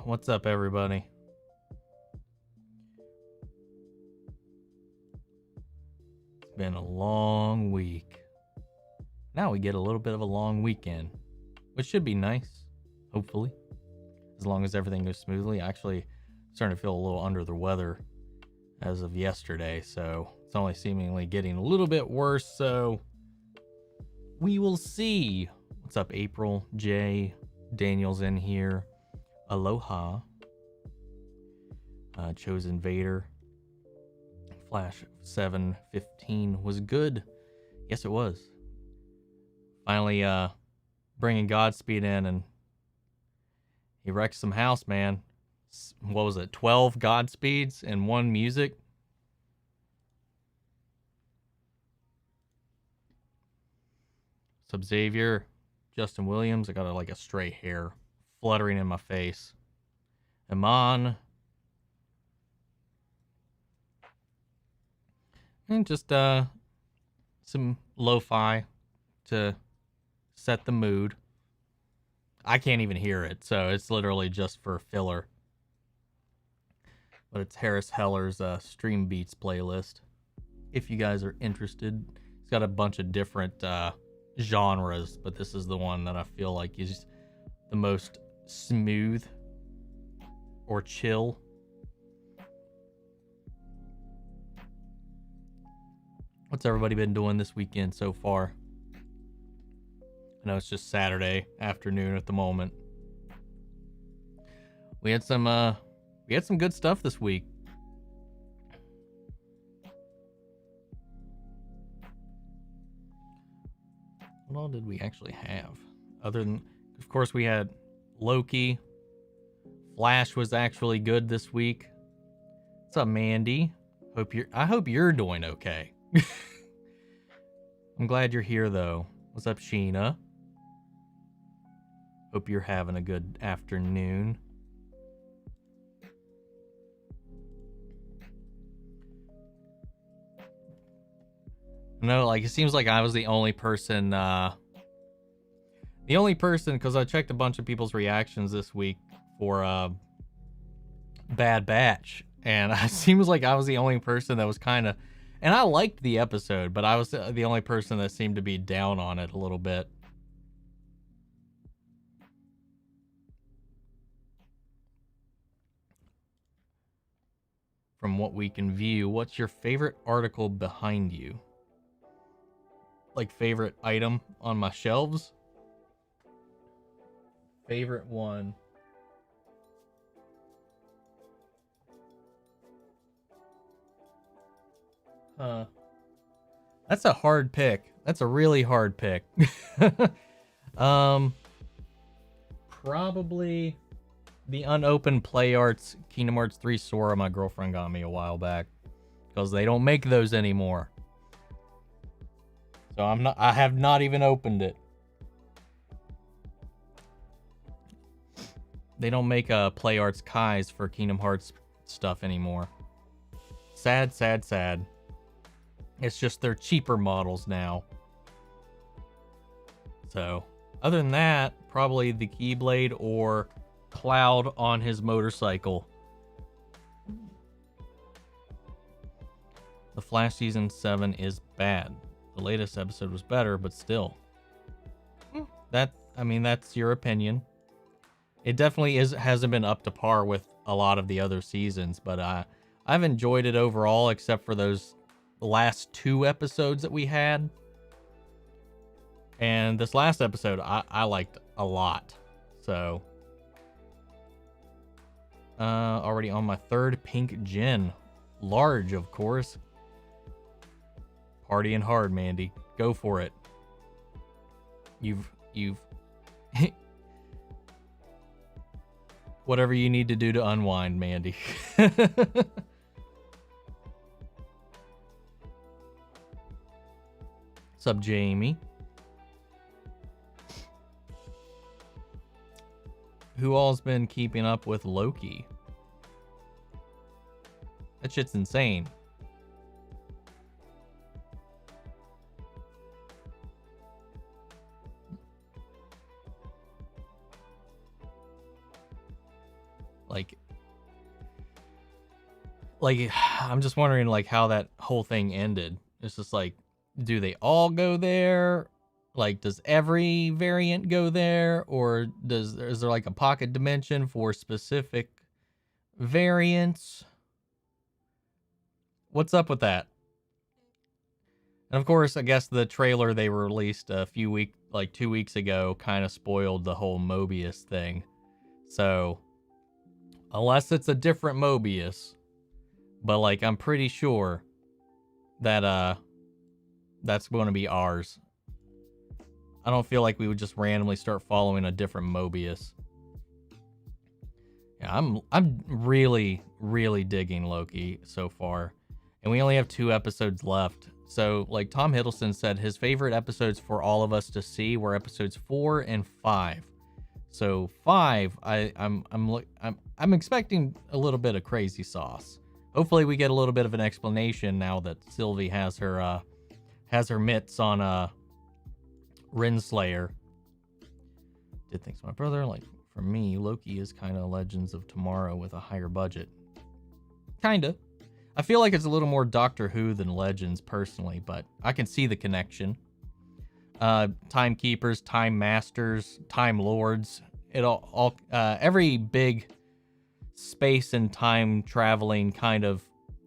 what's up, everybody? It's been a long week. Now we get a little bit of a long weekend, which should be nice, hopefully, as long as everything goes smoothly. Actually, starting to feel a little under the weather as of yesterday, so it's only seemingly getting a little bit worse, so we will see. What's up, April? Jay, Daniel's in here. Aloha. Chosen Vader. Flash 715 was good. Yes, it was. Finally, bringing Godspeed in, and he wrecked some house, man. What was it? 12 Godspeeds and 1 music. Sub Xavier, Justin Williams. I got like a stray hair fluttering in my face. Omn1. And just some lo-fi to set the mood. I can't even hear it, so it's literally just for filler. But it's Harris Heller's Stream Beats playlist. If you guys are interested, it's got a bunch of different genres, but this is the one that I feel like is the most smooth or chill. What's everybody been doing this weekend so far? I know it's just Saturday afternoon at the moment. We had some good stuff this week. What all did we actually have? Other than, of course, we had Loki. Flash was actually good this week. What's up, Mandy? I hope you're doing okay. I'm glad you're here, though. What's up, Sheena? Hope you're having a good afternoon. No, like, it seems like I was the only person, because I checked a bunch of people's reactions this week for Bad Batch, and it seems like I was the only person that was kind of, and I liked the episode, but I was the only person that seemed to be down on it a little bit. From what we can view, what's your favorite article behind you? Like, favorite item on my shelves? Favorite one. That's a hard pick. That's a really hard pick. Probably the unopened Play Arts Kingdom Hearts 3 Sora my girlfriend got me a while back, because they don't make those anymore. So I have not even opened it. They don't make Play Arts Kais for Kingdom Hearts stuff anymore. Sad, sad, sad. It's just they're cheaper models now. So, other than that, probably the Keyblade or Cloud on his motorcycle. The Flash Season 7 is bad. The latest episode was better, but still. That's your opinion. It definitely hasn't been up to par with a lot of the other seasons, but I've enjoyed it overall, except for those last 2 episodes that we had. And this last episode I liked a lot. So already on my 3rd pink gin. Large, of course. Partying hard, Mandy. Go for it. You've whatever you need to do to unwind, Mandy. What's up, Jamie? Who all's been keeping up with Loki? That shit's insane. like, I'm just wondering like how that whole thing ended. It's just like, do they all go there? Like, does every variant go there, or is there like a pocket dimension for specific variants? What's up with that? And of course, I guess the trailer they released a few weeks, like 2 weeks ago, kind of spoiled the whole Mobius thing. So, unless it's a different Mobius, but like I'm pretty sure that that's going to be ours. I don't feel like we would just randomly start following a different Mobius. Yeah, I'm really, really digging Loki so far. And we only have 2 episodes left. So, like Tom Hiddleston said, his favorite episodes for all of us to see were episodes 4 and 5. So 5, I'm expecting a little bit of crazy sauce. Hopefully we get a little bit of an explanation now that Sylvie has her mitts on Renslayer. Did things my brother, like for me, Loki is kind of Legends of Tomorrow with a higher budget. Kinda. I feel like it's a little more Doctor Who than Legends personally, but I can see the connection. Timekeepers, Time Masters, Time Lords, it all every big space and time traveling kind of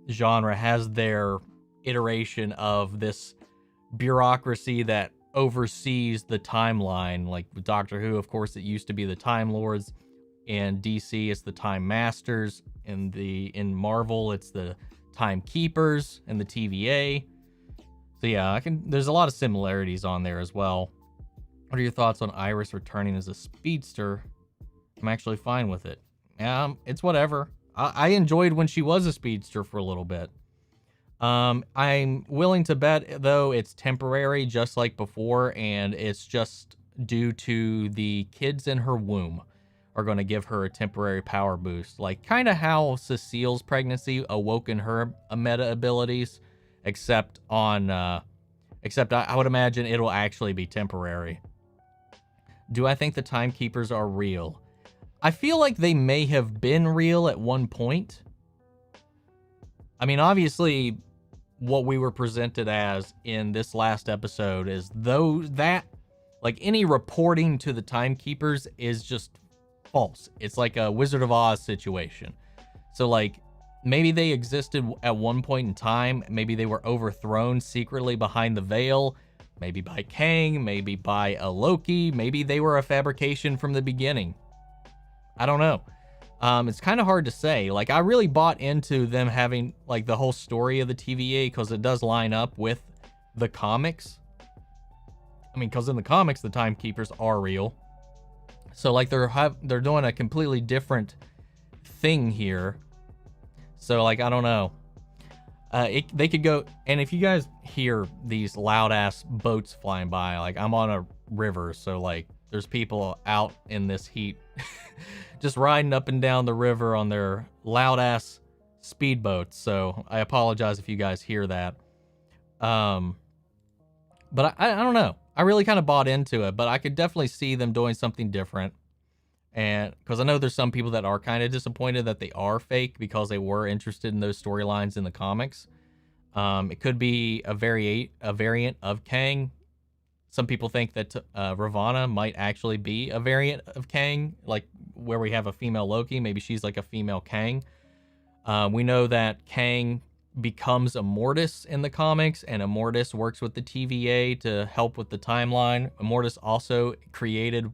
genre has their iteration of this bureaucracy that oversees the timeline. Like with Doctor Who, of course, it used to be the Time Lords. In DC, it's the Time Masters. In Marvel, it's the Timekeepers and the TVA. So yeah, there's a lot of similarities on there as well. What are your thoughts on Iris returning as a speedster? I'm actually fine with it. It's whatever. I enjoyed when she was a speedster for a little bit. I'm willing to bet, though, it's temporary, just like before, and it's just due to the kids in her womb are going to give her a temporary power boost. Like, kind of how Cecile's pregnancy awoken her meta abilities, except I would imagine it'll actually be temporary. Do I think the Timekeepers are real? I feel like they may have been real at one point. I mean, obviously, what we were presented as in this last episode is like any reporting to the Timekeepers is just false. It's like a Wizard of Oz situation. So like maybe they existed at one point in time. Maybe they were overthrown secretly behind the veil. Maybe by Kang, maybe by a Loki. Maybe they were a fabrication from the beginning. I don't know. It's kind of hard to say. Like, I really bought into them having, like, the whole story of the TVA because it does line up with the comics. I mean, because in the comics, the Timekeepers are real. So, like, they're doing a completely different thing here. So, like, I don't know. They could go... And if you guys hear these loud-ass boats flying by, like, I'm on a river, so, like, there's people out in this heat just riding up and down the river on their loud-ass speedboats. So I apologize if you guys hear that. But I don't know. I really kind of bought into it, but I could definitely see them doing something different. And because I know there's some people that are kind of disappointed that they are fake because they were interested in those storylines in the comics. It could be a variant of Kang. Some people think that Ravonna might actually be a variant of Kang, like where we have a female Loki. Maybe she's like a female Kang. We know that Kang becomes Immortus in the comics, and Immortus works with the TVA to help with the timeline. Immortus also created,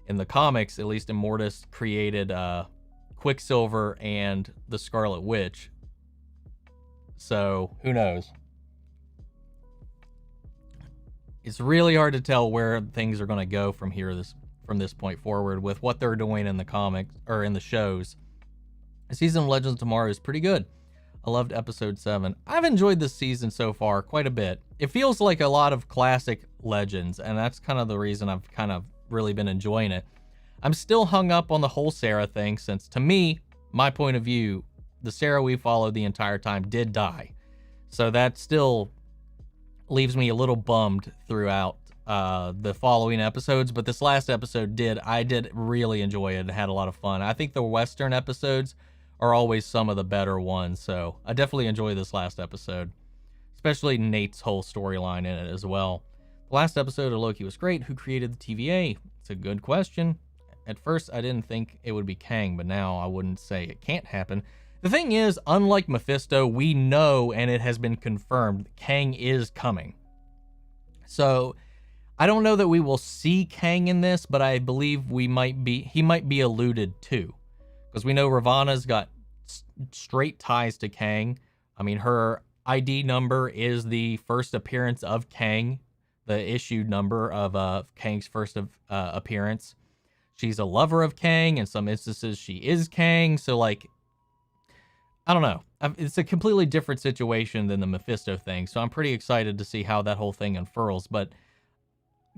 in the comics at least, Immortus created Quicksilver and the Scarlet Witch. So, who knows? It's really hard to tell where things are going to go from this point forward with what they're doing in the comics or in the shows. The season of Legends of Tomorrow is pretty good. I loved episode 7. I've enjoyed this season so far quite a bit. It feels like a lot of classic Legends, and that's kind of the reason I've kind of really been enjoying it. I'm still hung up on the whole Sarah thing since, to me, my point of view, the Sarah we followed the entire time did die. So that still leaves me a little bummed throughout the following episodes, but this last episode I did really enjoy it and had a lot of fun. I think the Western episodes are always some of the better ones. So I definitely enjoy this last episode, especially Nate's whole storyline in it as well. The last episode of Loki was great. Who created the TVA? It's a good question. At first, I didn't think it would be Kang, but now I wouldn't say it can't happen. The thing is, unlike Mephisto, we know, and it has been confirmed, Kang is coming. So I don't know that we will see Kang in this, but I believe he might be alluded to, because we know Ravana's got straight ties to Kang. I mean, her ID number is the first appearance of Kang, the issued number of Kang's first appearance. She's a lover of Kang. In some instances, she is Kang. So, like, I don't know. It's a completely different situation than the Mephisto thing. So I'm pretty excited to see how that whole thing unfurls. But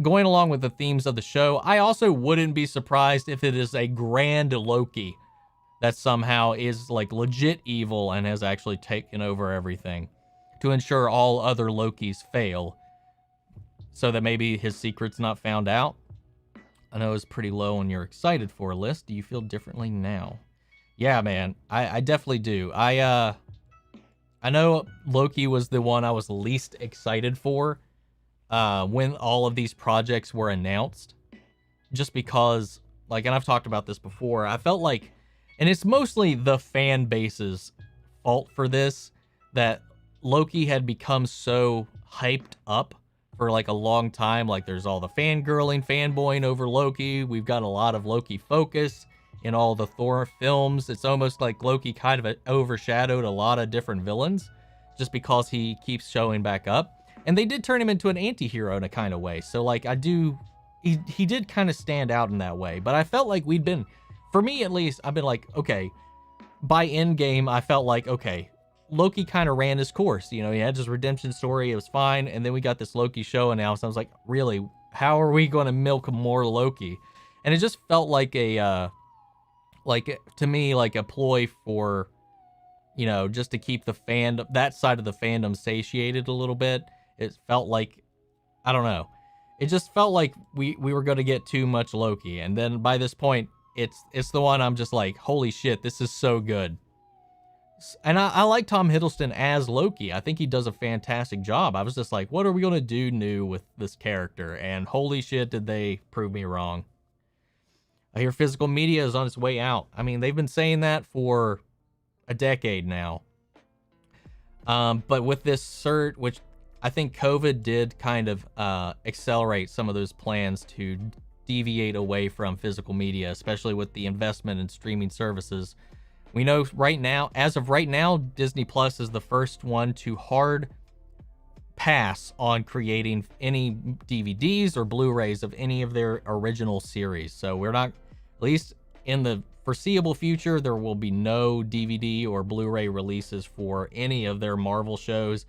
going along with the themes of the show, I also wouldn't be surprised if it is a grand Loki that somehow is, like, legit evil and has actually taken over everything to ensure all other Lokis fail, so that maybe his secret's not found out. I know it's pretty low on your excited for list. Do you feel differently now? Yeah, man, I definitely do. I know Loki was the one I was least excited for when all of these projects were announced, just because, like, and I've talked about this before, I felt like, and it's mostly the fan base's fault for this, that Loki had become so hyped up for like a long time. Like, there's all the fangirling, fanboying over Loki. We've got a lot of Loki focus in all the Thor films. It's almost like Loki kind of overshadowed a lot of different villains just because he keeps showing back up. And they did turn him into an anti-hero in a kind of way. So, like, he did kind of stand out in that way. But I felt like for me at least, I've been like, okay, by Endgame, I felt like, okay, Loki kind of ran his course. You know, he had his redemption story. It was fine. And then we got this Loki show announced. I was like, really, how are we going to milk more Loki? And it just felt like to me, like a ploy for, you know, just to keep that side of the fandom satiated a little bit. It felt like, I don't know. It just felt like we were going to get too much Loki. And then by this point, it's the one I'm just like, holy shit, this is so good. And I like Tom Hiddleston as Loki. I think he does a fantastic job. I was just like, what are we going to do new with this character? And holy shit, did they prove me wrong. I hear physical media is on its way out. I mean, they've been saying that for a decade now. But with this cert, which I think COVID did kind of accelerate some of those plans to deviate away from physical media, especially with the investment in streaming services. We know right now, as of right now, Disney Plus is the first one to hard pass on creating any DVDs or Blu-rays of any of their original series. So we're not, at least in the foreseeable future, there will be no DVD or Blu-ray releases for any of their Marvel shows,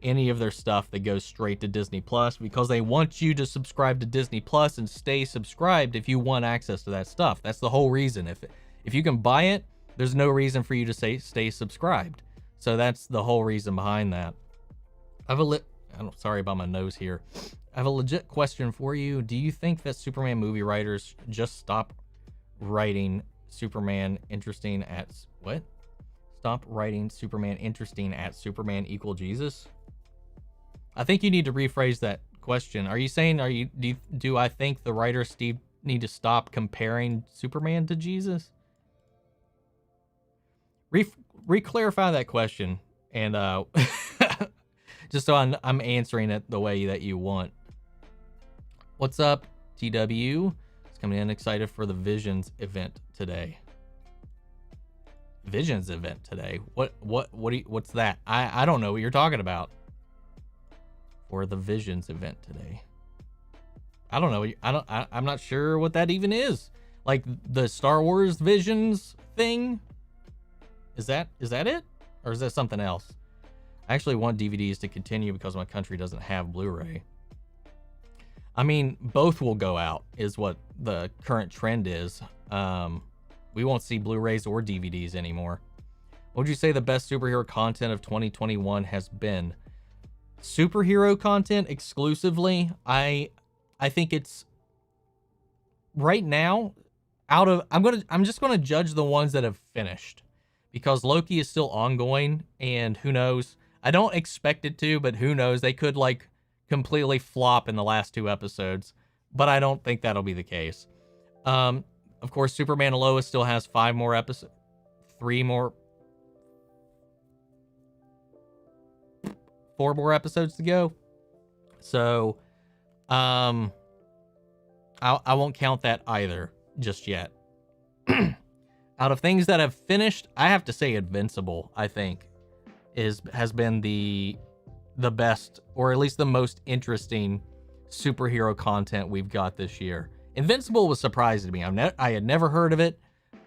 any of their stuff that goes straight to Disney Plus, because they want you to subscribe to Disney Plus and stay subscribed if you want access to that stuff. That's the whole reason. If you can buy it, there's no reason for you to stay subscribed. So that's the whole reason behind that. Sorry about my nose here. I have a legit question for you. Do you think that Superman movie writers just stop writing Superman interesting at what? Stop writing Superman interesting at Superman equal Jesus? I think you need to rephrase that question. Are you saying, do I think the writers need to stop comparing Superman to Jesus? Re-clarify that question, and just so I'm answering it the way that you want. What's up, TW? It's coming in excited for the Visions event today. Visions event today? What's that? I don't know what you're talking about. For the Visions event today. I don't know. I'm not sure what that even is. Like the Star Wars Visions thing? Is that it? Or is that something else? I actually want DVDs to continue because my country doesn't have Blu-ray. I mean, both will go out is what the current trend is. We won't see Blu-rays or DVDs anymore. What would you say the best superhero content of 2021 has been? Superhero content exclusively, I think it's right now I'm just gonna judge the ones that have finished, because Loki is still ongoing, and who knows? I don't expect it to, but who knows? They could like completely flop in the last 2 episodes, but I don't think that'll be the case. Of course, Superman and Lois still has 5 more episodes, 4 more episodes to go. So, I won't count that either just yet. Out of things that have finished, I have to say Invincible, I think, has been the best, or at least the most interesting superhero content we've got this year. Invincible was surprising to me. I had never heard of it.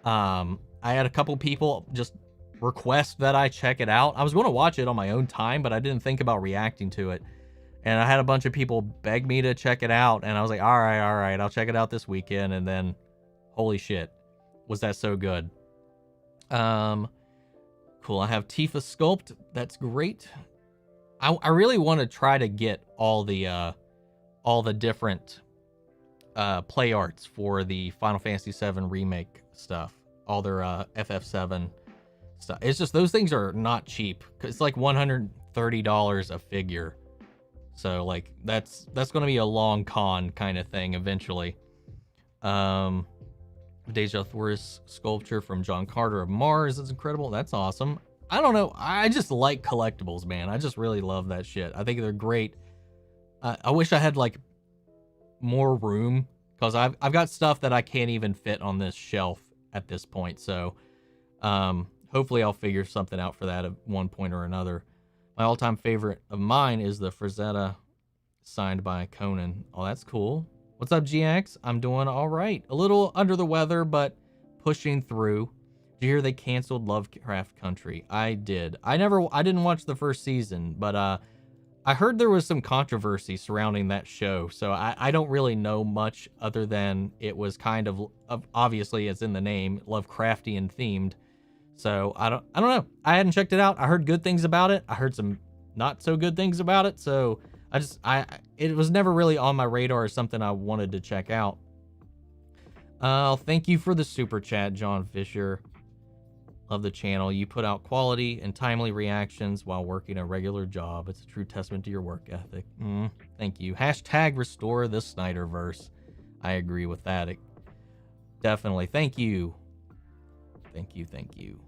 I had a couple people just request that I check it out. I was going to watch it on my own time, but I didn't think about reacting to it. And I had a bunch of people beg me to check it out, and I was like, all right, I'll check it out this weekend. And then, holy shit, was that so good. Cool. I have Tifa Sculpt. That's great. I really want to try to get all the different play arts for the Final Fantasy VII remake stuff, all their FF7 stuff. It's just those things are not cheap. It's like $130 a figure. So like that's going to be a long con kind of thing eventually. Deja Thoris sculpture from John Carter of Mars is incredible. That's awesome. I don't know. I just like collectibles, man. I just really love that shit. I think they're great. I wish I had like more room, because I've got stuff that I can't even fit on this shelf at this point. So hopefully I'll figure something out for that at one point or another. My all-time favorite of mine is the Frazetta signed by Conan. Oh, that's cool. What's up, GX? I'm doing all right. A little under the weather, but pushing through. Did you hear they canceled Lovecraft Country? I did. I didn't watch the first season, but I heard there was some controversy surrounding that show. So I don't really know much other than it was kind of obviously, as in the name, Lovecraftian themed. So I don't know. I hadn't checked it out. I heard good things about it. I heard some not so good things about it. So it was never really on my radar as something I wanted to check out. Thank you for the super chat, John Fisher. Love the channel. You put out quality and timely reactions while working a regular job. It's a true testament to your work ethic. Thank you. Hashtag restore the Snyderverse. I agree with that. Definitely. Thank you. Thank you.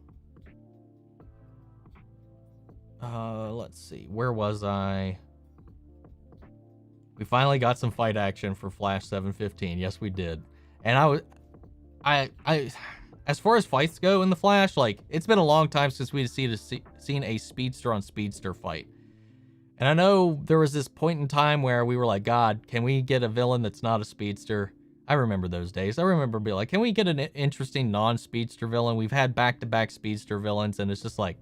Let's see. Where was I? We finally got some fight action for Flash 715. Yes, we did. And I as far as fights go in the Flash, like, it's been a long time since we've seen a speedster on speedster fight. And I know there was this point in time where we were like, God, can we get a villain that's not a speedster? I remember those days. I remember being like, can we get an interesting non-speedster villain? We've had back-to-back speedster villains, and it's just like,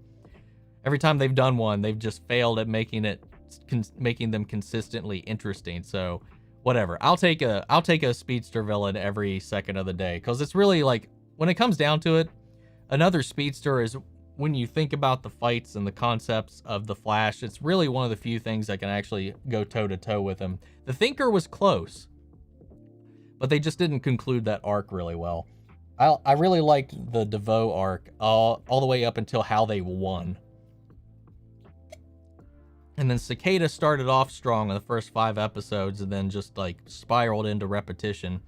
every time they've done one, they've just failed at making them consistently interesting. So whatever. I'll take a speedster villain every second of the day, because it's really like, when it comes down to it, another speedster is, when you think about the fights and the concepts of the Flash, it's really one of the few things that can actually go toe-to-toe with him. The Thinker was close, but they just didn't conclude that arc really well. I really liked the DeVoe arc all the way up until how they won. And then Cicada started off strong in the first 5 episodes and then just like spiraled into repetition.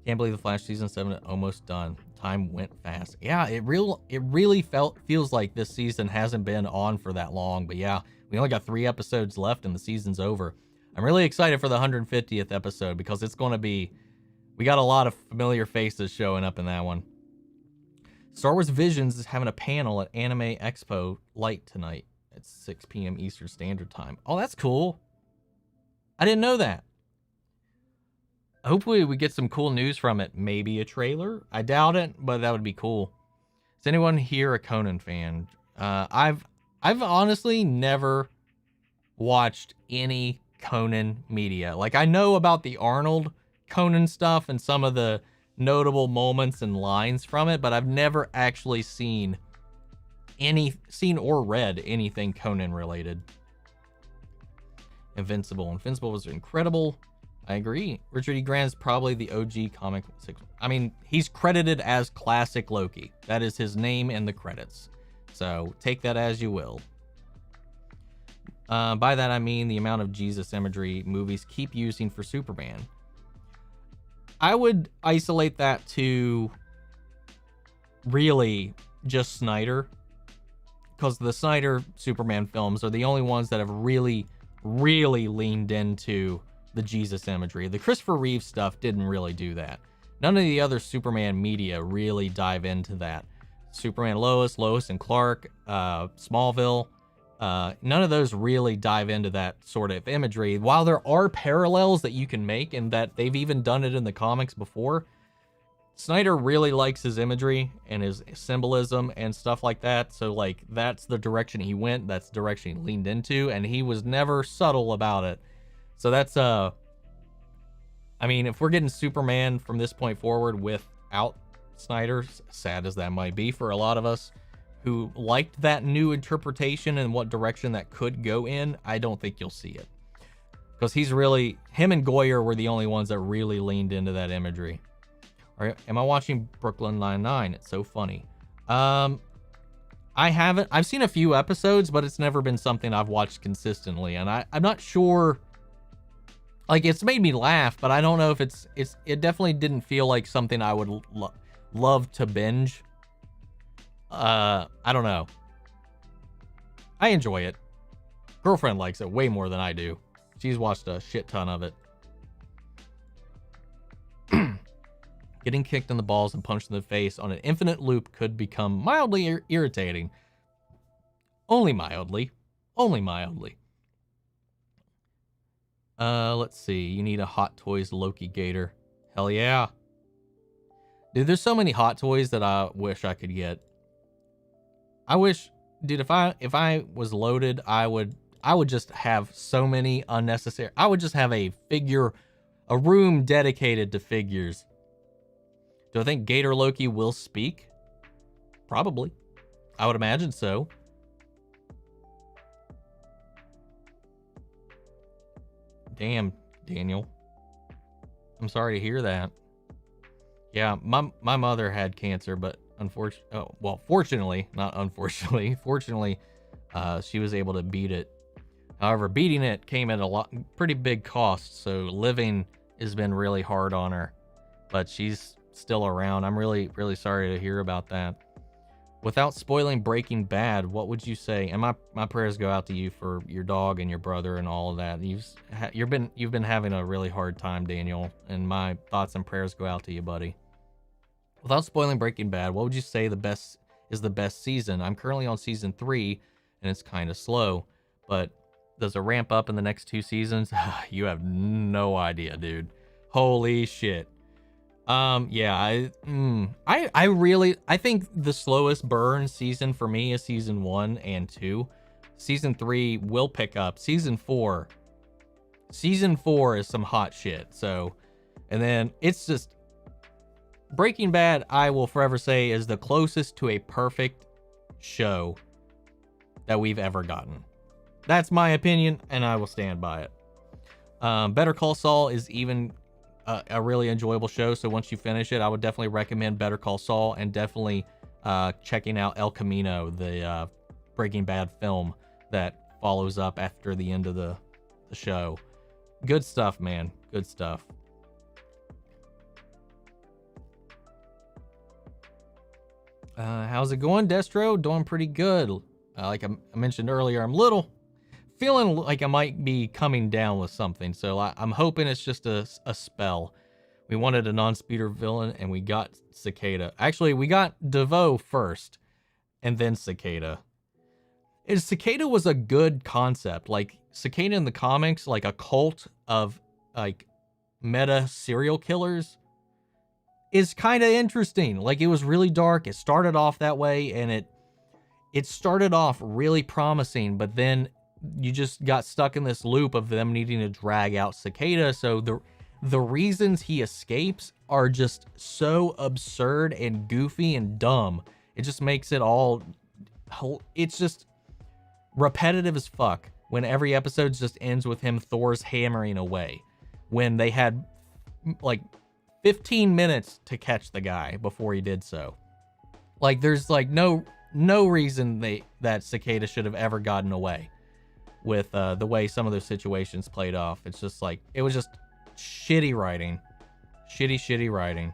Can't believe the Flash season 7 is almost done. Time went fast. Yeah, it really feels like this season hasn't been on for that long. But yeah, we only got 3 episodes left and the season's over. I'm really excited for the 150th episode, because it's going to be, we got a lot of familiar faces showing up in that one. Star Wars Visions is having a panel at Anime Expo Light tonight at 6 p.m. Eastern Standard Time. Oh, that's cool. I didn't know that. Hopefully we get some cool news from it. Maybe a trailer. I doubt it, but that would be cool. Is anyone here a Conan fan? I've honestly never watched any Conan media. Like, I know about the Arnold Conan stuff and some of the notable moments and lines from it, but I've never actually seen or read anything Conan related. Invincible was incredible. I agree. Richard E. Grant's probably the OG comic. I mean, he's credited as classic Loki. That is his name in the credits. So take that as you will. By that, I mean the amount of Jesus imagery movies keep using for Superman. I would isolate that to really just Snyder, because the Snyder Superman films are the only ones that have really, really leaned into the Jesus imagery. The Christopher Reeve stuff didn't really do that. None of the other Superman media really dive into that. Superman Lois, Lois and Clark, Smallville, none of those really dive into that sort of imagery. While there are parallels that you can make, and that they've even done it in the comics before, Snyder really likes his imagery and his symbolism and stuff like that. So like, that's the direction he went. That's the direction he leaned into, and he was never subtle about it. So that's, I mean, if we're getting Superman from this point forward without Snyder, sad as that might be for a lot of us who liked that new interpretation and what direction that could go in, I don't think you'll see it. Because him and Goyer were the only ones that really leaned into that imagery. All right, am I watching Brooklyn Nine-Nine? It's so funny. I haven't. I've seen a few episodes, but it's never been something I've watched consistently. And I'm not sure. Like, it's made me laugh, but I don't know if it definitely didn't feel like something I would love to binge. I don't know. I enjoy it. Girlfriend likes it way more than I do. She's watched a shit ton of it. Getting kicked in the balls and punched in the face on an infinite loop could become mildly irritating. Only mildly. Only mildly. Let's see. You need a Hot Toys Loki Gator. Hell yeah. Dude, there's so many Hot Toys that I wish I could get. I wish, dude, if I was loaded, I would just have so many unnecessary. I would just have a room dedicated to figures. Do I think Gator Loki will speak? Probably. I would imagine so. Damn, Daniel. I'm sorry to hear that. Yeah, my mother had cancer, but fortunately, not unfortunately, fortunately, she was able to beat it. However, beating it came at pretty big cost, so living has been really hard on her. But she's still around. I'm really, really sorry to hear about that. Without spoiling Breaking Bad, what would you say? And my prayers go out to you for your dog and your brother and all of that. You've been having a really hard time, Daniel, and my thoughts and prayers go out to you, buddy. Without spoiling Breaking Bad, what would you say the best season? I'm currently on season 3, and it's kind of slow, but does it ramp up in the next 2 seasons? You have no idea, dude. Holy shit. Yeah, I think the slowest burn season for me is season 1 and 2. Season 3 will pick up. Season 4 is some hot shit. So, and then it's just Breaking Bad, I will forever say, is the closest to a perfect show that we've ever gotten. That's my opinion, and I will stand by it. Better Call Saul is even a really enjoyable show, so once you finish it, I would definitely recommend Better Call Saul, and definitely checking out El Camino, the Breaking Bad film that follows up after the end of the show. Good stuff, man. Good stuff. How's it going, Destro? Doing pretty good. Like I mentioned earlier, I'm feeling like I might be coming down with something, so I'm hoping it's just a spell. We wanted a non-speeder villain, and we got Cicada. Actually, we got DeVoe first, and then Cicada. Cicada was a good concept. Like, Cicada in the comics, like a cult of, like, meta serial killers, is kind of interesting. Like, it was really dark. It started off that way, and it started off really promising, but then you just got stuck in this loop of them needing to drag out Cicada. So the reasons he escapes are just so absurd and goofy and dumb. It just makes it all, it's just repetitive as fuck when every episode just ends with him Thor's hammering away. when they had like 15 minutes to catch the guy before he did so. Like, there's like no reason that Cicada should have ever gotten away with the way some of those situations played off. It's just like, it was just shitty writing. Shitty writing.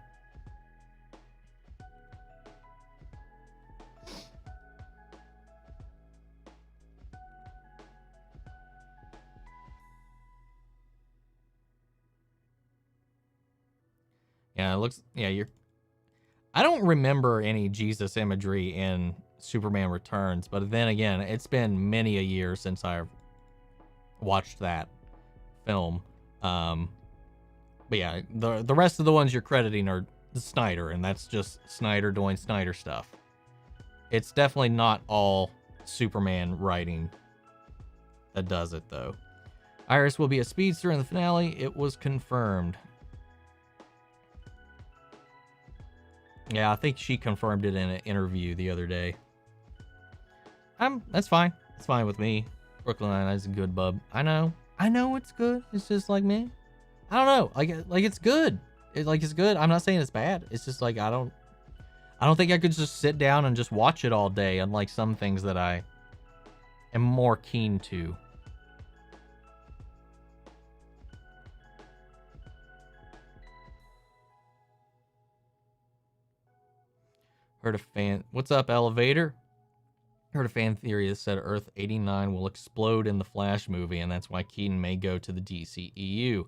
Yeah, it looks, yeah, I don't remember any Jesus imagery in Superman Returns, but then again, it's been many a year since I've watched that film. But yeah, the rest of the ones you're crediting are Snyder, and that's just Snyder doing Snyder stuff. It's definitely not all Superman writing that does it, though. Iris will be a speedster in the finale. It was confirmed. Yeah, I think she confirmed it in an interview the other day. That's fine. It's fine with me. Brooklyn Nine-Nine's a good bub. I know it's good. It's just like me. I don't know. Like it's good. It's good. I'm not saying it's bad. It's just like I don't think I could just sit down and just watch it all day, unlike some things that I am more keen to. Heard a fan. What's up, Elevator? Heard a fan theory that said Earth 89 will explode in the Flash movie, and that's why Keaton may go to the DCEU.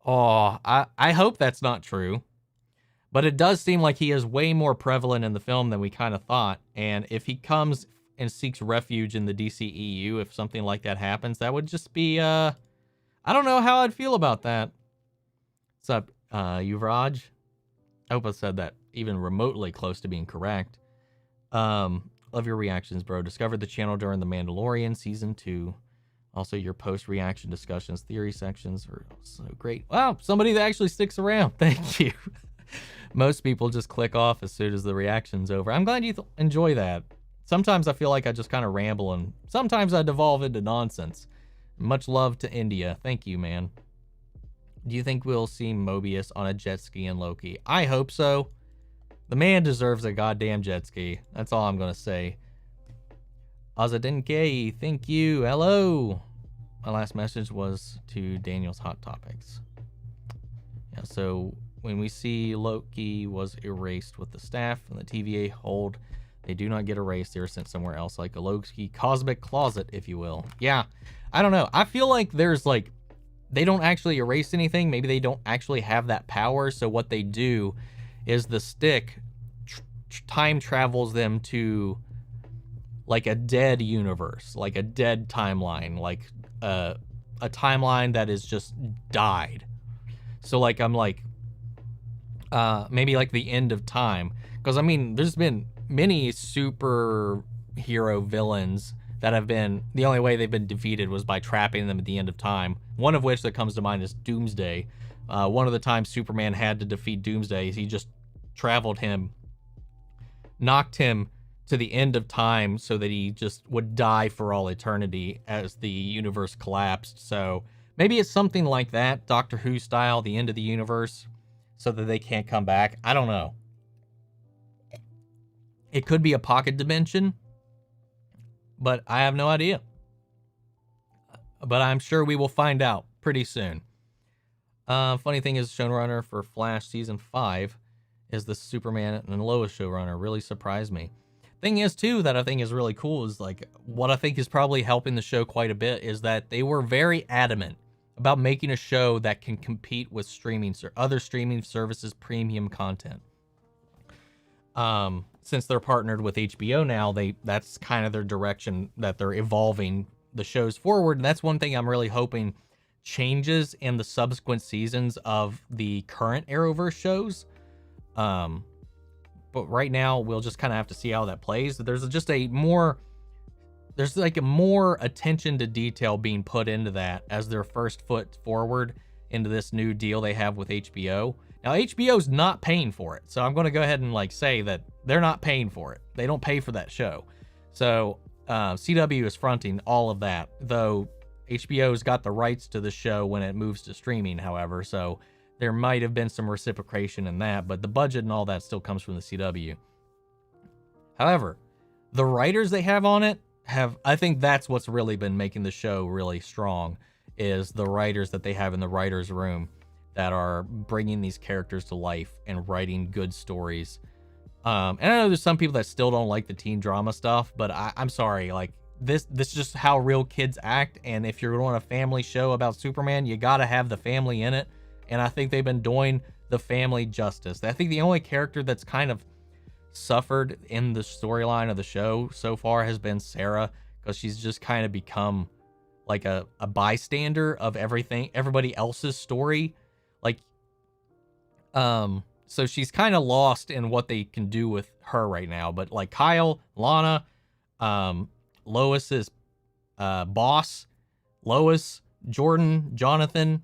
Oh, I hope that's not true. But it does seem like he is way more prevalent in the film than we kind of thought. And if he comes and seeks refuge in the DCEU, if something like that happens, that would just be, I don't know how I'd feel about that. What's up, Yuvraj? I hope I said that even remotely close to being correct. Love your reactions, bro. Discovered the channel during The Mandalorian Season 2. Also, your post-reaction discussions, theory sections are so great. Wow, somebody that actually sticks around. Thank you. Most people just click off as soon as the reaction's over. I'm glad you enjoy that. Sometimes I feel like I just kind of ramble, and sometimes I devolve into nonsense. Much love to India. Thank you, man. Do you think we'll see Mobius on a jet ski in Loki? I hope so. The man deserves a goddamn jet ski. That's all I'm going to say. Azadenke, thank you. Hello. My last message was to Daniel's Hot Topics. Yeah, so when we see Loki was erased with the staff and the TVA hold, they do not get erased. They're sent somewhere else, like a Loki cosmic closet, if you will. Yeah, I don't know. I feel like there's like, they don't actually erase anything. Maybe they don't actually have that power. So what they do is the stick time travels them to like a dead universe, like a dead timeline, like a timeline that is just died. So like I'm like maybe like the end of time, because I mean there's been many superhero villains that have been, the only way they've been defeated was by trapping them at the end of time. One of which that comes to mind is Doomsday. One of the times Superman had to defeat Doomsday, he just traveled him, knocked him to the end of time so that he just would die for all eternity as the universe collapsed. So maybe it's something like that, Doctor Who style, the end of the universe, so that they can't come back. I don't know. It could be a pocket dimension, but I have no idea. But I'm sure we will find out pretty soon. Funny thing is, showrunner for Flash Season 5 is the Superman and Lois showrunner. Really surprised me. Thing is, too, that I think is really cool is, like, what I think is probably helping the show quite a bit is that they were very adamant about making a show that can compete with other streaming services' premium content. Since they're partnered with HBO now, that's kind of their direction that they're evolving the shows forward. And that's one thing I'm really hoping changes in the subsequent seasons of the current Arrowverse shows. But right now we'll just kind of have to see how that plays. There's like a more attention to detail being put into that as their first foot forward into this new deal they have with HBO. Now, HBO's not paying for it, so I'm going to go ahead and like say that they're not paying for it. They don't pay for that show. So CW is fronting all of that, though HBO's got the rights to the show when it moves to streaming, however, so there might have been some reciprocation in that, but the budget and all that still comes from the CW. However, the writers they have on it I think that's what's really been making the show really strong, is the writers that they have in the writer's room that are bringing these characters to life and writing good stories. And I know there's some people that still don't like the teen drama stuff, but I'm sorry, like, this is just how real kids act, and if you're doing a family show about Superman, you gotta have the family in it, and I think they've been doing the family justice. I think the only character that's kind of suffered in the storyline of the show so far has been Sarah, because she's just kind of become like a bystander of everybody else's story. Like, so she's kind of lost in what they can do with her right now. But like Kyle, Lana, Lois's boss, Lois, Jordan, Jonathan,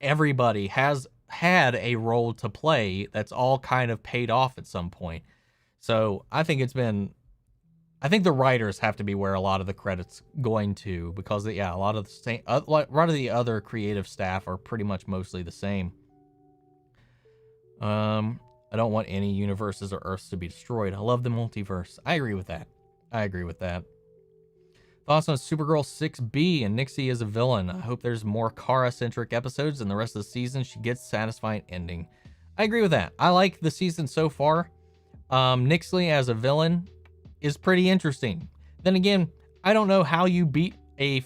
everybody has had a role to play that's all kind of paid off at some point. So I think the writers have to be where a lot of the credit's going to, because a lot of the other creative staff are pretty much mostly the same. I don't want any universes or Earths to be destroyed. I love the multiverse. I agree with that. Thoughts on Supergirl 6B and Nixie as a villain? I hope there's more Kara-centric episodes and the rest of the season she gets a satisfying ending. I agree with that. I like the season so far. Nixie as a villain is pretty interesting. Then again, I don't know how you beat a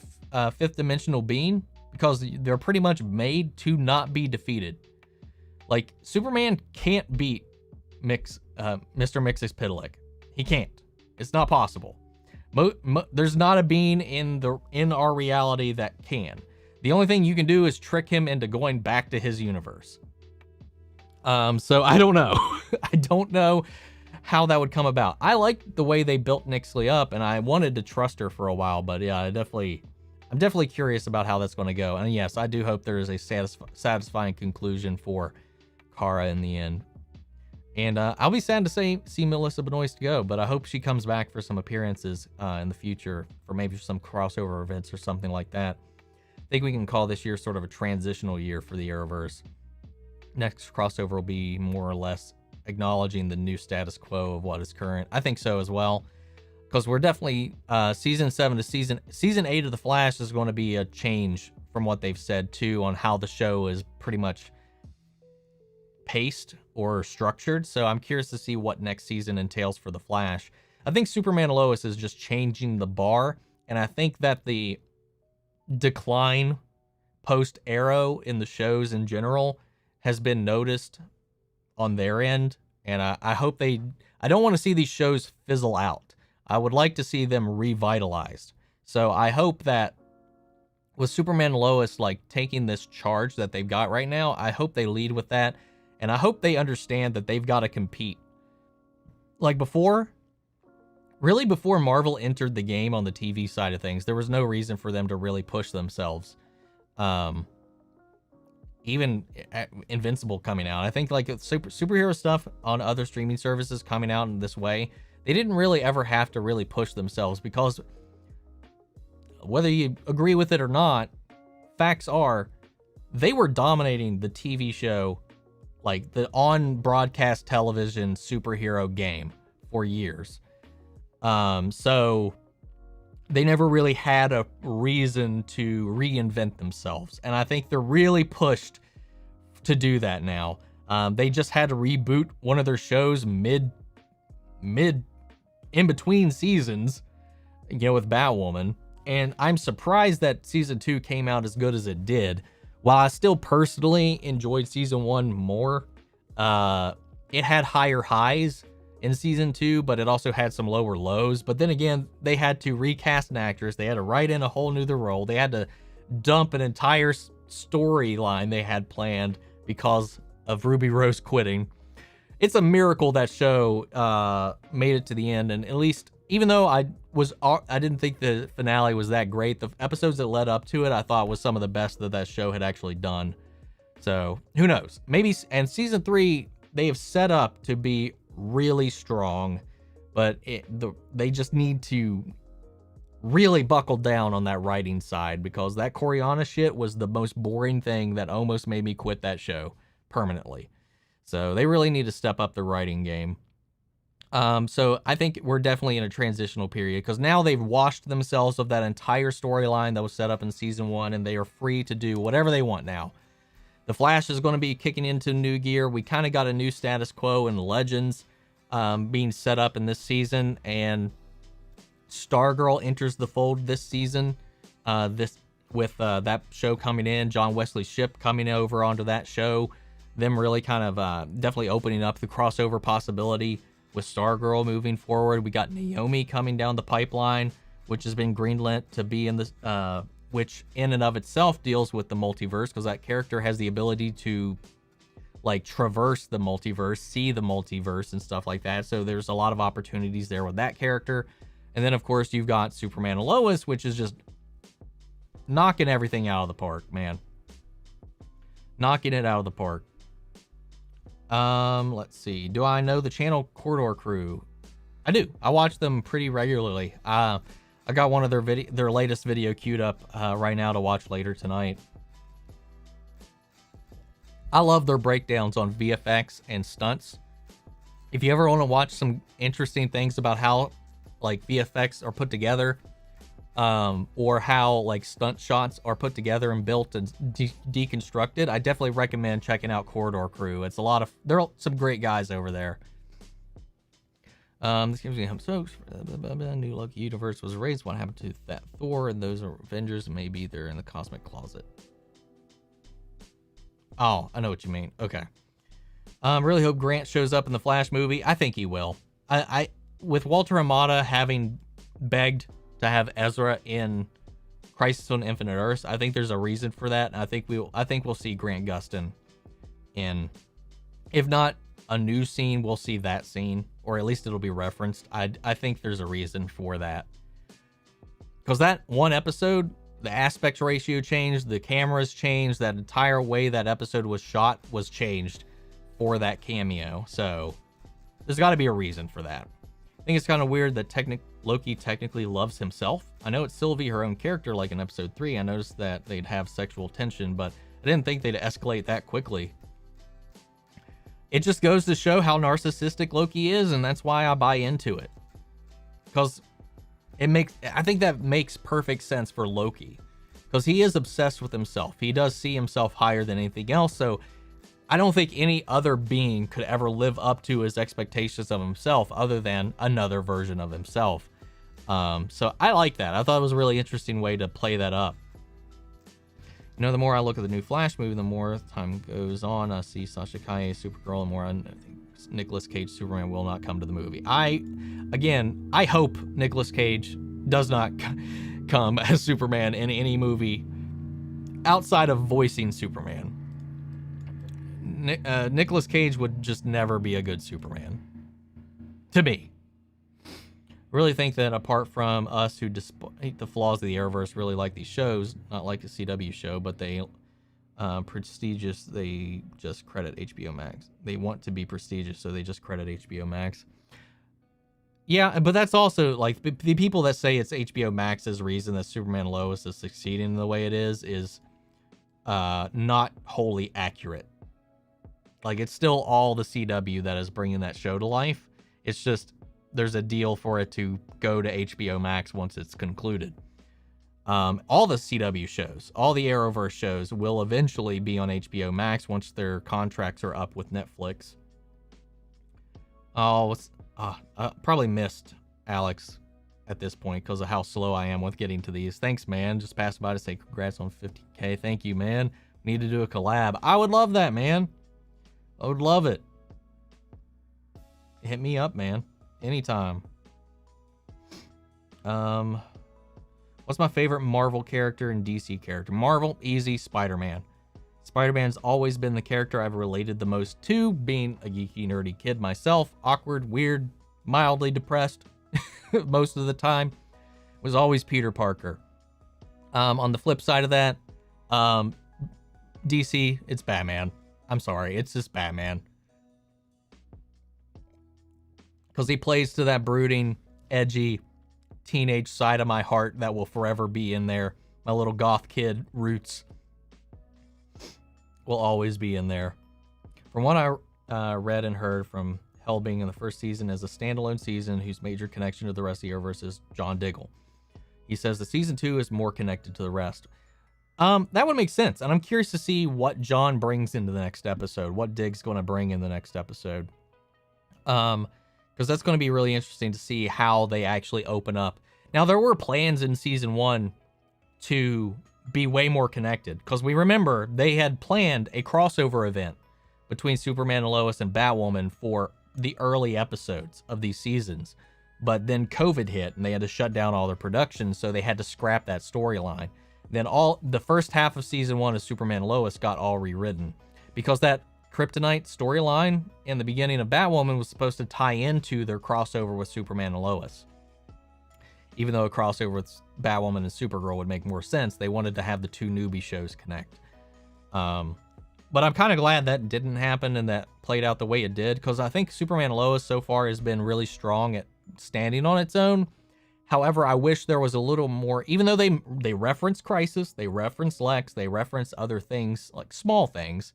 fifth dimensional being, because they're pretty much made to not be defeated. Like, Superman can't beat Mr. Mxyzptlk. He can't. It's not possible. There's not a being in our reality that can. The only thing you can do is trick him into going back to his universe. So I don't know. I don't know how that would come about. I liked the way they built Nixie up, and I wanted to trust her for a while, but yeah, I'm definitely curious about how that's going to go. And yes, I do hope there is a satisfying conclusion for Kara in the end. And I'll be sad to see Melissa Benoist go, but I hope she comes back for some appearances in the future, for maybe some crossover events or something like that. I think we can call this year sort of a transitional year for the Arrowverse. Next crossover will be more or less acknowledging the new status quo of what is current. I think so as well, because we're definitely season 7 to season 8 of The Flash is going to be a change from what they've said too on how the show is pretty much paced or structured. So I'm curious to see what next season entails for The Flash. I think Superman and Lois is just changing the bar, and I think that the decline post Arrow in the shows in general has been noticed on their end, and I hope I don't want to see these shows fizzle out. I would like to see them revitalized. So I hope that with Superman and Lois like taking this charge that they've got right now, I hope they lead with that, and I hope they understand that they've got to compete. Like before Marvel entered the game on the TV side of things, there was no reason for them to really push themselves. Even Invincible coming out, I think like superhero stuff on other streaming services coming out in this way, they didn't really ever have to really push themselves, because whether you agree with it or not, facts are they were dominating the TV show, like the on broadcast television superhero game for years. So they never really had a reason to reinvent themselves. And I think they're really pushed to do that now. They just had to reboot one of their shows mid in between seasons, with Batwoman. And I'm surprised that season 2 came out as good as it did. While I still personally enjoyed season 1 more, it had higher highs in season 2, but it also had some lower lows. But then again, they had to recast an actress. They had to write in a whole new role. They had to dump an entire storyline they had planned because of Ruby Rose quitting. It's a miracle that show made it to the end. And at least, even though I didn't think the finale was that great, the episodes that led up to it, I thought was some of the best that show had actually done. So who knows? Maybe. And season 3, they have set up to be really strong, but they just need to really buckled down on that writing side, because that Coriana shit was the most boring thing that almost made me quit that show permanently. So they really need to step up the writing game. So I think we're definitely in a transitional period, because now they've washed themselves of that entire storyline that was set up in season 1, and they are free to do whatever they want now. The Flash is going to be kicking into new gear. We kind of got a new status quo in Legends being set up in this season, and Stargirl enters the fold this season. With that show coming in, John Wesley Shipp coming over onto that show, them really kind of definitely opening up the crossover possibility with Stargirl moving forward. We got Naomi coming down the pipeline, which has been greenlit to be in this, which in and of itself deals with the multiverse, because that character has the ability to like traverse the multiverse, see the multiverse and stuff like that. So there's a lot of opportunities there with that character. And then of course you've got Superman and Lois, which is just knocking everything out of the park, man. Knocking it out of the park. Let's see. Do I know the channel Corridor Crew? I do. I watch them pretty regularly. I got one of their latest video queued up right now to watch later tonight. I love their breakdowns on VFX and stunts. If you ever want to watch some interesting things about how like VFX are put together, or how like stunt shots are put together and built and deconstructed, I definitely recommend checking out Corridor Crew. It's there are some great guys over there. This gives me some new Loki universe was raised. What happened to that Thor and those Avengers? Maybe they're in the cosmic closet. Oh, I know what you mean. Okay. Really hope Grant shows up in the Flash movie. I think he will. I with Walter Amada having begged to have Ezra in Crisis on Infinite Earths, I think there's a reason for that. And I think we'll see Grant Gustin in, if not a new scene, we'll see that scene, or at least it'll be referenced. I think there's a reason for that, because that one episode, the aspect ratio changed, the cameras changed, that entire way that episode was shot was changed for that cameo. So there's got to be a reason for that. I think it's kind of weird that Loki technically loves himself. I know it's Sylvie, her own character, like in episode 3. I noticed that they'd have sexual tension, but I didn't think they'd escalate that quickly. It just goes to show how narcissistic Loki is, and that's why I buy into it. Because I think that makes perfect sense for Loki, because he is obsessed with himself. He does see himself higher than anything else, so I don't think any other being could ever live up to his expectations of himself other than another version of himself. So I like that. I thought it was a really interesting way to play that up. You know, the more I look at the new Flash movie, the more time goes on, I see Sasha Kaye, Supergirl, and more I think Nicolas Cage Superman will not come to the movie. I hope Nicolas Cage does not come as Superman in any movie outside of voicing Superman. Nicolas Cage would just never be a good Superman, to me. Really think that apart from us who despite the flaws of the Arrowverse really like these shows, not like a CW show, but they prestigious, they just credit HBO Max. They want to be prestigious, so they just credit HBO Max. Yeah, but that's also like the people that say it's HBO Max's reason that Superman Lois is succeeding the way it is not wholly accurate. Like, it's still all the CW that is bringing that show to life. It's just there's a deal for it to go to HBO Max once it's concluded. All the CW shows, all the Arrowverse shows will eventually be on HBO Max once their contracts are up with Netflix. Oh, probably missed Alex at this point because of how slow I am with getting to these. Thanks, man. Just passed by to say congrats on 50K. Thank you, man. Need to do a collab. I would love that, man. I would love it. Hit me up, man. Anytime. What's my favorite Marvel character and DC character? Marvel, easy, Spider-Man. Spider-Man's always been the character I've related the most to, being a geeky, nerdy kid myself. Awkward, weird, mildly depressed most of the time. Was always Peter Parker. On the flip side of that, DC, it's Batman. I'm sorry, it's just Batman. Because he plays to that brooding, edgy, teenage side of my heart that will forever be in there. My little goth kid roots will always be in there. From what I read and heard from Hell being in the first season as a standalone season whose major connection to the rest of the Arrowverse is John Diggle. He says the season 2 is more connected to the rest. That would make sense, and I'm curious to see what John brings into the next episode, what Dig's going to bring in the next episode. Because that's going to be really interesting to see how they actually open up. Now, there were plans in season 1 to be way more connected, because we remember they had planned a crossover event between Superman and Lois and Batwoman for the early episodes of these seasons, but then COVID hit and they had to shut down all their production, so they had to scrap that storyline. Then all the first half of season 1 of Superman and Lois got all rewritten because that Kryptonite storyline in the beginning of Batwoman was supposed to tie into their crossover with Superman and Lois. Even though a crossover with Batwoman and Supergirl would make more sense, they wanted to have the two newbie shows connect. But I'm kind of glad that didn't happen and that played out the way it did, because I think Superman and Lois so far has been really strong at standing on its own. However, I wish there was a little more, even though they reference Crisis, they reference Lex, they reference other things, like small things,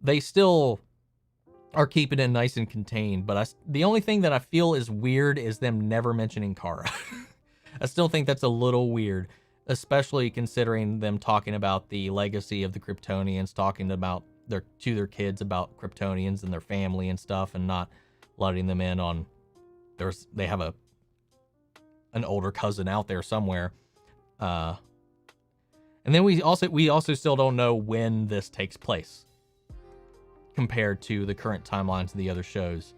they still are keeping it nice and contained. But the only thing that I feel is weird is them never mentioning Kara. I still think that's a little weird, especially considering them talking about the legacy of the Kryptonians, talking about to their kids about Kryptonians and their family and stuff, and not letting them in on they have an older cousin out there somewhere. And then we also still don't know when this takes place compared to the current timelines of the other shows.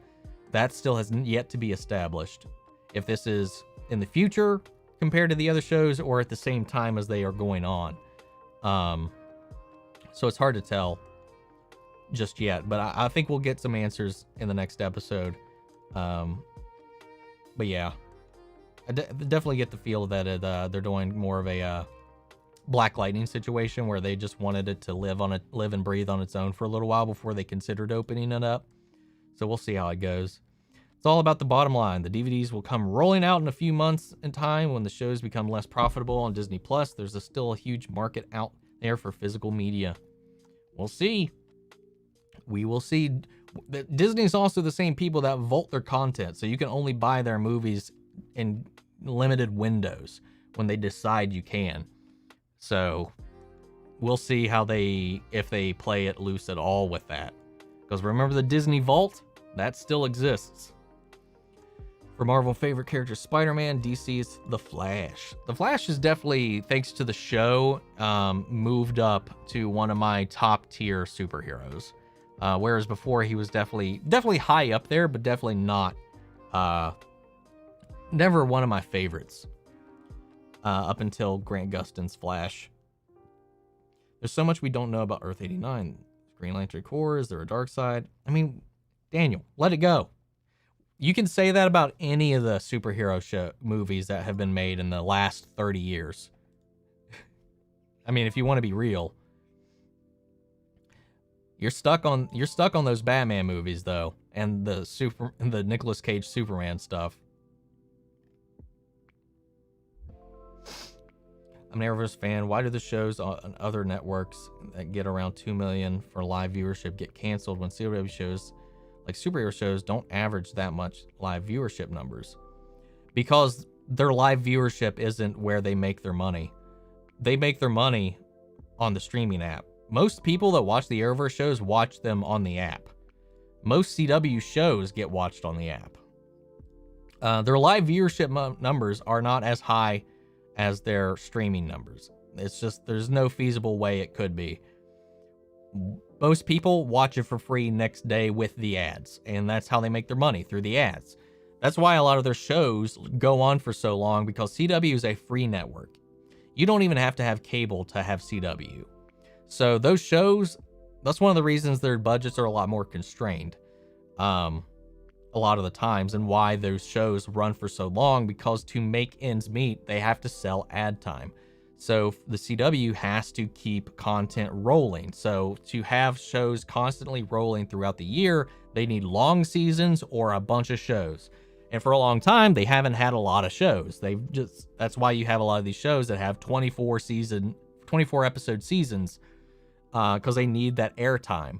That still has yet to be established. If this is in the future compared to the other shows or at the same time as they are going on. So it's hard to tell just yet, but I think we'll get some answers in the next episode. But yeah, I definitely get the feel that they're doing more of a Black Lightning situation where they just wanted it to live and breathe on its own for a little while before they considered opening it up. So we'll see how it goes. It's all about the bottom line. The DVDs will come rolling out in a few months in time when the shows become less profitable on Disney Plus. There's still a huge market out there for physical media. We'll see. We will see. Disney's also the same people that vault their content, so you can only buy their movies in limited windows when they decide you can. So we'll see if they play it loose at all with that. Because remember the Disney Vault? That still exists. For Marvel favorite character Spider-Man, DC's The Flash. The Flash is definitely, thanks to the show, moved up to one of my top tier superheroes. Whereas before he was definitely high up there, but definitely not, never one of my favorites. Up until Grant Gustin's Flash. There's so much we don't know about Earth 89. Green Lantern Corps, is there a dark side? I mean, Daniel, let it go. You can say that about any of the superhero movies that have been made in the last 30 years. I mean, if you want to be real. You're stuck on those Batman movies though, and the Nicolas Cage Superman stuff. I'm an Arrowverse fan. Why do the shows on other networks that get around 2 million for live viewership get canceled when CW shows like superhero shows don't average that much live viewership numbers? Because their live viewership isn't where they make their money. They make their money on the streaming app. Most people that watch the Arrowverse shows watch them on the app. Most CW shows get watched on the app. Their live viewership numbers are not as high as their streaming numbers. It's just, there's no feasible way it could be. Most people watch it for free next day with the ads, and that's how they make their money, through the ads. That's why a lot of their shows go on for so long, because CW is a free network. You don't even have to have cable to have CW. So those shows, that's one of the reasons their budgets are a lot more constrained. A lot of the times, and why those shows run for so long, because to make ends meet, they have to sell ad time. So the CW has to keep content rolling. So to have shows constantly rolling throughout the year, they need long seasons or a bunch of shows. And for a long time, they haven't had a lot of shows. That's why you have a lot of these shows that have 24 episode seasons, because they need that airtime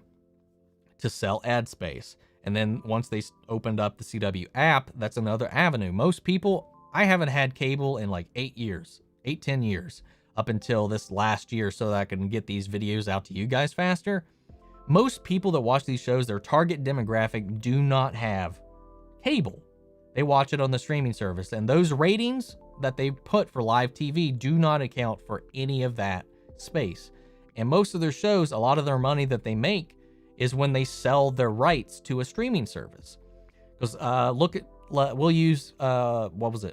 to sell ad space. And then once they opened up the CW app, that's another avenue. Most people, I haven't had cable in like 10 years, up until this last year, so that I can get these videos out to you guys faster. Most people that watch these shows, their target demographic, do not have cable. They watch it on the streaming service, and those ratings that they put for live TV do not account for any of that space. And most of their shows, a lot of their money that they make is when they sell their rights to a streaming service. Because we'll use, what's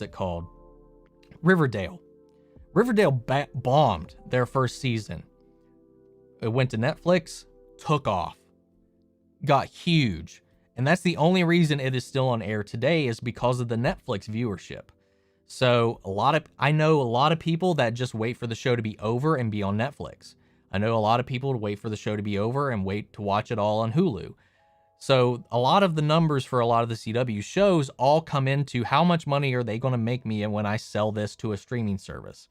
it called? Riverdale. Riverdale bombed their first season. It went to Netflix, took off, got huge. And that's the only reason it is still on air today, is because of the Netflix viewership. So I know a lot of people that just wait for the show to be over and be on Netflix. I know a lot of people to wait for the show to be over and wait to watch it all on Hulu. So a lot of the numbers for a lot of the CW shows all come into how much money are they going to make me when I sell this to a streaming service.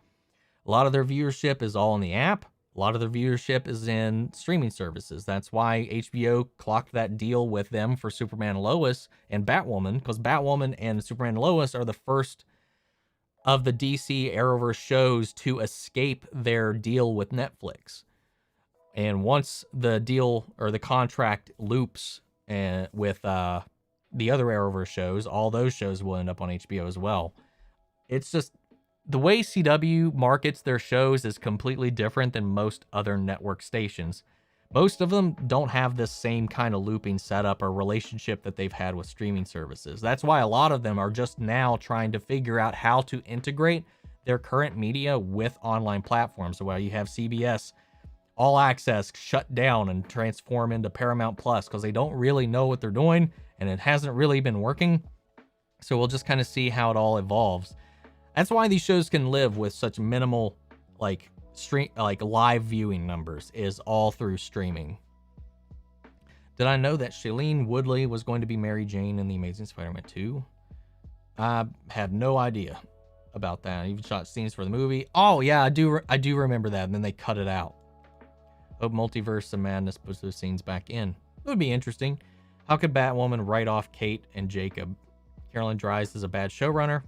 A lot of their viewership is all in the app. A lot of their viewership is in streaming services. That's why HBO clocked that deal with them for Superman and Lois and Batwoman, because Batwoman and Superman and Lois are the first of the DC Arrowverse shows to escape their deal with Netflix. And once the deal or the contract loops with the other Arrowverse shows, all those shows will end up on HBO as well. It's just the way CW markets their shows is completely different than most other network stations. Most of them don't have this same kind of looping setup or relationship that they've had with streaming services. That's why a lot of them are just now trying to figure out how to integrate their current media with online platforms. So while you have CBS All Access shut down and transform into Paramount Plus, because they don't really know what they're doing and it hasn't really been working. So we'll just kind of see how it all evolves. That's why these shows can live with such minimal live viewing numbers, is all through streaming. Did I know that Shailene Woodley was going to be Mary Jane in The Amazing Spider-Man 2? I had no idea about that. I even shot scenes for the movie. Oh yeah, I do remember that, and then they cut it out. Hope Multiverse of Madness puts those scenes back in. It would be interesting. How could Batwoman write off Kate and Jacob? Carolyn Dries is a bad showrunner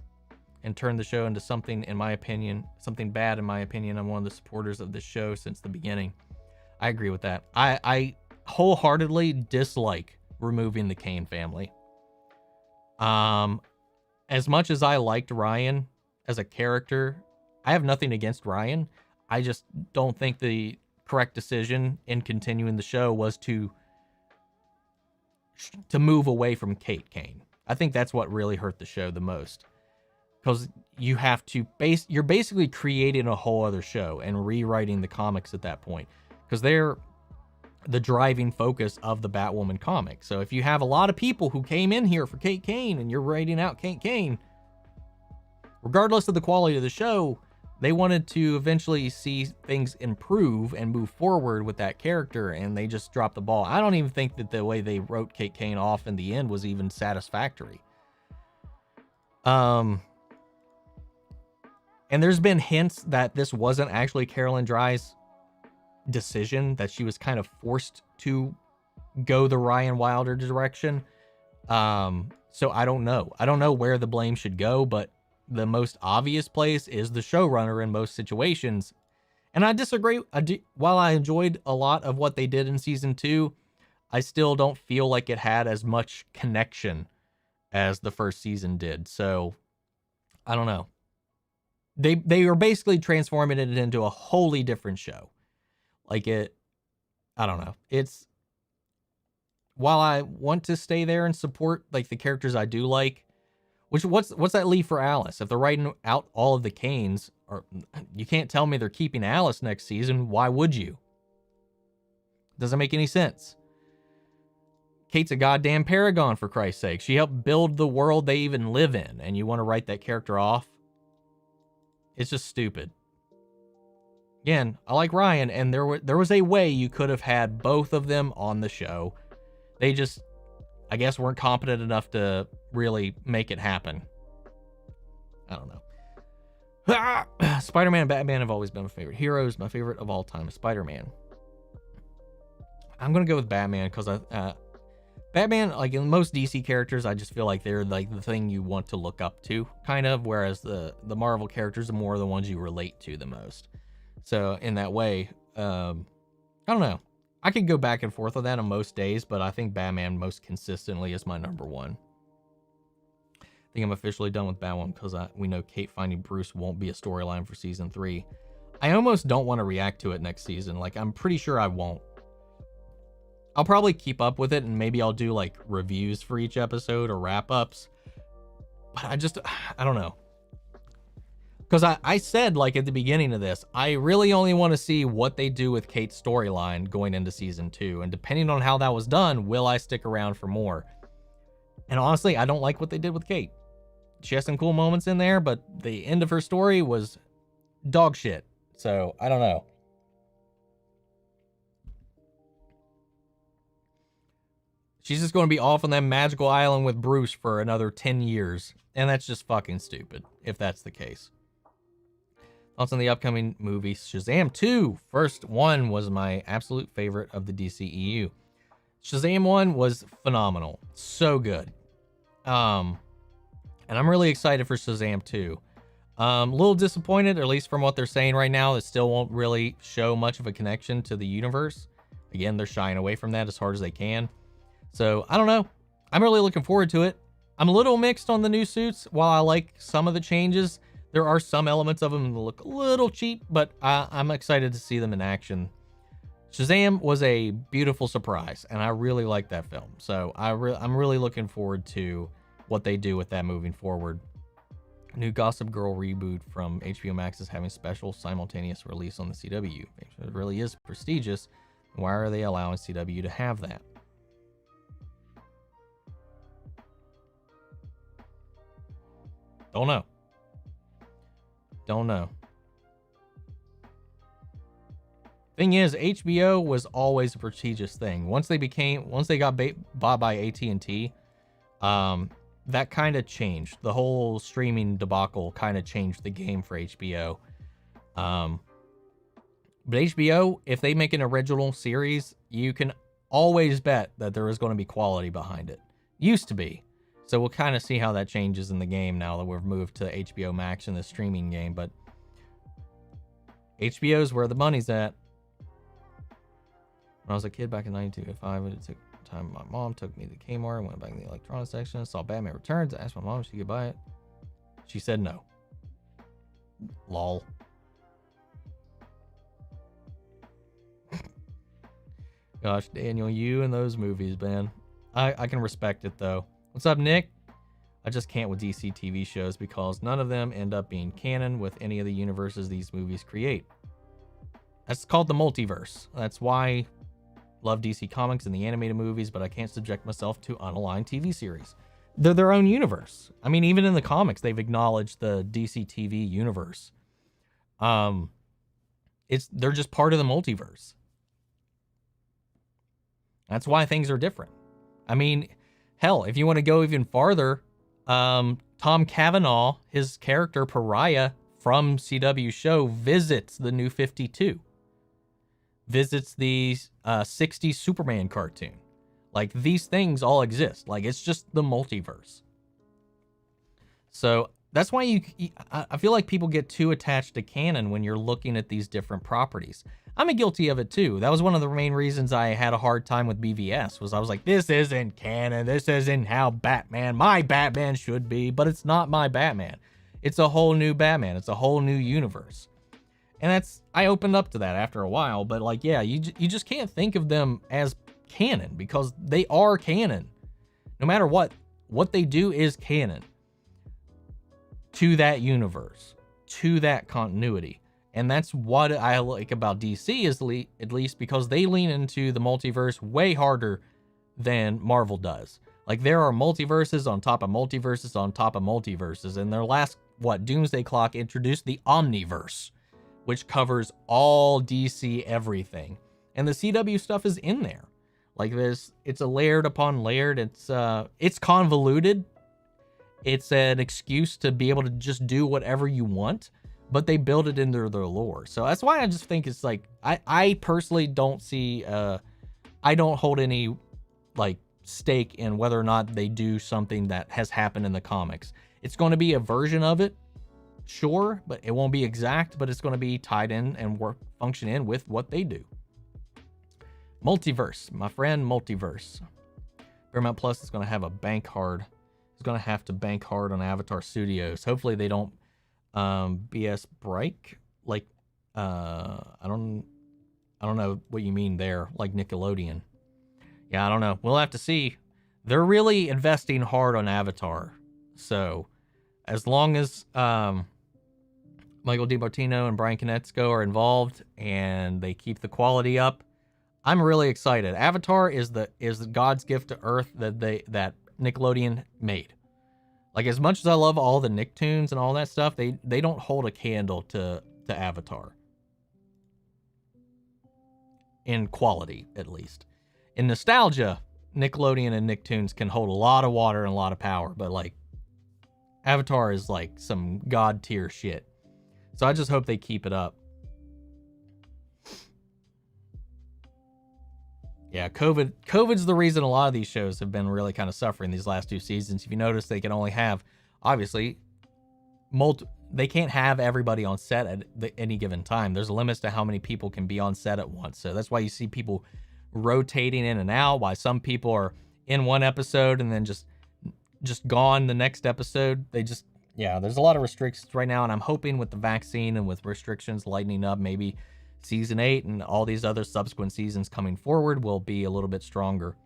and turned the show into something bad, in my opinion. I'm one of the supporters of this show since the beginning. I agree with that. I wholeheartedly dislike removing the Kane family. As much as I liked Ryan as a character, I have nothing against Ryan. I just don't think the correct decision in continuing the show was to move away from Kate Kane. I think that's what really hurt the show the most. Because you have to you're basically creating a whole other show and rewriting the comics at that point, because they're the driving focus of the Batwoman comic. So if you have a lot of people who came in here for Kate Kane and you're writing out Kate Kane, regardless of the quality of the show, they wanted to eventually see things improve and move forward with that character, and they just dropped the ball. I don't even think that the way they wrote Kate Kane off in the end was even satisfactory. And there's been hints that this wasn't actually Carolyn Dries' decision, that she was kind of forced to go the Ryan Wilder direction. So I don't know. I don't know where the blame should go, but the most obvious place is the showrunner in most situations. And I disagree. While I enjoyed a lot of what they did in season 2, I still don't feel like it had as much connection as the first season did. So I don't know. They are basically transforming it into a wholly different show. I don't know. While I want to stay there and support like the characters I do like, what's that leave for Alice? If they're writing out all of the Kanes, or you can't tell me they're keeping Alice next season. Why would you? Doesn't make any sense. Kate's a goddamn paragon, for Christ's sake. She helped build the world they even live in, and you want to write that character off? It's just stupid. Again, I like Ryan, and there was a way you could have had both of them on the show. They just I guess weren't competent enough to really make it happen. I don't know. Spider-Man and Batman have always been my favorite heroes. My favorite of all time is Spider-Man. I'm going to go with Batman because Batman, like in most DC characters, I just feel like they're like the thing you want to look up to, kind of, whereas the Marvel characters are more the ones you relate to the most. So in that way, I don't know. I could go back and forth with that on most days, but I think Batman most consistently is my number one. I think I'm officially done with Batwoman because we know Kate finding Bruce won't be a storyline for season 3. I almost don't want to react to it next season. Like, I'm pretty sure I won't. I'll probably keep up with it and maybe I'll do like reviews for each episode or wrap-ups. But I don't know. Because I said, like, at the beginning of this, I really only want to see what they do with Kate's storyline going into season 2. And depending on how that was done, will I stick around for more? And honestly, I don't like what they did with Kate. She has some cool moments in there, but the end of her story was dog shit. So, I don't know. She's just going to be off on that magical island with Bruce for another 10 years. And that's just fucking stupid, if that's the case. Thoughts on the upcoming movie Shazam 2. First one was my absolute favorite of the DCEU. Shazam 1 was phenomenal. So good. And I'm really excited for Shazam 2. A little disappointed, at least from what they're saying right now, that still won't really show much of a connection to the universe. Again, they're shying away from that as hard as they can. So, I don't know. I'm really looking forward to it. I'm a little mixed on the new suits. While I like some of the changes, there are some elements of them that look a little cheap, but I'm excited to see them in action. Shazam was a beautiful surprise, and I really like that film. So, I'm really looking forward to what they do with that moving forward. New Gossip Girl reboot from HBO Max is having special simultaneous release on the CW. It really is prestigious. Why are they allowing CW to have that? Don't know. Don't know. Thing is, HBO was always a prestigious thing. Once they got bought by AT&T, that kind of changed. The whole streaming debacle kind of changed the game for HBO. But HBO, if they make an original series, you can always bet that there is going to be quality behind it. Used to be. So we'll kind of see how that changes in the game now that we've moved to HBO Max in the streaming game. But HBO's where the money's at. When I was a kid back in 1995, it took time. My mom took me to Kmart and went back in the electronics section, saw Batman Returns, asked my mom if she could buy it. She said no. Lol. Gosh, Daniel, you and those movies, man. I can respect it, though. What's up, Nick? I just can't with DC TV shows because none of them end up being canon with any of the universes these movies create. That's called the multiverse. That's why I love DC Comics and the animated movies, but I can't subject myself to unaligned TV series. They're their own universe. I mean, even in the comics, they've acknowledged the DC TV universe. They're just part of the multiverse. That's why things are different. I mean, hell, if you want to go even farther, Tom Cavanaugh, his character Pariah from CW show, visits the New 52. Visits the 60s Superman cartoon. Like, these things all exist. Like, it's just the multiverse. So that's why I feel like people get too attached to canon when you're looking at these different properties. I'm guilty of it too. That was one of the main reasons I had a hard time with BVS, was I was like, this isn't canon. This isn't how my Batman should be, but it's not my Batman. It's a whole new Batman. It's a whole new universe. And I opened up to that after a while, but like, yeah, you just can't think of them as canon because they are canon. No matter what they do is canon to that universe, to that continuity. And that's what I like about DC, is at least because they lean into the multiverse way harder than Marvel does. Like, there are multiverses on top of multiverses on top of multiverses. And their last, Doomsday Clock introduced the Omniverse, which covers all DC everything. And the CW stuff is in there. Like it's a layered upon layered. It's convoluted. It's an excuse to be able to just do whatever you want, but they build it into their lore. So that's why I just think it's like, I personally don't see, I don't hold any like stake in whether or not they do something that has happened in the comics. It's going to be a version of it, sure, but it won't be exact, but it's going to be tied in and function in with what they do. Multiverse, my friend, multiverse. Paramount Plus is going to have a bank hard. It's going to have to bank hard on Avatar Studios. Hopefully they don't BS break. Like, I don't know what you mean there, like Nickelodeon. Yeah, I don't know. We'll have to see. They're really investing hard on Avatar. So as long as Michael DiMartino and Brian Konietzko are involved and they keep the quality up, I'm really excited. Avatar is the God's gift to Earth that Nickelodeon made. Like, as much as I love all the Nicktoons and all that stuff, they don't hold a candle to Avatar. In quality, at least. In nostalgia, Nickelodeon and Nicktoons can hold a lot of water and a lot of power, but like, Avatar is like some god tier shit. So I just hope they keep it up. Yeah, COVID's the reason a lot of these shows have been really kind of suffering these last 2 seasons. If you notice, they can only have, obviously, they can't have everybody on set at any given time. There's limits to how many people can be on set at once. So that's why you see people rotating in and out, why some people are in one episode and then just gone the next episode. There's a lot of restrictions right now, and I'm hoping with the vaccine and with restrictions lightening up, maybe season 8 and all these other subsequent seasons coming forward will be a little bit stronger.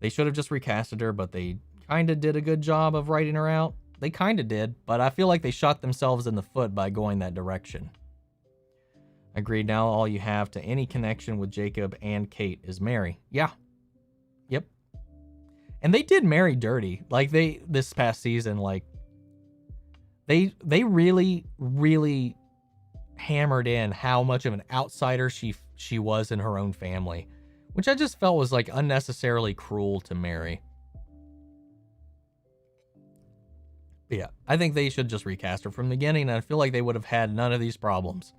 They should have just recasted her, but they kind of did a good job of writing her out. They kind of did, but I feel like they shot themselves in the foot by going that direction. Agreed. Now all you have to any connection with Jacob and Kate is Mary. Yeah. Yep. And they did Mary dirty. Like, this past season, like, they really, really hammered in how much of an outsider she was in her own family, which I just felt was like unnecessarily cruel to Mary. But yeah, I think they should just recast her from the beginning, and I feel like they would have had none of these problems.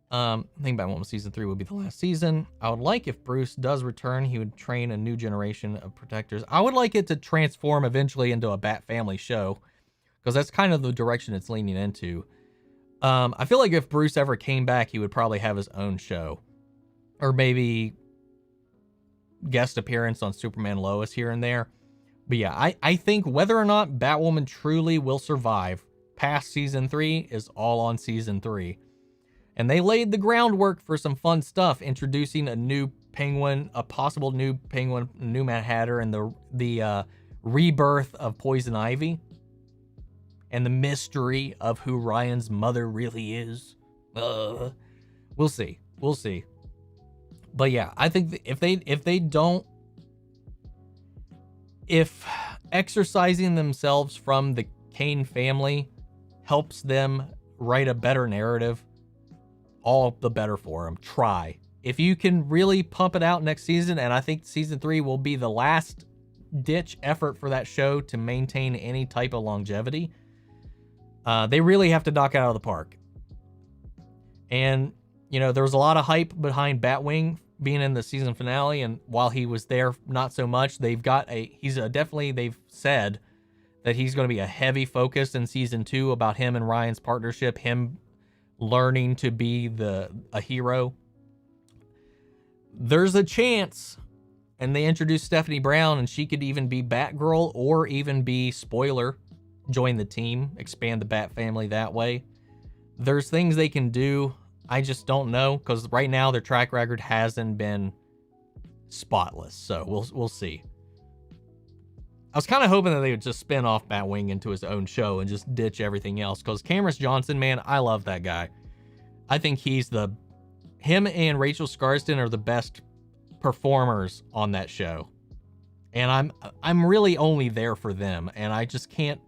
I think Batwoman season 3 would be the last season. I would like if Bruce does return, he would train a new generation of protectors. I would like it to transform eventually into a Bat Family show, because that's kind of the direction it's leaning into. I feel like if Bruce ever came back, he would probably have his own show. Or maybe guest appearance on Superman Lois here and there. But yeah, I think whether or not Batwoman truly will survive past season 3 is all on season 3. And they laid the groundwork for some fun stuff, introducing a new Penguin, a possible new Penguin, new Mad Hatter, and the rebirth of Poison Ivy. And the mystery of who Ryan's mother really is. We'll see. We'll see. But yeah, I think if exercising themselves from the Kane family helps them write a better narrative, all the better for them. Try. If you can really pump it out next season, and I think season 3 will be the last ditch effort for that show to maintain any type of longevity, they really have to knock it out of the park. And, there was a lot of hype behind Batwing being in the season finale, and while he was there, not so much. They've said that he's going to be a heavy focus in season 2 about him and Ryan's partnership, him learning to be a hero. There's a chance, and they introduced Stephanie Brown, and she could even be Batgirl or even be, spoiler, join the team, expand the Bat family that way. There's things they can do. I just don't know, because right now their track record hasn't been spotless. So we'll see. I was kind of hoping that they would just spin off Batwing into his own show and just ditch everything else, because Cameron Johnson, man, I love that guy. I think him and Rachel Scarsden are the best performers on that show. And I'm really only there for them, and I just can't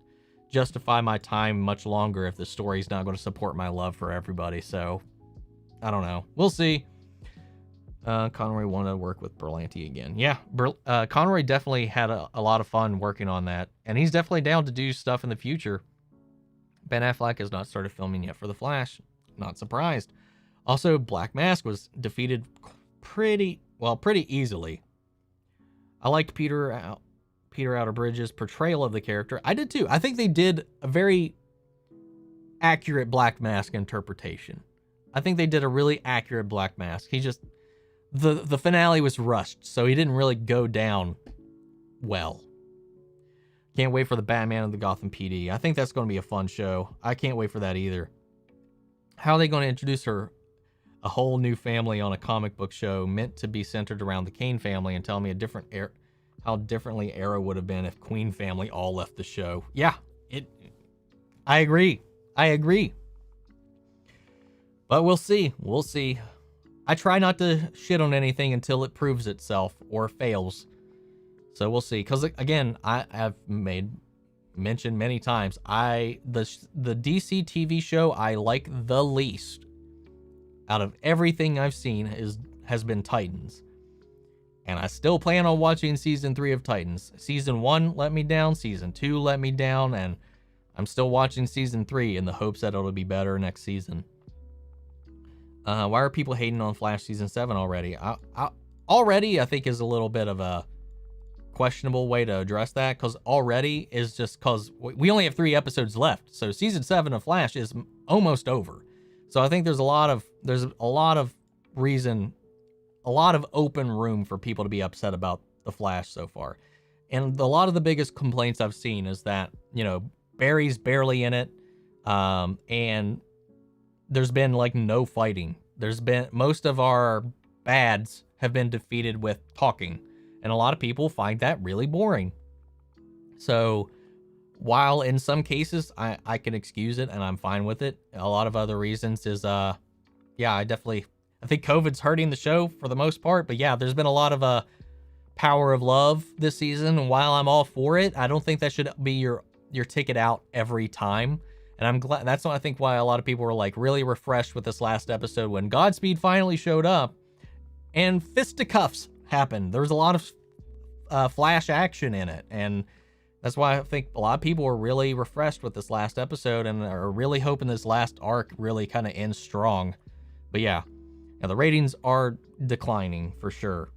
justify my time much longer if the story's not going to support my love for everybody. So I don't know. We'll see. Conroy wanted to work with Berlanti again. Yeah, Conroy definitely had a lot of fun working on that, and he's definitely down to do stuff in the future. Ben Affleck has not started filming yet for The Flash. Not surprised. Also, Black Mask was defeated pretty easily. I liked Peter Outerbridge's portrayal of the character. I did too. I think they did a very accurate Black Mask interpretation. I think they did a really accurate Black Mask. He just... The finale was rushed, so he didn't really go down well. Can't wait for the Batman of the Gotham PD. I think that's going to be a fun show. I can't wait for that either. How are they going to introduce a whole new family on a comic book show meant to be centered around the Kane family and tell me how differently Arrow would have been if Queen family all left the show? Yeah, I agree. But we'll see. I try not to shit on anything until it proves itself or fails. So we'll see. Because again, I have mentioned many times, the DC TV show I like the least out of everything I've seen has been Titans. And I still plan on watching season 3 of Titans. Season 1 let me down, season 2 let me down, and I'm still watching season 3 in the hopes that it'll be better next season. Why are people hating on Flash season 7 already? I think is a little bit of a questionable way to address that, because already is just because we only have 3 episodes left. So season 7 of Flash is almost over. So I think there's a lot of open room for people to be upset about the Flash so far. And a lot of the biggest complaints I've seen is that, Barry's barely in it. And there's been like no fighting. Most of our bads have been defeated with talking, and a lot of people find that really boring. So while in some cases I can excuse it and I'm fine with it, a lot of other reasons is I think COVID's hurting the show for the most part. But yeah, there's been a lot of power of love this season, and while I'm all for it, I don't think that should be your ticket out every time. And I'm glad, that's I think why a lot of people were like really refreshed with this last episode when Godspeed finally showed up and fisticuffs happened. There was a lot of Flash action in it. And that's why I think a lot of people were really refreshed with this last episode and are really hoping this last arc really kind of ends strong. But yeah, the ratings are declining for sure.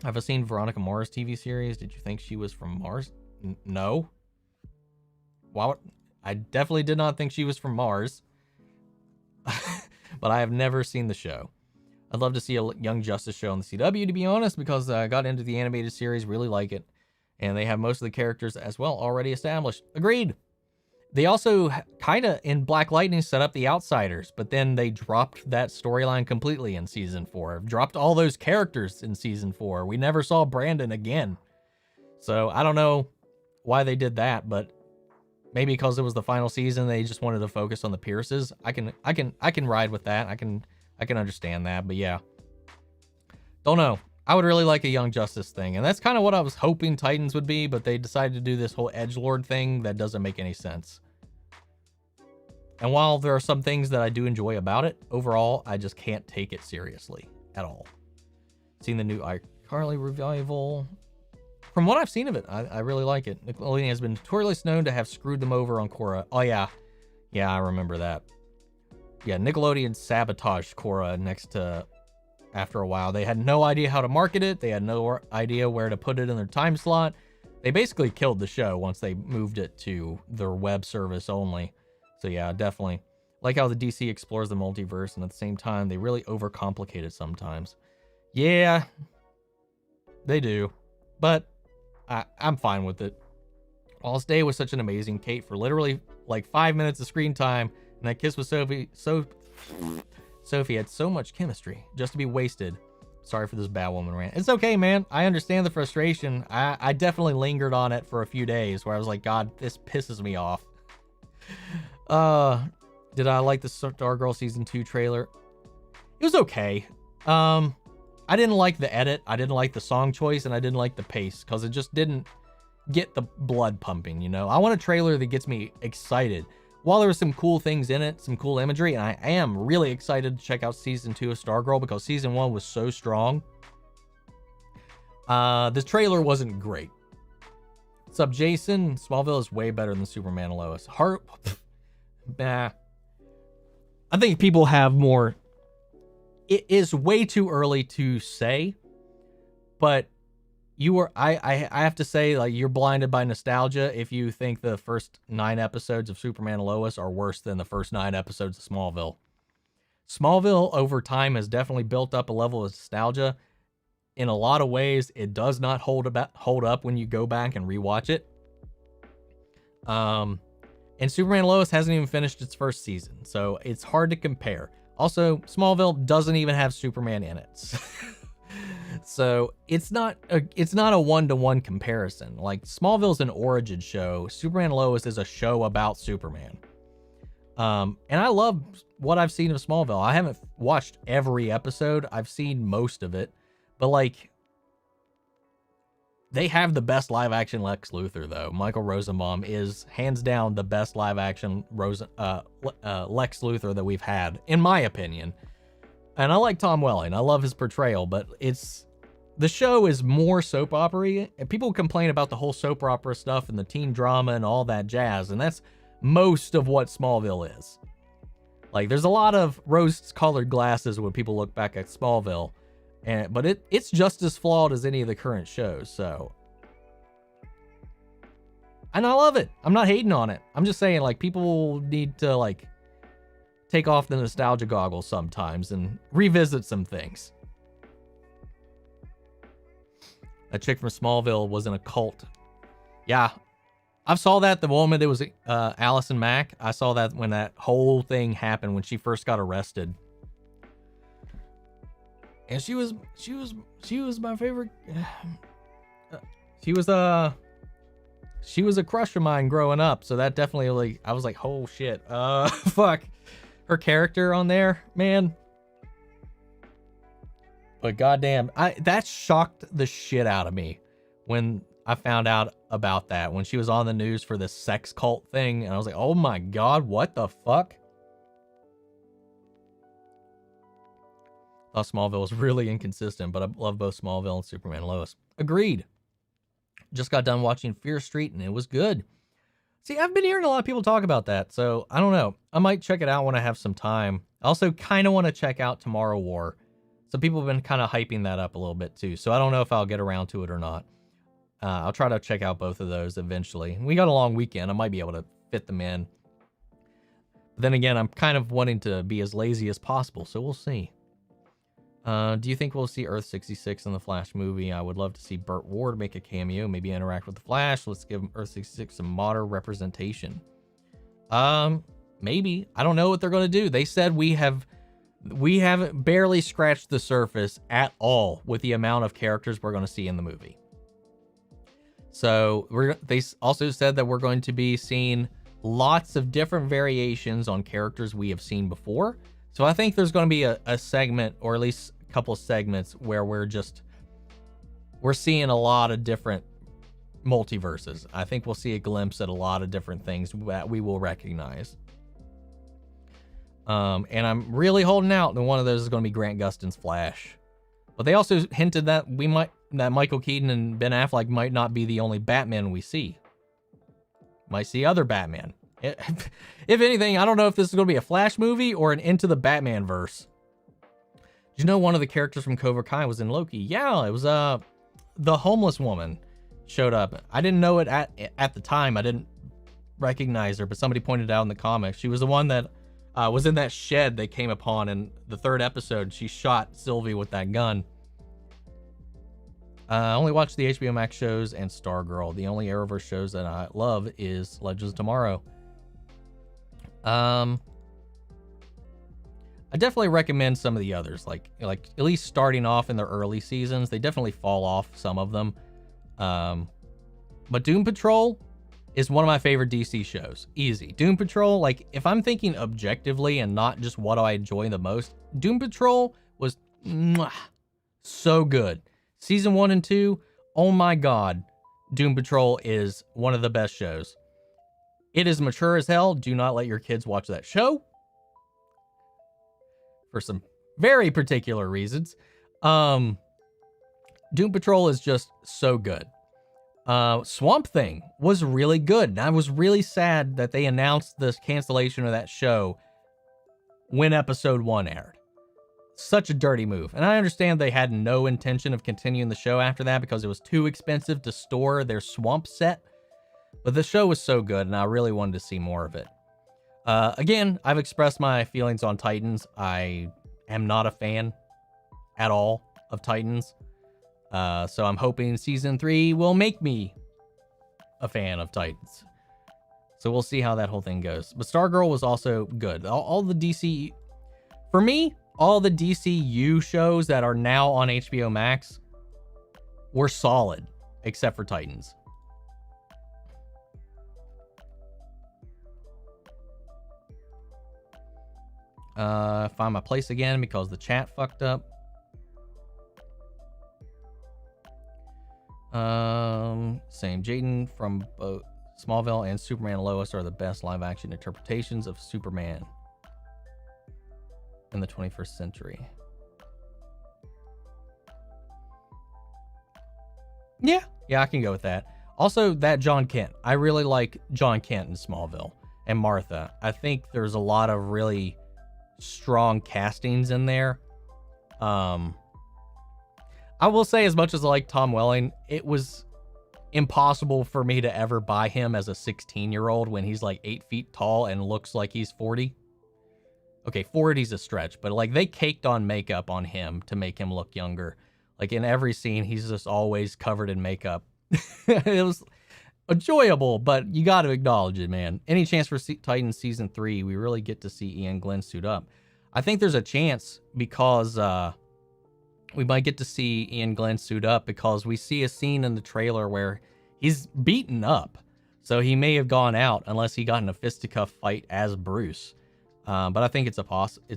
Have I seen Veronica Mars TV series? Did you think she was from Mars? No. Wow. I definitely did not think she was from Mars, but I have never seen the show. I'd love to see a Young Justice show on the CW, to be honest, because I got into the animated series, really like it, and they have most of the characters as well already established. Agreed. They also kind of, in Black Lightning, set up the Outsiders, but then they dropped that storyline completely in season 4. Dropped all those characters in season 4. We never saw Brandon again. So I don't know why they did that, but maybe because it was the final season, they just wanted to focus on the Pierces. I can ride with that. I can understand that. But yeah, don't know. I would really like a Young Justice thing, and that's kind of what I was hoping Titans would be. But they decided to do this whole edgelord thing that doesn't make any sense. And while there are some things that I do enjoy about it, overall I just can't take it seriously at all. Seen the new iCarly revival. From what I've seen of it, I really like it. Nickelodeon has been notoriously known to have screwed them over on Korra. Oh, yeah. Yeah, I remember that. Yeah, Nickelodeon sabotaged Korra after a while. They had no idea how to market it. They had no idea where to put it in their time slot. They basically killed the show once they moved it to their web service only. So yeah, definitely. Like how the DC explores the multiverse, and at the same time, they really overcomplicate it sometimes. Yeah, they do. But I'm fine with it. Wallace Day was such an amazing Kate for literally like 5 minutes of screen time, and that kiss with Sophie had so much chemistry just to be wasted. Sorry for this Batwoman rant. It's okay, man. I understand the frustration. I definitely lingered on it for a few days where I was like, God, this pisses me off. Did I like the Stargirl season 2 trailer? It was okay. I didn't like the edit, I didn't like the song choice, and I didn't like the pace, because it just didn't get the blood pumping, I want a trailer that gets me excited. while there were some cool things in it, some cool imagery, and I am really excited to check out season 2 of Stargirl because season 1 was so strong. The trailer wasn't great. What's up, Jason? Smallville is way better than Superman and Lois. Nah. I think people have more. It is way too early to say, but I have to say, like, you're blinded by nostalgia if you think the first 9 episodes of Superman and Lois are worse than the first 9 episodes of Smallville. Smallville over time has definitely built up a level of nostalgia. In a lot of ways, it does not hold up when you go back and rewatch it. And Superman and Lois hasn't even finished its first season, so it's hard to compare. Also, Smallville doesn't even have Superman in it. So it's not a 1-to-1 comparison. Like, Smallville's an origin show. Superman and Lois is a show about Superman. And I love what I've seen of Smallville. I haven't watched every episode. I've seen most of it. But, like, they have the best live-action Lex Luthor, though. Michael Rosenbaum is, hands down, the best live-action Lex Luthor that we've had, in my opinion. And I like Tom Welling. I love his portrayal, but the show is more soap opera-y. And people complain about the whole soap opera stuff and the teen drama and all that jazz, and that's most of what Smallville is. Like, there's a lot of rose-colored glasses when people look back at Smallville. But it's just as flawed as any of the current shows, so. And I love it. I'm not hating on it. I'm just saying, like, people need to, like, take off the nostalgia goggles sometimes and revisit some things. That chick from Smallville was in a cult. Yeah. I saw that the moment it was Allison Mack. I saw that when that whole thing happened when she first got arrested. And she was my favorite. She was a crush of mine growing up. So that definitely, like, I was like, oh shit. Fuck. Her character on there, man. But goddamn, that shocked the shit out of me when I found out about that. When she was on the news for this sex cult thing, and I was like, oh my god, what the fuck? Thought Smallville was really inconsistent, but I love both Smallville and Superman and Lois. Agreed. Just got done watching Fear Street, and it was good. See, I've been hearing a lot of people talk about that, so I don't know. I might check it out when I have some time. I also kind of want to check out Tomorrow War. So people have been kind of hyping that up a little bit too, so I don't know if I'll get around to it or not. I'll try to check out both of those eventually. We got a long weekend. I might be able to fit them in. But then again, I'm kind of wanting to be as lazy as possible, so we'll see. Do you think we'll see Earth 66 in the Flash movie? I would love to see Burt Ward make a cameo, maybe interact with the Flash. Let's give Earth 66 some modern representation. Maybe. I don't know what they're going to do. They said we haven't barely scratched the surface at all with the amount of characters we're going to see in the movie. So they also said that we're going to be seeing lots of different variations on characters we have seen before. So I think there's going to be a segment, or at least a couple of segments, where we're seeing a lot of different multiverses. I think we'll see a glimpse at a lot of different things that we will recognize. And I'm really holding out that one of those is going to be Grant Gustin's Flash. But they also hinted that that Michael Keaton and Ben Affleck might not be the only Batman we see. Might see other Batman. If anything, I don't know if this is going to be a Flash movie or an Into the Batman verse. Did you know one of the characters from Cobra Kai was in Loki? Yeah, it was the homeless woman showed up. I didn't know it at the time. I didn't recognize her, but somebody pointed out in the comics. She was the one that was in that shed they came upon in the 3rd episode. She shot Sylvie with that gun. I only watch the HBO Max shows and Stargirl. The only Arrowverse shows that I love is Legends of Tomorrow. I definitely recommend some of the others, like at least starting off in their early seasons. They definitely fall off, some of them. But Doom Patrol is one of my favorite DC shows. Easy. Doom Patrol, like, if I'm thinking objectively and not just what I enjoy the most, Doom Patrol was so good. Season 1 and 2, oh my god, Doom Patrol is one of the best shows. It is mature as hell. Do not let your kids watch that show. For some very particular reasons. Doom Patrol is just so good. Swamp Thing was really good. And I was really sad that they announced this cancellation of that show when episode 1 aired. Such a dirty move. And I understand they had no intention of continuing the show after that because it was too expensive to store their swamp set. But the show was so good and I really wanted to see more of it. Again, I've expressed my feelings on Titans. I am not a fan at all of Titans. So I'm hoping season 3 will make me a fan of Titans. So we'll see how that whole thing goes. But Stargirl was also good. All the DC... For me, all the DCU shows that are now on HBO Max were solid, except for Titans. Find my place again because the chat fucked up. Same. Jaden from both Smallville and Superman and Lois are the best live action interpretations of Superman in the 21st century. Yeah, I can go with that. Also, that John Kent. I really like John Kent in Smallville and Martha. I think there's a lot of really strong castings in there. I will say, as much as I like Tom Welling, it was impossible for me to ever buy him as a 16-year-old when he's like 8 feet tall and looks like he's 40. Okay, 40's a stretch, but like they caked on makeup on him to make him look younger. Like in every scene, he's just always covered in makeup. It was enjoyable, but you got to acknowledge it, man. Any chance for Titans season 3, we really get to see Ian Glenn suit up. I think there's a chance because we might get to see Ian Glenn suit up because we see a scene in the trailer where he's beaten up. So he may have gone out unless he got in a fisticuff fight as Bruce. But I think it's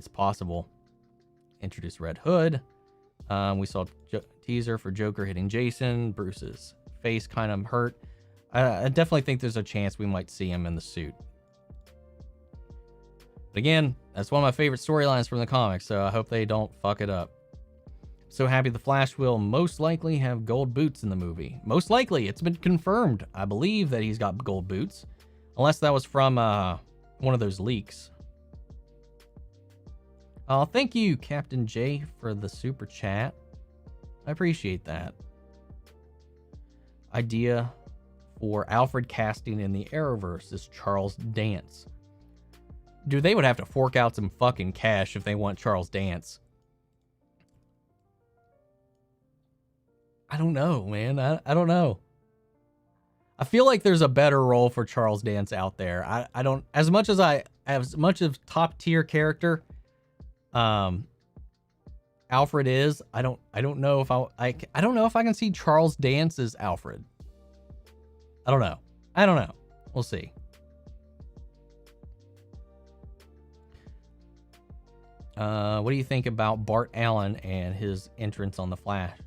possible. Introduce Red Hood. We saw teaser for Joker hitting Jason. Bruce's face kind of hurt. I definitely think there's a chance we might see him in the suit. But again, that's one of my favorite storylines from the comics, so I hope they don't fuck it up. So happy the Flash will most likely have gold boots in the movie. Most likely, it's been confirmed. I believe that he's got gold boots. Unless that was from one of those leaks. Thank you, Captain J, for the super chat. I appreciate that. Idea for Alfred casting in the Arrowverse is Charles Dance. Dude, they would have to fork out some fucking cash if they want Charles Dance. I don't know, man. I don't know. I feel like there's a better role for Charles Dance out there. I don't, as much of top tier character Alfred is, I don't know if I don't know if I can see Charles Dance as Alfred. I don't know. We'll see. What do you think about Bart Allen and his entrance on The Flash?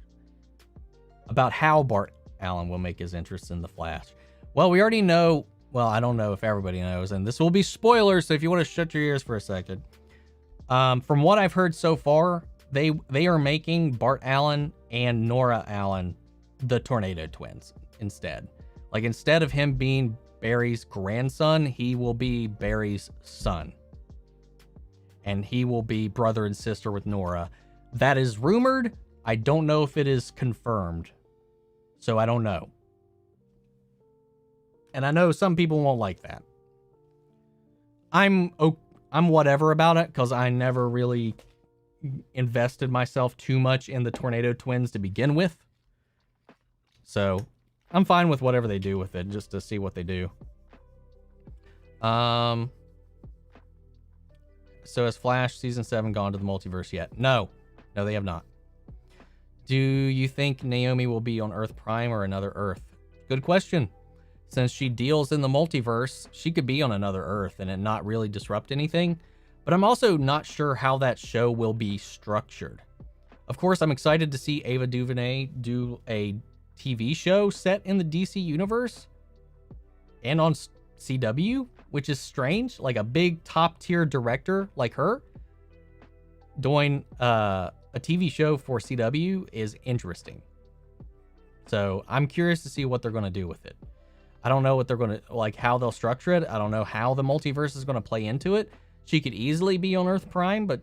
About how Bart Allen will make his entrance in The Flash. Well, we already know. Well, I don't know if everybody knows, and this will be spoilers, so if you want to shut your ears for a second. From what I've heard so far, they are making Bart Allen and Nora Allen the Tornado Twins instead. Like, instead of him being Barry's grandson, he will be Barry's son. And he will be brother and sister with Nora. That is rumored. I don't know if it is confirmed. So I don't know. And I know some people won't like that. I'm whatever about it because I never really invested myself too much in the Tornado Twins to begin with. So I'm fine with whatever they do with it, just to see what they do. So has Flash Season 7 gone to the multiverse yet? No, they have not. Do you think Naomi will be on Earth Prime or another Earth? Good question. Since she deals in the multiverse, she could be on another Earth and it not really disrupt anything. But I'm also not sure how that show will be structured. Of course, I'm excited to see Ava DuVernay do a TV show set in the DC universe and on CW, which is strange. Like a big top tier director like her doing a TV show for CW is interesting. So I'm curious to see what they're going to do with it. I don't know what they're going to, like, how they'll structure it. I don't know how the multiverse is going to play into it. She could easily be on Earth Prime, but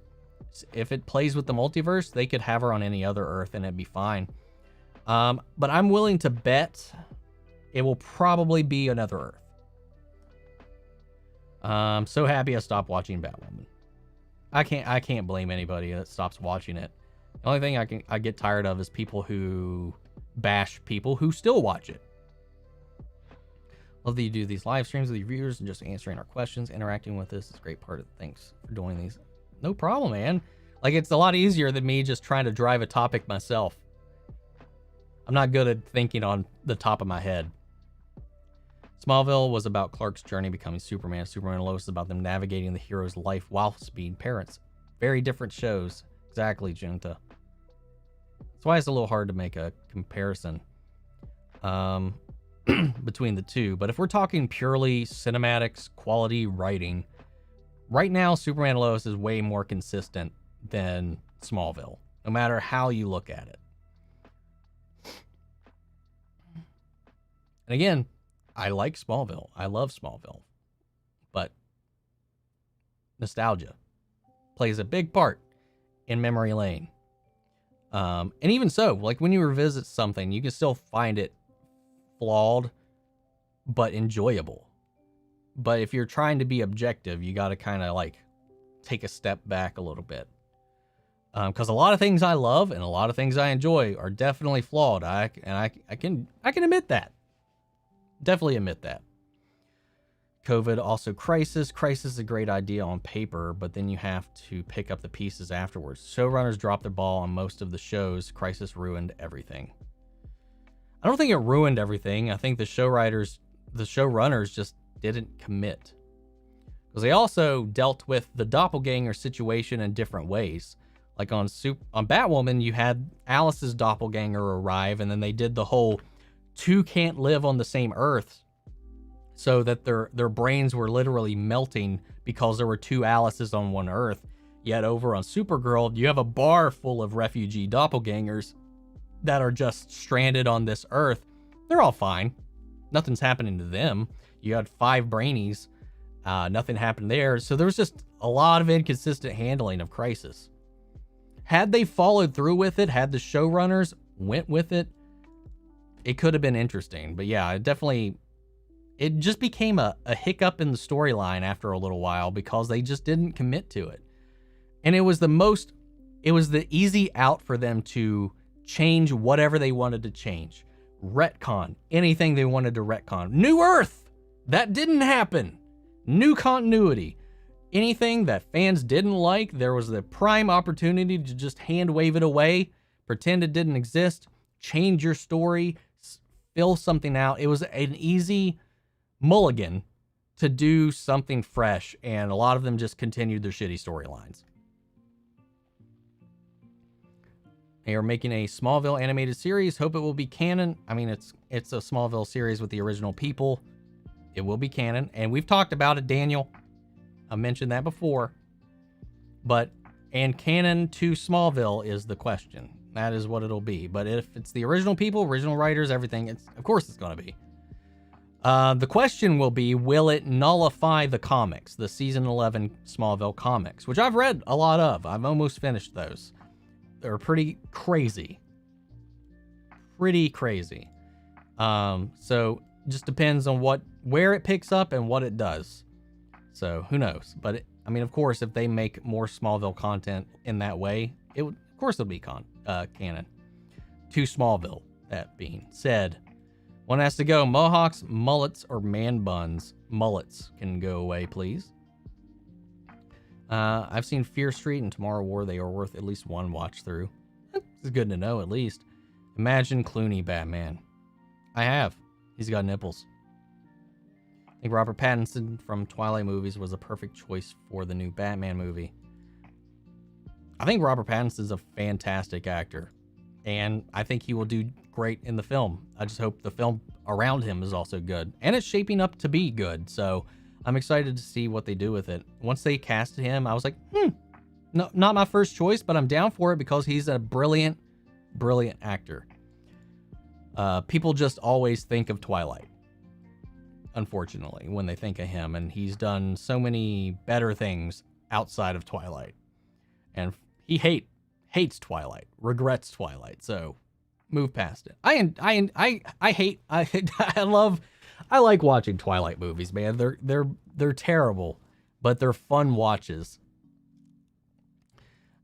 if it plays with the multiverse, they could have her on any other Earth and it'd be fine. But I'm willing to bet it will probably be another Earth. I'm so happy I stopped watching Batwoman. I can't blame anybody that stops watching it. The only thing I get tired of is people who bash people who still watch it. Love that you do these live streams with your viewers and just answering our questions, interacting with us is a great part of it. Thanks for doing these. No problem, man. Like, it's a lot easier than me just trying to drive a topic myself. I'm not good at thinking on the top of my head. Smallville was about Clark's journey becoming Superman. Superman and Lois is about them navigating the hero's life while being parents. Very different shows. Exactly, Junta. That's why it's a little hard to make a comparison between the two. But if we're talking purely cinematics, quality writing, right now Superman and Lois is way more consistent than Smallville, no matter how you look at it. And again, I like Smallville. I love Smallville. But nostalgia plays a big part in memory lane. And even so, like when you revisit something, you can still find it flawed, but enjoyable. But if you're trying to be objective, you got to kind of like take a step back a little bit. Because a lot of things I love and a lot of things I enjoy are definitely flawed. I can admit that. Definitely admit that. COVID, also Crisis. Crisis is a great idea on paper, but then you have to pick up the pieces afterwards. Showrunners dropped the ball on most of the shows. Crisis ruined everything. I don't think it ruined everything. I think the showrunners just didn't commit. Because they also dealt with the doppelganger situation in different ways. Like on Batwoman, you had Alice's doppelganger arrive, and then they did the whole two can't live on the same Earth, so that their brains were literally melting because there were two Alices on one Earth. Yet over on Supergirl, you have a bar full of refugee doppelgangers that are just stranded on this Earth. They're all fine. Nothing's happening to them. You had 5 brainies. Nothing happened there. So there was just a lot of inconsistent handling of Crisis. Had they followed through with it, had the showrunners went with it, it could have been interesting. But yeah, it just became a hiccup in the storyline after a little while because they just didn't commit to it. And it was the easy out for them to change whatever they wanted to change. Retcon anything they wanted to retcon. New Earth! That didn't happen. New continuity. Anything that fans didn't like, there was the prime opportunity to just hand wave it away, pretend it didn't exist, change your story, fill something out. It was an easy mulligan to do something fresh, and a lot of them just continued their shitty storylines. They are making a Smallville animated series. Hope it will be canon. I mean, it's a Smallville series with the original people. It will be canon, and we've talked about it, Daniel. I mentioned that before. And canon to Smallville is the question. That is what it'll be. But if it's the original people, original writers, everything, of course it's going to be. The question will be, will it nullify the comics, the season 11 Smallville comics, which I've read a lot of. I've almost finished those. They're pretty crazy. Pretty crazy. So just depends on where it picks up and what it does. So who knows? But I mean, of course, if they make more Smallville content in that way, of course it'll be canon to Smallville. That being said, one has to go. Mohawks, mullets, or man buns. Mullets can go away, please. I've seen Fear Street and Tomorrow War. They are worth at least one watch through. It's good to know, at least. Imagine Clooney Batman. I have. He's got nipples. I think Robert Pattinson from Twilight movies was a perfect choice for the new Batman movie. I think Robert Pattinson's a fantastic actor. and I think he will do great in the film. I just hope the film around him is also good, and it's shaping up to be good. So I'm excited to see what they do with it. Once they casted him, I was like, no, not my first choice, but I'm down for it because he's a brilliant, brilliant actor. People just always think of Twilight, unfortunately, when they think of him, and he's done so many better things outside of Twilight, and he hates Twilight, regrets Twilight, so move past it. I like watching Twilight movies, man. They're terrible, but they're fun watches.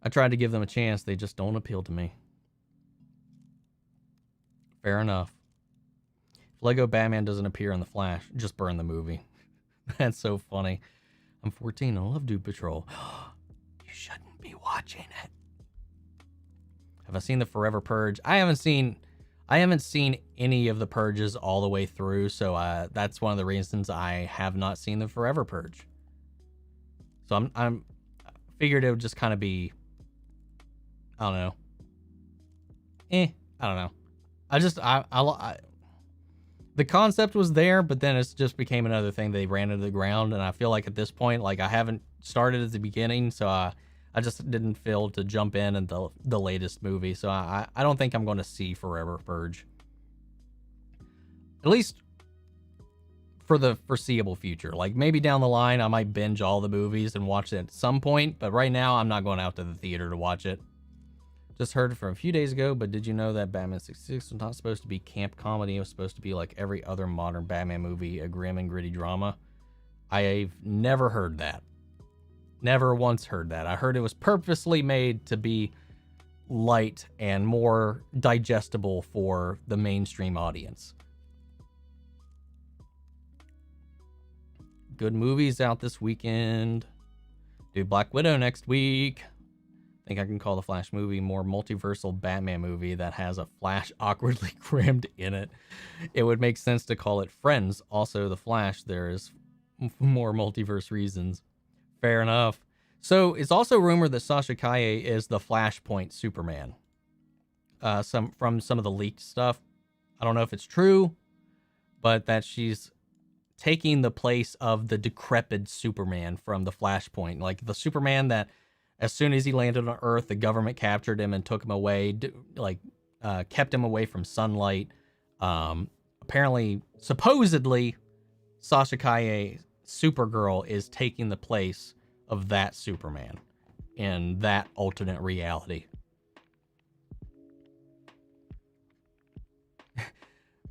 I tried to give them a chance, they just don't appeal to me. Fair enough. If Lego Batman doesn't appear in The Flash, just burn the movie. That's so funny. I'm 14, I love Doom Patrol. You shouldn't be watching it. Have I seen the Forever Purge? I haven't seen any of the Purges all the way through, so that's one of the reasons I have not seen the Forever Purge. So I'm figured it would just kind of be, I don't know. I don't know. The concept was there, but then it just became another thing they ran into the ground, and I feel like at this point, like I haven't started at the beginning, so I just didn't feel to jump in the latest movie, so I don't think I'm going to see Forever Purge. At least for the foreseeable future. Like maybe down the line, I might binge all the movies and watch it at some point, but right now I'm not going out to the theater to watch it. Just heard from a few days ago, but did you know that Batman 66 was not supposed to be camp comedy? It was supposed to be like every other modern Batman movie, a grim and gritty drama. I've never heard that. Never once heard that. I heard it was purposely made to be light and more digestible for the mainstream audience. Good movies out this weekend. Do Black Widow next week. I think I can call the Flash movie more multiversal Batman movie that has a Flash awkwardly crammed in it. It would make sense to call it Friends. Also, the Flash, there is more multiverse reasons. Fair enough. So it's also rumored that Sasha Kaye is the Flashpoint Superman. From some of the leaked stuff. I don't know if it's true, but that she's taking the place of the decrepit Superman from the Flashpoint. Like the Superman that as soon as he landed on Earth, the government captured him and took him away, kept him away from sunlight. Apparently, supposedly, Sasha Kaye, Supergirl, is taking the place of that Superman in that alternate reality.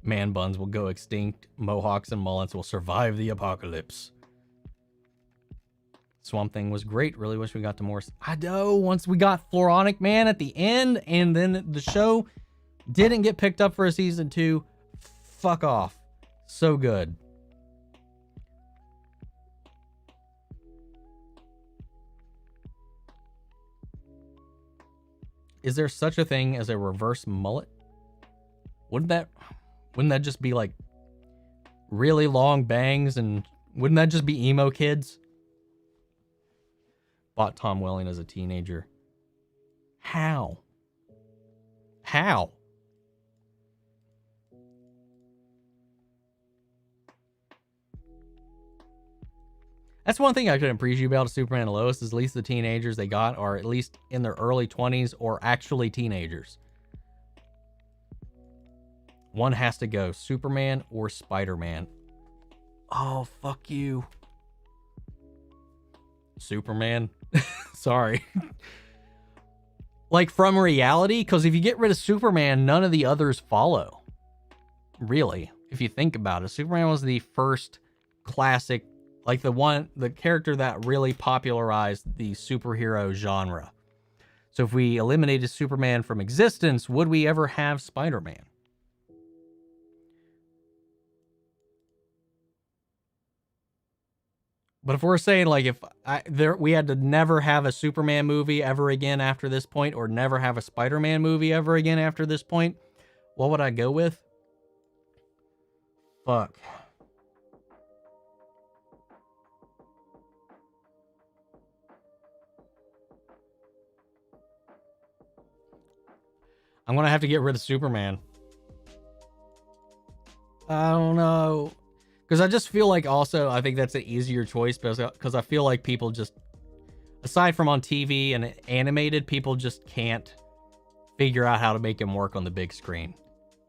Man buns will go extinct. Mohawks and mullets will survive the apocalypse. Swamp Thing was great. Really wish we got to more. I know, once we got Floronic Man at the end, and then the show didn't get picked up for a season 2. Fuck off. So good. Is there such a thing as a reverse mullet? Wouldn't that just be like really long bangs, and wouldn't that just be emo kids? Bought Tom Welling as a teenager. How? That's one thing I could appreciate about Superman and Lois, is at least the teenagers they got are at least in their early 20s or actually teenagers. One has to go, Superman or Spider-Man. Oh, fuck you. Superman? Sorry. Like from reality? Because if you get rid of Superman, none of the others follow. Really. If you think about it, Superman was the first classic, like the character that really popularized the superhero genre. So if we eliminated Superman from existence, would we ever have Spider-Man? But if we're saying like we had to never have a Superman movie ever again after this point, or never have a Spider-Man movie ever again after this point, what would I go with? Fuck. I'm gonna have to get rid of Superman. I don't know. Because I just feel like also, I think that's an easier choice because I feel like people just, aside from on TV and animated, people just can't figure out how to make him work on the big screen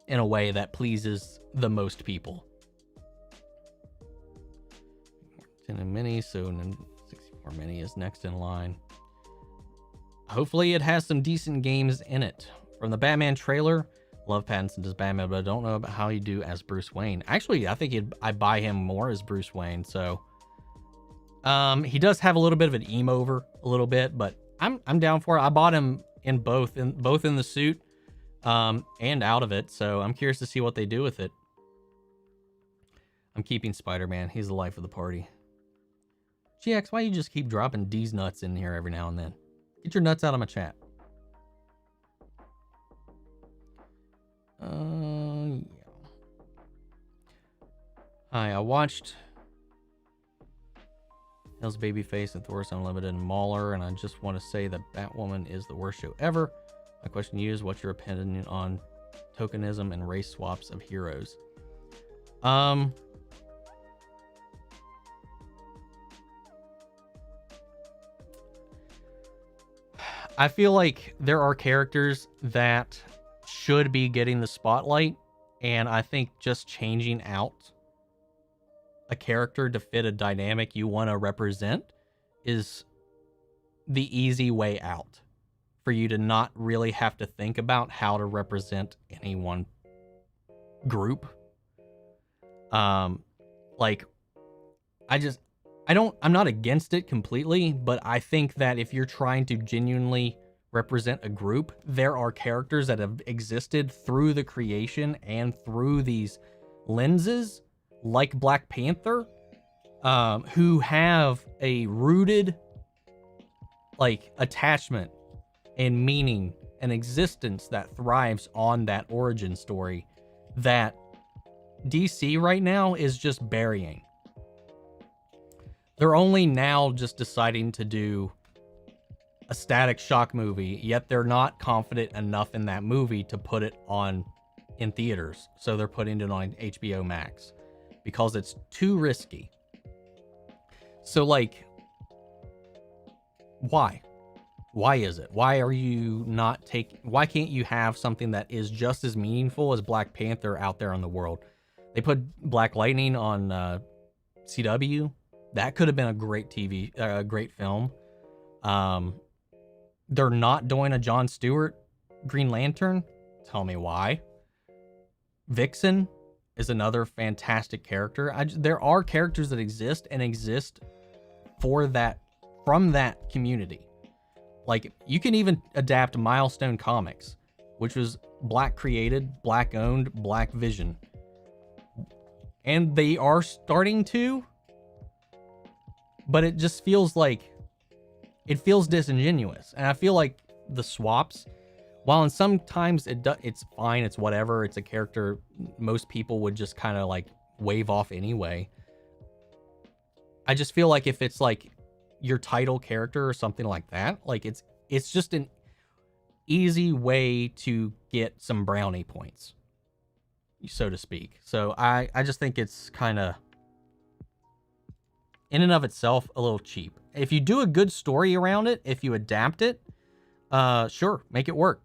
in a way that pleases the most people. 10 and mini, so 64 mini is next in line. Hopefully it has some decent games in it. From the Batman trailer, love Pattinson as Batman, but I don't know about how he'd do as Bruce Wayne. Actually, I think I'd buy him more as Bruce Wayne. So, he does have a little bit of an emo over a little bit, but I'm down for it. I bought him in both in the suit, and out of it. So I'm curious to see what they do with it. I'm keeping Spider-Man. He's the life of the party. GX, why you just keep dropping D's nuts in here every now and then? Get your nuts out of my chat. Yeah. Hi, I watched Hell's Babyface and Thor's Unlimited and Mauler, and I just want to say that Batwoman is the worst show ever. My question to you is, what's your opinion on tokenism and race swaps of heroes? I feel like there are characters that should be getting the spotlight, and I think just changing out a character to fit a dynamic you want to represent is the easy way out for you to not really have to think about how to represent any one group. Like, I'm not against it completely, but I think that if you're trying to genuinely represent a group, there are characters that have existed through the creation and through these lenses, like Black Panther, who have a rooted, like, attachment and meaning and existence that thrives on that origin story that DC right now is just burying. They're only now just deciding to do a Static Shock movie, yet they're not confident enough in that movie to put it on in theaters. So they're putting it on HBO Max because it's too risky. So, like, why? Why is it? Why are you not why can't you have something that is just as meaningful as Black Panther out there in the world? They put Black Lightning on CW. That could have been a great great film. They're not doing a Jon Stewart Green Lantern. Tell me why. Vixen is another fantastic character. There are characters that exist and exist for that, from that community. Like, you can even adapt Milestone Comics, which was Black created, Black owned, Black vision. And they are starting to, but it just feels like, it feels disingenuous. And I feel like the swaps, while in sometimes it's fine, it's whatever, it's a character most people would just kind of like wave off anyway. I just feel like if it's like your title character or something like that, like it's just an easy way to get some brownie points, so to speak. So I just think it's kind of, in and of itself, a little cheap. If you do a good story around it, if you adapt it, sure, make it work.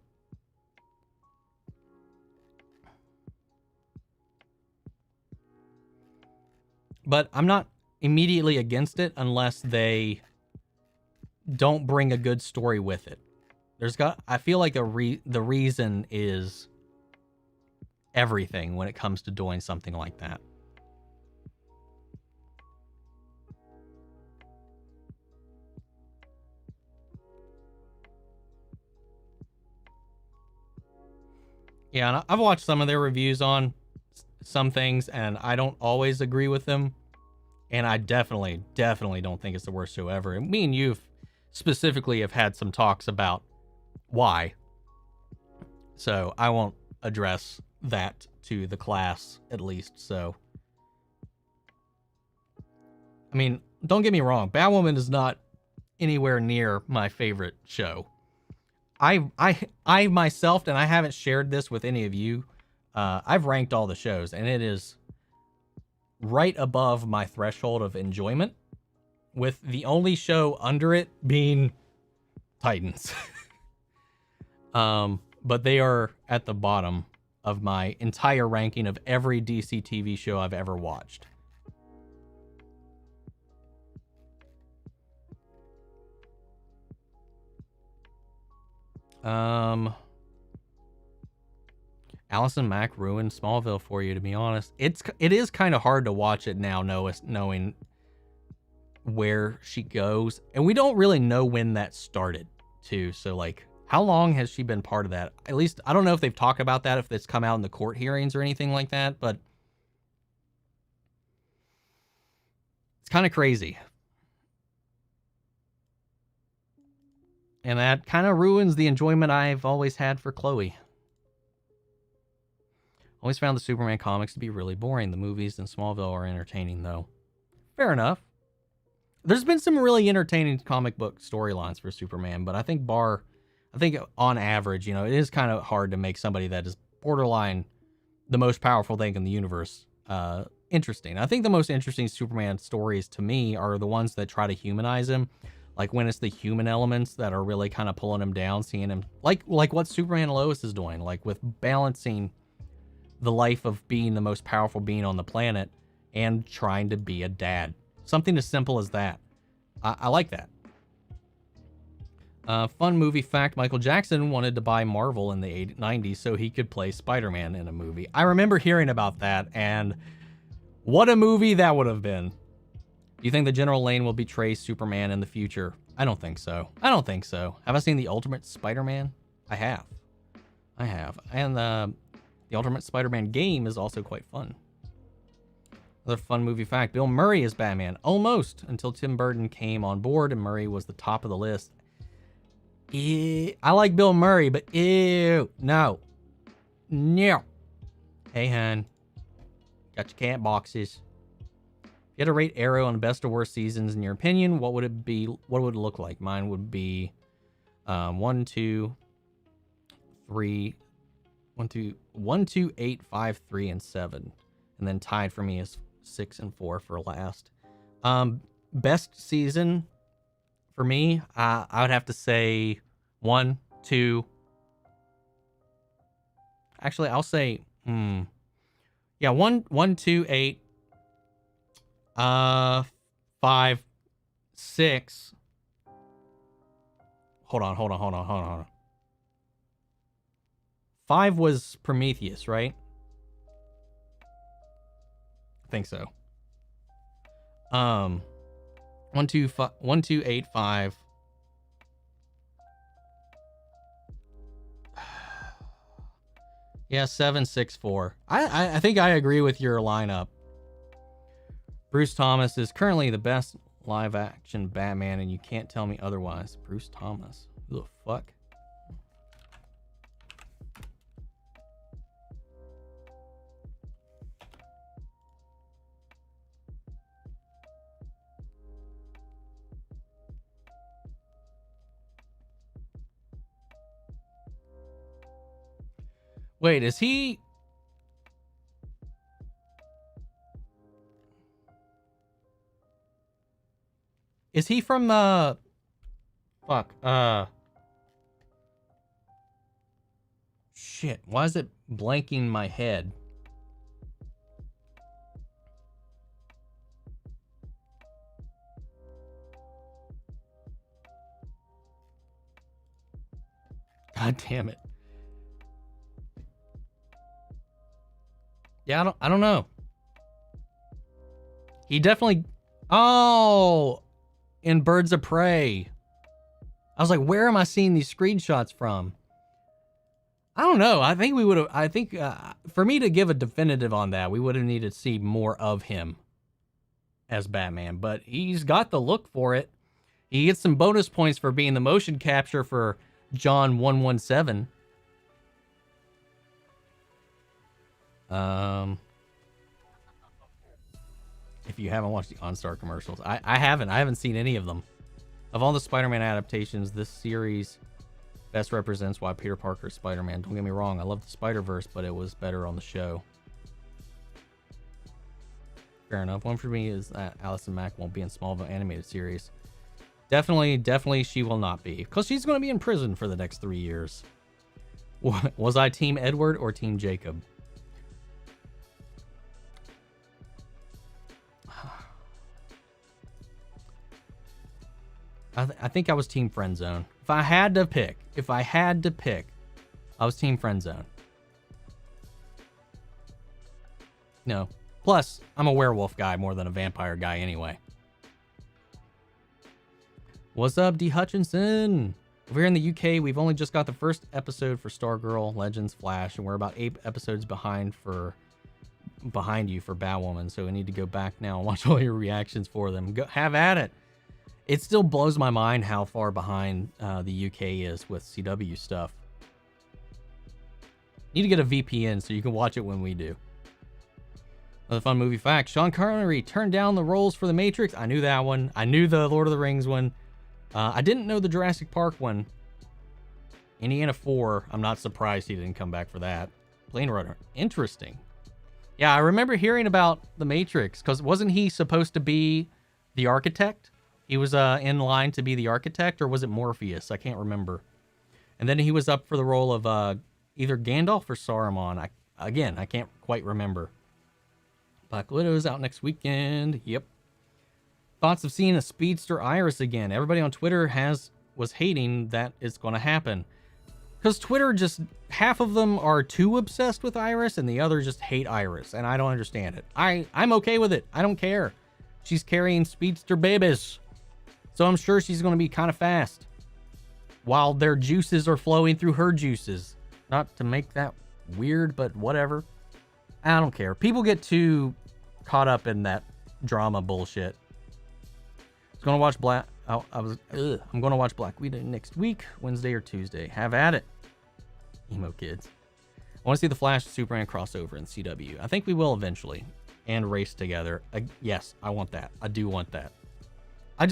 But I'm not immediately against it unless they don't bring a good story with it. I feel like the reason is everything when it comes to doing something like that. Yeah, and I've watched some of their reviews on some things, and I don't always agree with them. And I definitely don't think it's the worst show ever. And me and you specifically have had some talks about why. So I won't address that to the class, at least. So, I mean, don't get me wrong. Batwoman is not anywhere near my favorite show. I myself, and I haven't shared this with any of you, I've ranked all the shows, and it is right above my threshold of enjoyment, with the only show under it being Titans. But they are at the bottom of my entire ranking of every DC TV show I've ever watched. Allison Mack ruined Smallville for you, to be honest. It is kind of hard to watch it now, knowing where she goes, and we don't really know when that started too. So like, how long has she been part of that? At least I don't know if they've talked about that, if it's come out in the court hearings or anything like that, but it's kind of crazy. And that kind of ruins the enjoyment I've always had for Chloe. Always found the Superman comics to be really boring. The movies in Smallville are entertaining, though. Fair enough. There's been some really entertaining comic book storylines for Superman, but I think on average, it is kind of hard to make somebody that is borderline the most powerful thing in the universe interesting. I think the most interesting Superman stories to me are the ones that try to humanize him. Like when it's the human elements that are really kind of pulling him down, seeing him like what Superman and Lois is doing, like with balancing the life of being the most powerful being on the planet and trying to be a dad. Something as simple as that. I like that. Fun movie fact, Michael Jackson wanted to buy Marvel in the 90s so he could play Spider-Man in a movie. I remember hearing about that, and what a movie that would have been. Do you think the General Lane will betray Superman in the future? I don't think so. Have I seen the Ultimate Spider-Man? I have. And the Ultimate Spider-Man game is also quite fun. Another fun movie fact, Bill Murray is Batman. Almost, until Tim Burton came on board and Murray was the top of the list. I like Bill Murray, but ew, no. Hey, hun. Got your cat boxes. If you had to rate Arrow on best or worst seasons in your opinion, what would it be? What would it look like? Mine would be 1, 2, 3, 8, 5, 3, and 7. And then tied for me is 6 and 4 for last. Best season for me, I would have to say 1, 2. Actually, I'll say, 1, 2, 8. 5, 6. Hold on. 5 was Prometheus, right? I think so. 1, 2, 8, 5. Yeah, 7, 6, 4. I think I agree with your lineup. Bruce Thomas is currently the best live-action Batman, and you can't tell me otherwise. Bruce Thomas. Who the fuck? Wait, is he... Is he from, shit, why is it blanking my head? God damn it. Yeah, I don't know. He definitely... Oh... In Birds of Prey. I was like, where am I seeing these screenshots from? I don't know. I think for me to give a definitive on that, we would have needed to see more of him as Batman, but he's got the look for it. He gets some bonus points for being the motion capture for John 117. If you haven't watched the OnStar commercials, I haven't seen any of them. Of all the Spider-Man adaptations, this series Best represents why Peter Parker is Spider-Man. Don't get me wrong, I love the Spider-Verse, but it was better on the show. Fair enough. One for me is that Allison Mack won't be in Smallville animated series. Definitely she will not be, because she's going to be in prison for the next 3 years. Was I Team Edward or Team Jacob? I think I was Team Friendzone. If I had to pick, I was Team Friendzone. No. Plus, I'm a werewolf guy more than a vampire guy anyway. What's up, D. Hutchinson? Over here in the UK, we've only just got the first episode for Stargirl, Legends, Flash, and we're about 8 episodes behind you for Batwoman, so we need to go back now and watch all your reactions for them. Go, have at it. It still blows my mind how far behind the UK is with CW stuff. Need to get a VPN so you can watch it when we do. Another fun movie fact. Sean Connery turned down the roles for The Matrix. I knew that one. I knew the Lord of the Rings one. I didn't know the Jurassic Park one. Indiana 4. I'm not surprised he didn't come back for that. Blade Runner. Interesting. Yeah, I remember hearing about The Matrix, because wasn't he supposed to be the architect? He was in line to be the architect, or was it Morpheus? I can't remember. And then he was up for the role of either Gandalf or Saruman. I can't quite remember. Black Widow's out next weekend. Yep. Thoughts of seeing a speedster Iris again. Everybody on Twitter was hating that it's going to happen. Because Twitter just, half of them are too obsessed with Iris and the others just hate Iris. And I don't understand it. I'm okay with it. I don't care. She's carrying speedster babies. So I'm sure she's going to be kind of fast. While their juices are flowing through her juices. Not to make that weird, but whatever. I don't care. People get too caught up in that drama bullshit. I'm going to watch Black Widow next week, Wednesday or Tuesday. Have at it, emo kids. I want to see the Flash Superman crossover in CW. I think we will eventually, and race together. Yes, I want that. I do want that.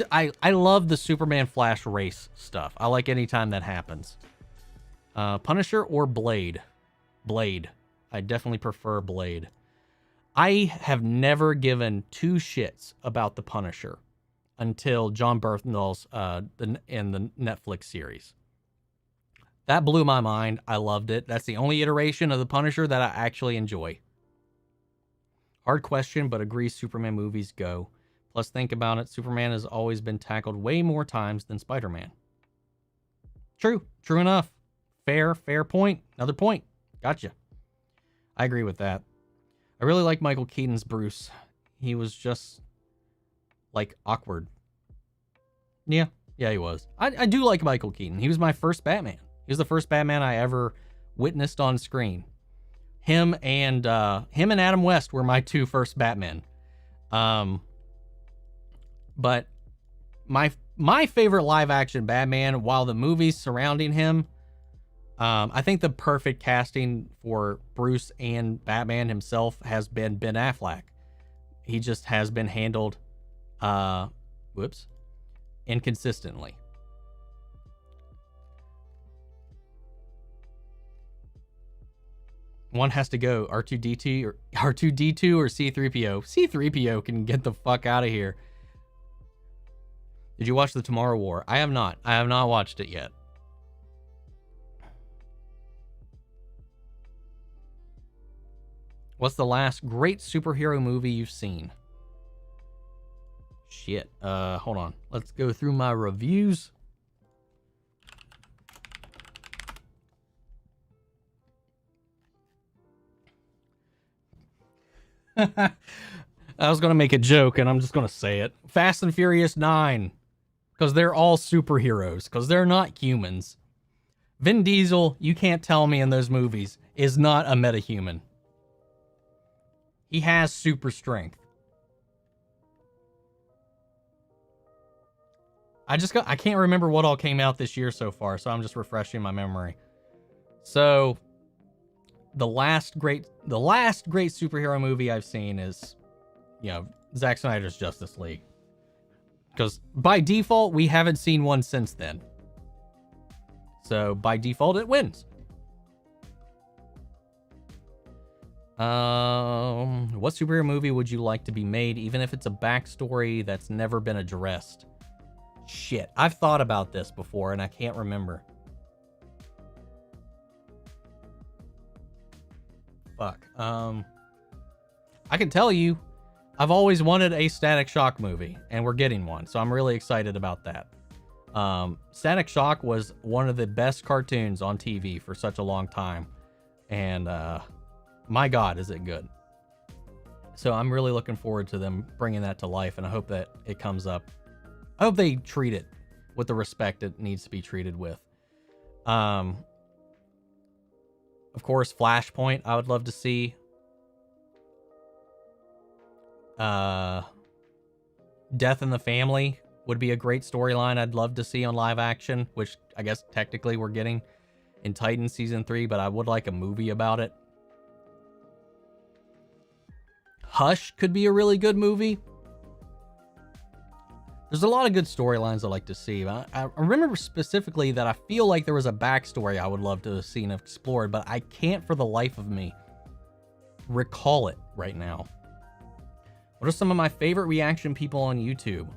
I love the Superman Flash race stuff. I like any time that happens. Punisher or Blade? Blade. I definitely prefer Blade. I have never given 2 shits about the Punisher until John Bernthal's in the Netflix series. That blew my mind. I loved it. That's the only iteration of the Punisher that I actually enjoy. Hard question, but agree Superman movies go. Plus, think about it. Superman has always been tackled way more times than Spider-Man. True enough. Fair point. Another point. Gotcha. I agree with that. I really like Michael Keaton's Bruce. He was just, like, awkward. Yeah, he was. I do like Michael Keaton. He was my first Batman. He was the first Batman I ever witnessed on screen. Him and Adam West were my 2 first Batmen. But my favorite live action Batman, while the movies surrounding him, I think the perfect casting for Bruce and Batman himself has been Ben Affleck. He just has been handled, inconsistently. One has to go. R2D2 or C3PO. C3PO can get the fuck out of here. Did you watch The Tomorrow War? I have not. I have not watched it yet. What's the last great superhero movie you've seen? Shit. Hold on. Let's go through my reviews. I was going to make a joke, and I'm just going to say it. Fast and Furious 9. Because they're all superheroes. Because they're not humans. Vin Diesel, you can't tell me in those movies, is not a metahuman. He has super strength. I can't remember what all came out this year so far, so I'm just refreshing my memory. So, the last great superhero movie I've seen is, Zack Snyder's Justice League. Because by default, we haven't seen one since then. So by default, it wins. What superhero movie would you like to be made, even if it's a backstory that's never been addressed? Shit, I've thought about this before and I can't remember. Fuck. I can tell you, I've always wanted a Static Shock movie, and we're getting one, so I'm really excited about that. Static Shock was one of the best cartoons on TV for such a long time, and my God, is it good. So I'm really looking forward to them bringing that to life, and I hope that it comes up. I hope they treat it with the respect it needs to be treated with. Of course, Flashpoint, I would love to see. Death in the Family would be a great storyline I'd love to see on live action, which I guess technically we're getting in Titan Season 3, but I would like a movie about it. Hush could be a really good movie. There's a lot of good storylines I'd like to see. I remember specifically that I feel like there was a backstory I would love to have seen explored, but I can't for the life of me recall it right now. What are some of my favorite reaction people on YouTube?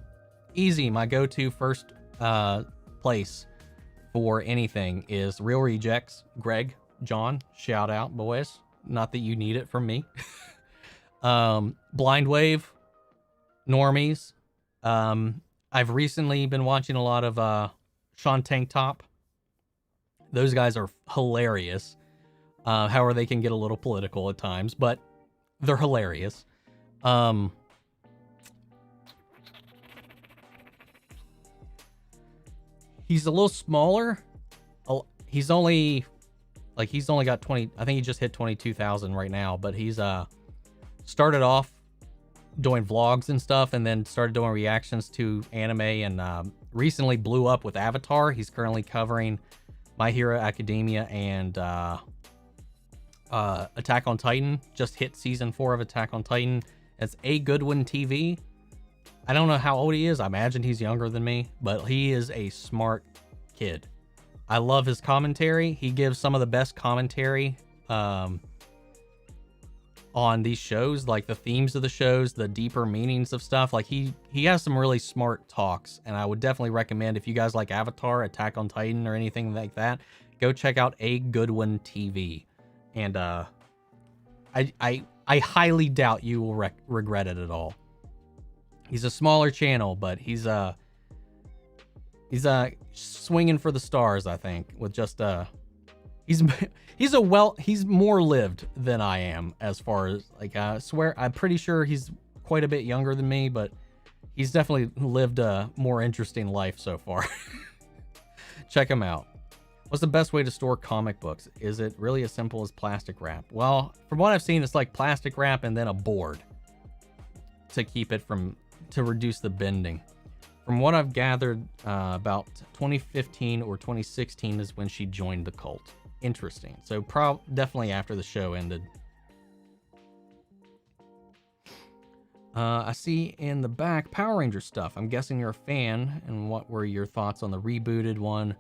Easy, my go-to first place for anything is Real Rejects, Greg, John, shout out, boys. Not that you need it from me. Blind Wave, Normies. I've recently been watching a lot of Sean Tank Top. Those guys are hilarious. However, they can get a little political at times, but they're hilarious. He's a little smaller. He's only got 20. I think he just hit 22,000 right now, but he's started off doing vlogs and stuff, and then started doing reactions to anime, and recently blew up with Avatar. He's currently covering My Hero Academia and Attack on Titan. Just hit season 4 of Attack on Titan. It's A Goodwin TV. I don't know how old he is. I imagine he's younger than me, but he is a smart kid. I love his commentary. He gives some of the best commentary on these shows, like the themes of the shows, the deeper meanings of stuff. Like he has some really smart talks, and I would definitely recommend, if you guys like Avatar, Attack on Titan, or anything like that, go check out A Goodwin TV. And I highly doubt you will regret it at all. He's a smaller channel, but he's swinging for the stars, I think, with just he's more lived than I am, as far as, like, I swear, I'm pretty sure he's quite a bit younger than me, but he's definitely lived a more interesting life so far. Check him out. What's the best way to store comic books? Is it really as simple as plastic wrap? Well, from what I've seen, it's like plastic wrap and then a board to keep it to reduce the bending. From what I've gathered, about 2015 or 2016 is when she joined the cult. Interesting. So definitely after the show ended. I see in the back Power Ranger stuff. I'm guessing you're a fan. And what were your thoughts on the rebooted one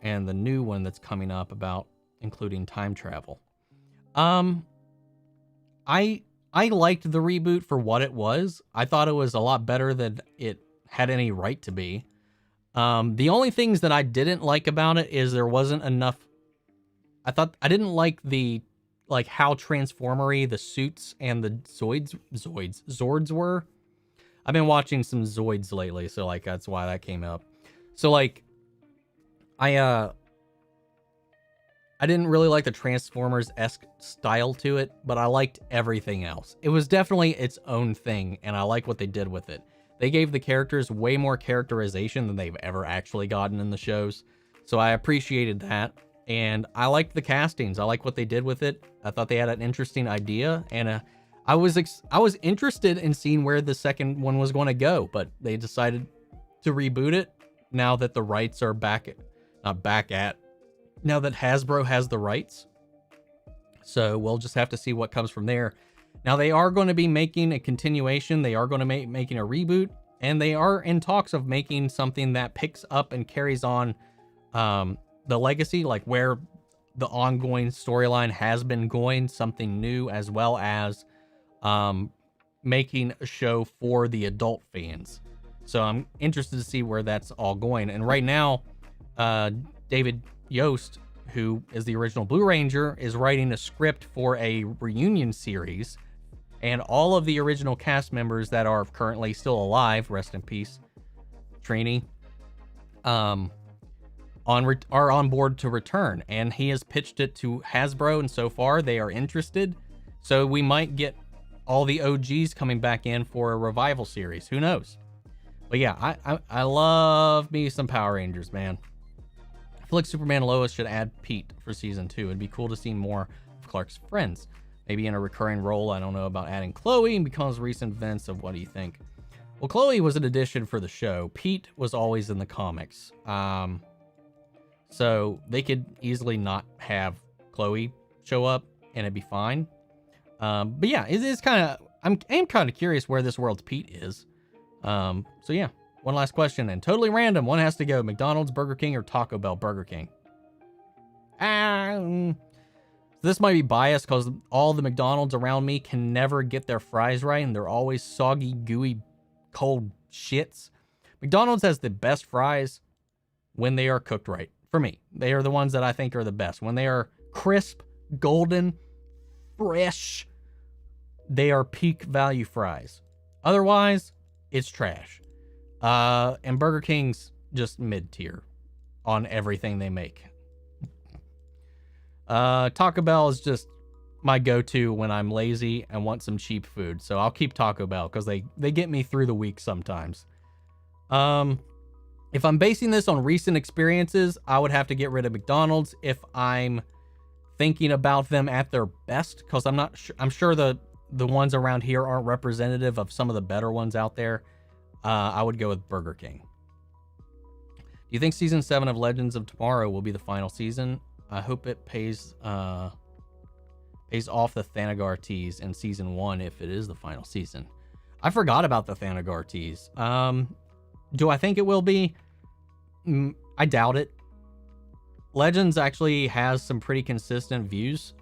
and the new one that's coming up about including time travel? I liked the reboot for what it was. I thought it was a lot better than it had any right to be. The only things that I didn't like about it is there wasn't enough. I didn't like how transformery the suits and the Zords were. I've been watching some Zoids lately, so like that's why that came up. So like I didn't really like the Transformers-esque style to it, but I liked everything else. It was definitely its own thing, and I like what they did with it. They gave the characters way more characterization than they've ever actually gotten in the shows, so I appreciated that. And I liked the castings. I like what they did with it. I thought they had an interesting idea, and I was interested in seeing where the second one was going to go, but they decided to reboot it now that the rights are now that Hasbro has the rights. So we'll just have to see what comes from there. Now they are going to be making a continuation. They are going to be making a reboot, and they are in talks of making something that picks up and carries on the legacy, like where the ongoing storyline has been going, something new, as well as making a show for the adult fans. So I'm interested to see where that's all going. And right now, David Yost, who is the original Blue Ranger, is writing a script for a reunion series, and all of the original cast members that are currently still alive, rest in peace, Trini, are on board to return, and he has pitched it to Hasbro, and so far they are interested. So we might get all the OGs coming back in for a revival series. Who knows? But yeah, I love me some Power Rangers, man. I feel like Superman and Lois should add Pete for season 2. It'd be cool to see more of Clark's friends, maybe in a recurring role. I don't know about adding Chloe because recent events of what do you think? Well, Chloe was an addition for the show. Pete was always in the comics. So they could easily not have Chloe show up and it'd be fine. But yeah, it is kind of, I'm kind of curious where this world's Pete is. So yeah, one last question and totally random. One has to go: McDonald's, Burger King, or Taco Bell, Burger King. This might be biased because all the McDonald's around me can never get their fries right, and they're always soggy, gooey, cold shits. McDonald's has the best fries when they are cooked right. For me, they are the ones that I think are the best. When they are crisp, golden, fresh, they are peak value fries. Otherwise, it's trash. And Burger King's just mid-tier on everything they make. Taco Bell is just my go-to when I'm lazy and want some cheap food. So I'll keep Taco Bell because they get me through the week sometimes. If I'm basing this on recent experiences, I would have to get rid of McDonald's if I'm thinking about them at their best, because I'm sure the ones around here aren't representative of some of the better ones out there. I would go with Burger King. Do you think season 7 of Legends of Tomorrow will be the final season? I hope it pays off the Thanagar tease in season 1 if it is the final season. I forgot about the Thanagar tease. Do I think it will be? I doubt it. Legends actually has some pretty consistent views,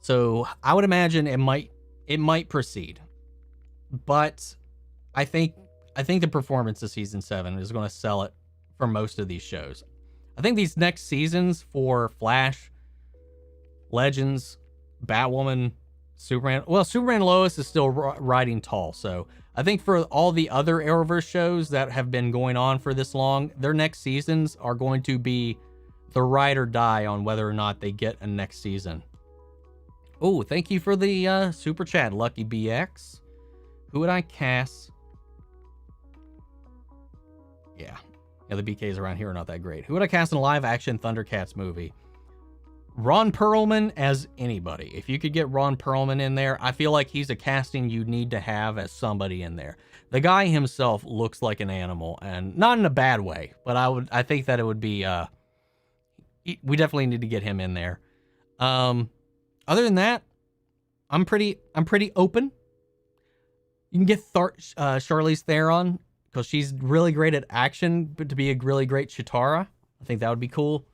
so I would imagine it might proceed. But I think the performance of season 7 is going to sell it for most of these shows. I think these next seasons for Flash, Legends, Batwoman, Superman. Well, Superman and Lois is still riding tall, so I think for all the other Arrowverse shows that have been going on for this long, their next seasons are going to be the ride or die on whether or not they get a next season. Oh, thank you for the super chat, Lucky BX. Who would I cast? Yeah, the BKs around here are not that great. Who would I cast in a live-action ThunderCats movie? Ron Perlman as anybody. If you could get Ron Perlman in there, I feel like he's a casting you need to have as somebody in there. The guy himself looks like an animal, and not in a bad way, but I think that it would be we definitely need to get him in there. Other than that, I'm pretty open. You can get Charlize Theron because she's really great at action, but to be a really great Chitara, I think that would be cool.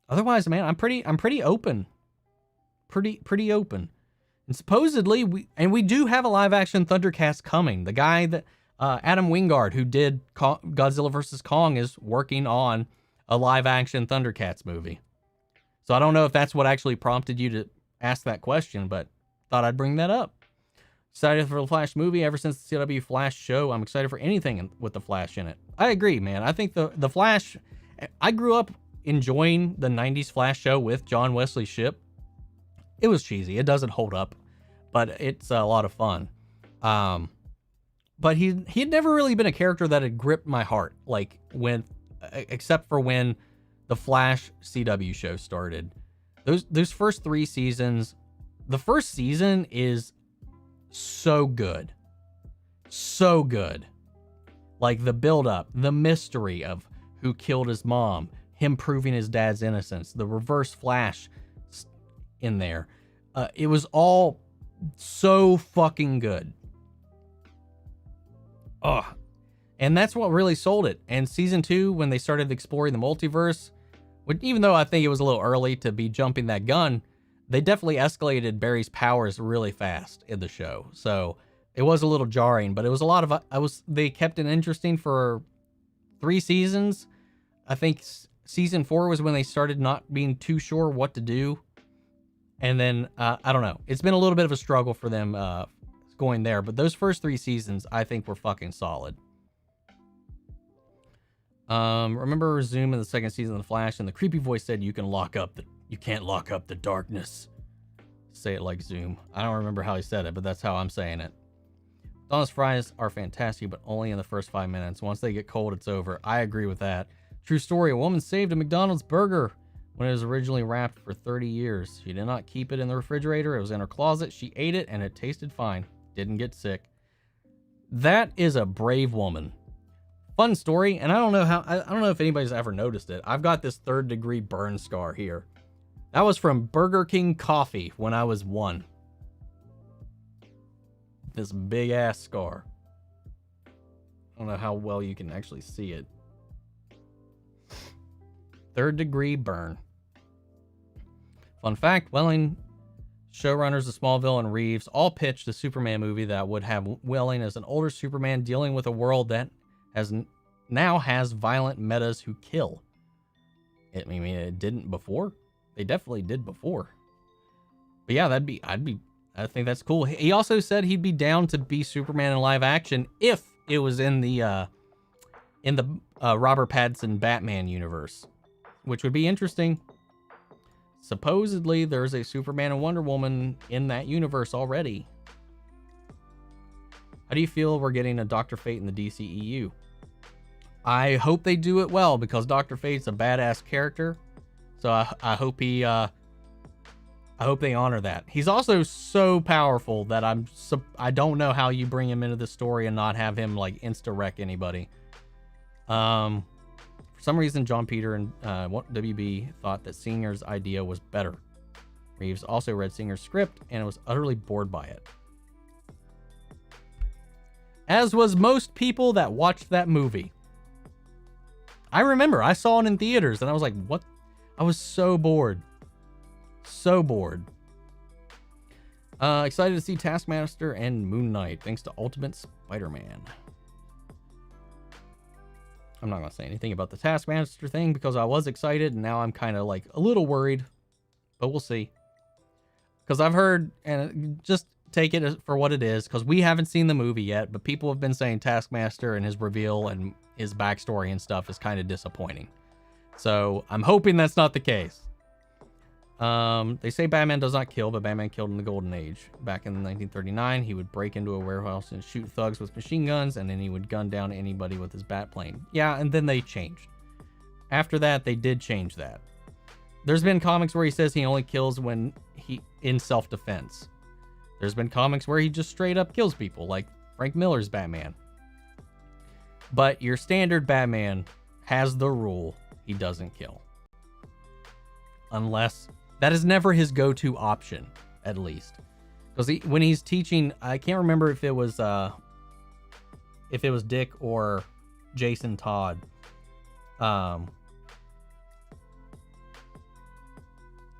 Otherwise, man, I'm pretty open. Pretty open. And supposedly we do have a live action ThunderCats coming. The guy that Adam Wingard, who did Godzilla vs. Kong, is working on a live action ThunderCats movie. So I don't know if that's what actually prompted you to ask that question, but thought I'd bring that up. Excited for the Flash movie. Ever since the CW Flash show, I'm excited for anything with the Flash in it. I agree, man. I think the Flash, I grew up enjoying the 90s Flash show with John Wesley Shipp. It was cheesy. It doesn't hold up, but it's a lot of fun. But he had never really been a character that had gripped my heart, like except for when the Flash CW show started. Those first 3 seasons, the first season is so good. So good. Like the build-up, the mystery of who killed his mom, him proving his dad's innocence, the reverse Flash in there. It was all so fucking good. And And that's what really sold it. And season 2, when they started exploring the multiverse, even though I think it was a little early to be jumping that gun, they definitely escalated Barry's powers really fast in the show. So it was a little jarring, but it was a lot of, they kept it interesting for 3 seasons. I think season 4 was when they started not being too sure what to do. And then, I don't know. It's been a little bit of a struggle for them going there. But those first 3 seasons, I think, were fucking solid. Remember Zoom in the second season of The Flash, and the creepy voice said, you can't lock up the darkness. Say it like Zoom. I don't remember how he said it, but that's how I'm saying it. Donna's fries are fantastic, but only in the first 5 minutes. Once they get cold, it's over. I agree with that. True story. A woman saved a McDonald's burger when it was originally wrapped for 30 years. She did not keep it in the refrigerator. It was in her closet. She ate it, and it tasted fine. Didn't get sick. That is a brave woman. Fun story, and I don't know if anybody's ever noticed it. I've got this 3rd-degree burn scar here. That was from Burger King coffee when I was 1. This big ass scar. I don't know how well you can actually see it. 3rd-degree burn. Fun fact, Welling, showrunners of Smallville, and Reeves all pitched a Superman movie that would have Welling as an older Superman dealing with a world that now has violent metas who kill. I mean, it didn't before. They definitely did before. But yeah, I think that's cool. He also said he'd be down to be Superman in live action if it was in the Robert Pattinson Batman universe, which would be interesting. Supposedly, there's a Superman and Wonder Woman in that universe already. How do you feel we're getting a Dr. Fate in the DCEU? I hope they do it well, because Dr. Fate's a badass character. So I hope I hope they honor that. He's also so powerful that I don't know how you bring him into the story and not have him like insta-wreck anybody. For some reason, John Peter and WB thought that Singer's idea was better. Reeves also read Singer's script and was utterly bored by it. As was most people that watched that movie. I remember I saw it in theaters and I was like, what? I was so bored. So bored. Excited to see Taskmaster and Moon Knight thanks to Ultimate Spider-Man. I'm not going to say anything about the Taskmaster thing because I was excited and now I'm kind of like a little worried, but we'll see. Because I've heard, and just take it for what it is, because we haven't seen the movie yet, but people have been saying Taskmaster and his reveal and his backstory and stuff is kind of disappointing. So I'm hoping that's not the case. They say Batman does not kill, but Batman killed in the Golden Age. Back in 1939, he would break into a warehouse and shoot thugs with machine guns, and then he would gun down anybody with his bat plane. Yeah, and then they changed. After that, they did change that. There's been comics where he says he only kills when in self-defense. There's been comics where he just straight up kills people, like Frank Miller's Batman. But your standard Batman has the rule he doesn't kill. Unless that is never his go-to option, at least. Because when he's teaching, I can't remember if it was Dick or Jason Todd.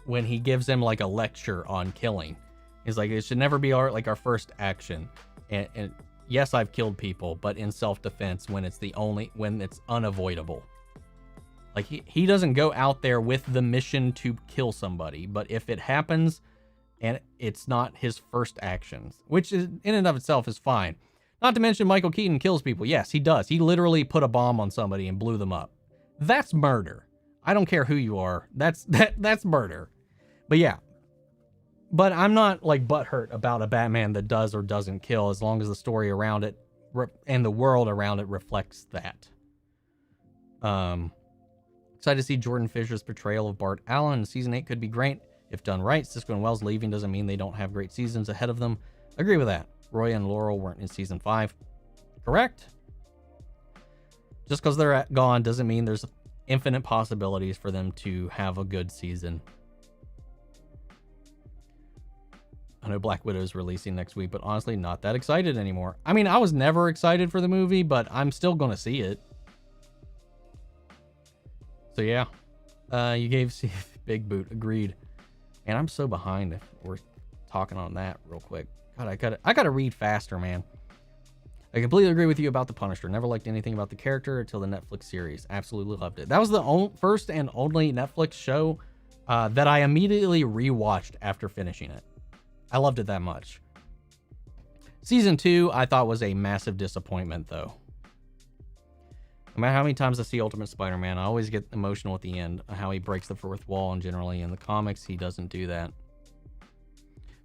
When he gives him like a lecture on killing, he's like, it should never be our first action. And yes, I've killed people, but in self-defense when it's unavoidable. Like he doesn't go out there with the mission to kill somebody, but if it happens and it's not his first actions, which is in and of itself is fine. Not to mention Michael Keaton kills people. Yes, he does. He literally put a bomb on somebody and blew them up. That's murder. I don't care who you are. That's murder. But yeah. But I'm not like butthurt about a Batman that does or doesn't kill, as long as the story around it and the world around it reflects that. Excited to see Jordan Fisher's portrayal of Bart Allen in season 8 could be great if done right. Cisco and Wells leaving doesn't mean they don't have great seasons ahead of them. Agree with that. Roy and Laurel weren't in season 5. Correct. Just because they're gone doesn't mean there's infinite possibilities for them to have a good season. I know Black Widow's releasing next week, but honestly, not that excited anymore. I mean, I was never excited for the movie, but I'm still going to see it. So yeah, you gave Big Boot. Agreed. And I'm so behind if we're talking on that real quick. God, I gotta read faster, man. I completely agree with you about The Punisher. Never liked anything about the character until the Netflix series. Absolutely loved it. That was the first and only Netflix show that I immediately rewatched after finishing it. I loved it that much. Season 2, I thought was a massive disappointment, though. No matter how many times I see Ultimate Spider-Man, I always get emotional at the end, how he breaks the fourth wall, and generally in the comics, he doesn't do that.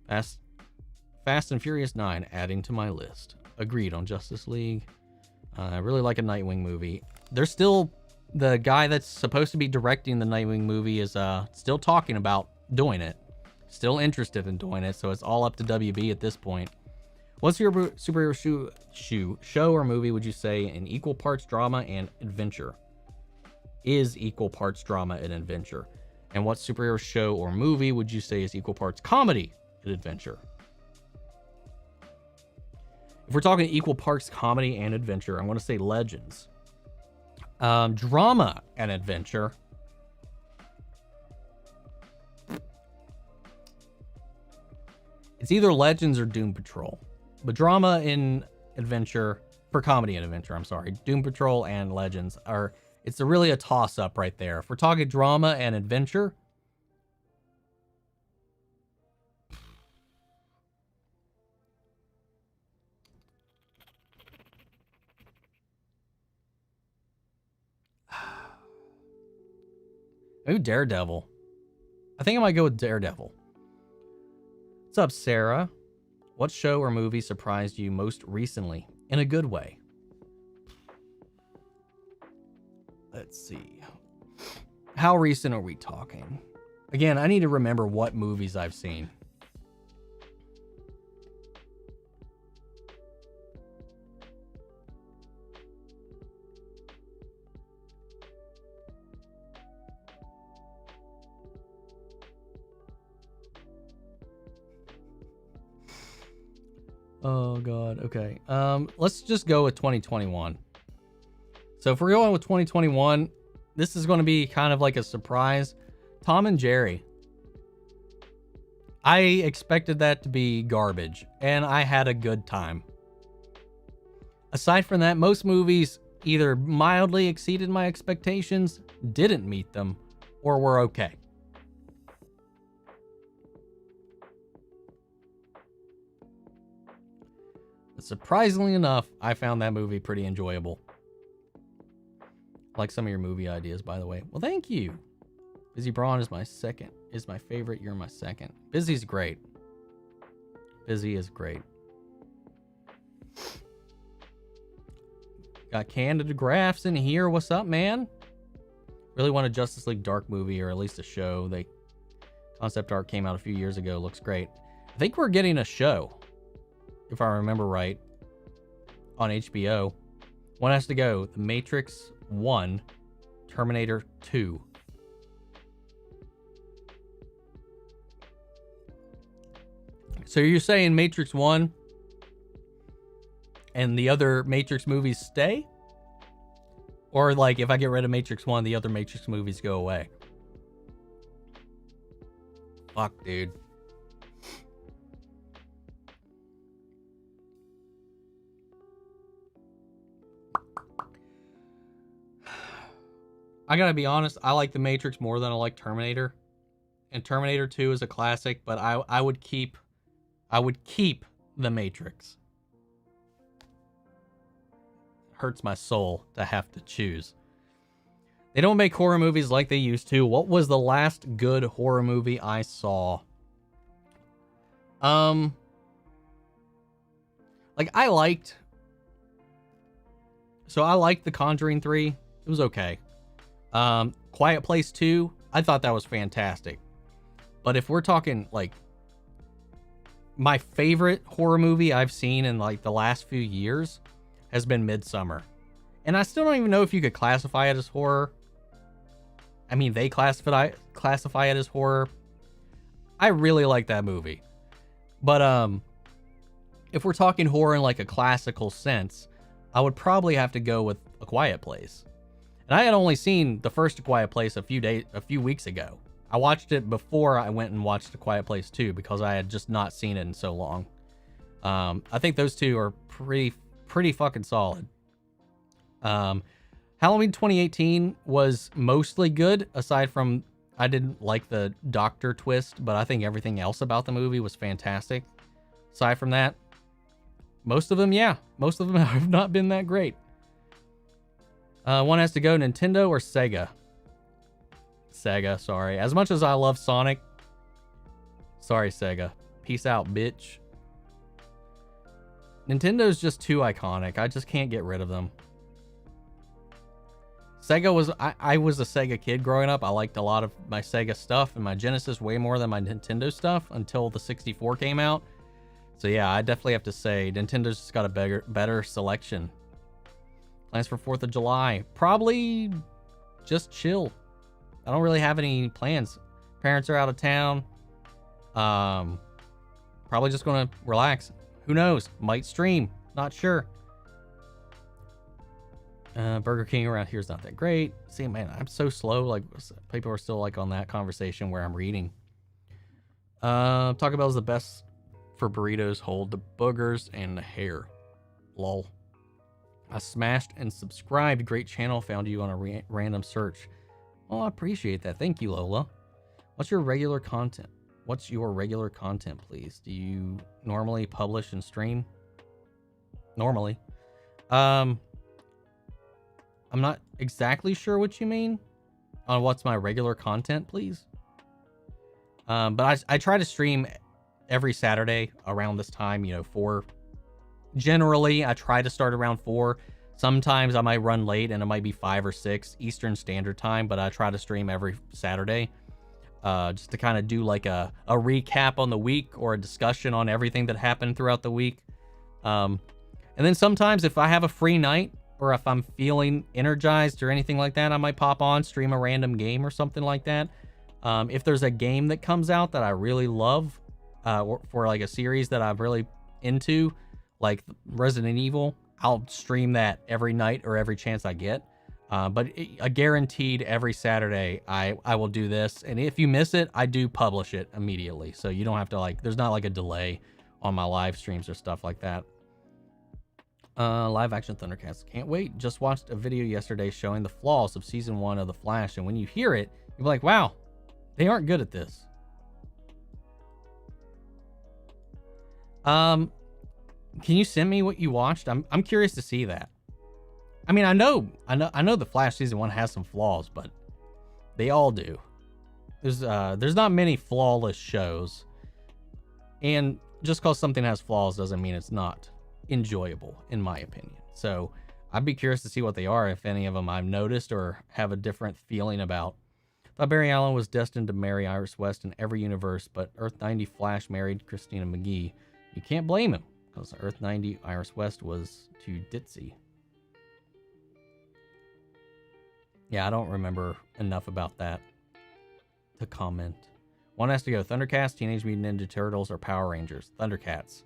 Fast and Furious 9, adding to my list. Agreed on Justice League. I really like a Nightwing movie. There's still the guy that's supposed to be directing the Nightwing movie is still talking about doing it. Still interested in doing it, so it's all up to WB at this point. What's your superhero show or movie would you say in equal parts drama and adventure? Is equal parts drama and adventure? And what superhero show or movie would you say is equal parts comedy and adventure? If we're talking equal parts comedy and adventure, I'm going to say Legends. Drama and adventure. It's either Legends or Doom Patrol. But drama and adventure, for comedy and adventure, I'm sorry. Doom Patrol and Legends are, it's really a toss-up right there. If we're talking drama and adventure, maybe Daredevil. I think I might go with Daredevil. What's up, Sarah? What show or movie surprised you most recently in a good way? Let's see. How recent are we talking? Again, I need to remember what movies I've seen. Oh God. Okay. Let's just go with 2021. So if we're going with 2021, this is going to be kind of like a surprise. Tom and Jerry. I expected that to be garbage, and I had a good time. Aside from that, most movies either mildly exceeded my expectations, didn't meet them, or were okay. Surprisingly enough, I found that movie pretty enjoyable. Like some of your movie ideas, by the way. Well, thank you. Busy Braun is my favorite. You're my second. Busy's great. Busy is great. Got Candid Graphs in here. What's up, man? Really want a Justice League Dark movie, or at least a show. The concept art came out a few years ago. Looks great. I think we're getting a show, if I remember right, on HBO. One has to go. The Matrix 1, Terminator 2. So you're saying Matrix 1 and the other Matrix movies stay? Or like if I get rid of Matrix 1, the other Matrix movies go away? Fuck, dude. I gotta be honest, I like The Matrix more than I like Terminator. And Terminator 2 is a classic, but I would keep The Matrix. Hurts my soul to have to choose. They don't make horror movies like they used to. What was the last good horror movie I saw? Like I liked The Conjuring 3. It was okay. Quiet Place 2, I thought that was fantastic. But if we're talking like my favorite horror movie I've seen in like the last few years has been Midsommar. And I still don't even know if you could classify it as horror. I mean, they classify it as horror. I really like that movie. But if we're talking horror in like a classical sense, I would probably have to go with A Quiet Place. And I had only seen the first A Quiet Place a few weeks ago. I watched it before I went and watched A Quiet Place 2 because I had just not seen it in so long. I think those two are pretty fucking solid. Halloween 2018 was mostly good, aside from I didn't like the doctor twist, but I think everything else about the movie was fantastic. Aside from that, most of them have not been that great. One has to go Nintendo or Sega. Sega, sorry. As much as I love Sonic, sorry Sega. Peace out, bitch. Nintendo's just too iconic. I just can't get rid of them. Sega was, I was a Sega kid growing up. I liked a lot of my Sega stuff and my Genesis way more than my Nintendo stuff until the 64 came out. So yeah, I definitely have to say Nintendo's just got a better selection. Plans for 4th of July. Probably just chill. I don't really have any plans. Parents are out of town. Probably just gonna relax. Who knows? Might stream. Not sure. Burger King around here is not that great. See, man, I'm so slow. Like, people are still like on that conversation where I'm reading. Taco Bell's the best for burritos. Hold the boogers and the hair. Lol. I smashed and subscribed. Great channel. Found you on a random search. Oh, I appreciate that. Thank you, Lola. What's your regular content? What's your regular content, please? Do you normally publish and stream? Normally. I'm not exactly sure what you mean on what's my regular content, please. But I try to stream every Saturday around this time, 4. Generally, I try to start around 4. Sometimes I might run late and it might be 5 or 6 Eastern Standard Time, but I try to stream every Saturday. Just to kind of do like a recap on the week or a discussion on everything that happened throughout the week. And then sometimes if I have a free night or if I'm feeling energized or anything like that, I might pop on, stream a random game or something like that. If there's a game that comes out that I really love, for like a series that I'm really into, like Resident Evil, I'll stream that every night or every chance I get. But I guaranteed every Saturday I will do this. And if you miss it, I do publish it immediately. So you don't have to there's not like a delay on my live streams or stuff like that. Live action ThunderCats. Can't wait. Just watched a video yesterday showing the flaws of season 1 of The Flash. And when you hear it, you're like, wow, they aren't good at this. Can you send me what you watched? I'm curious to see that. I mean, I know The Flash season 1 has some flaws, but they all do. There's not many flawless shows, and just because something has flaws doesn't mean it's not enjoyable, in my opinion. So I'd be curious to see what they are, if any of them I've noticed or have a different feeling about. Thought Barry Allen was destined to marry Iris West in every universe, but Earth 90 Flash married Christina McGee. You can't blame him, because Earth 90 Iris West was too ditzy. Yeah, I don't remember enough about that to comment. One has to go. ThunderCats, Teenage Mutant Ninja Turtles, or Power Rangers? ThunderCats.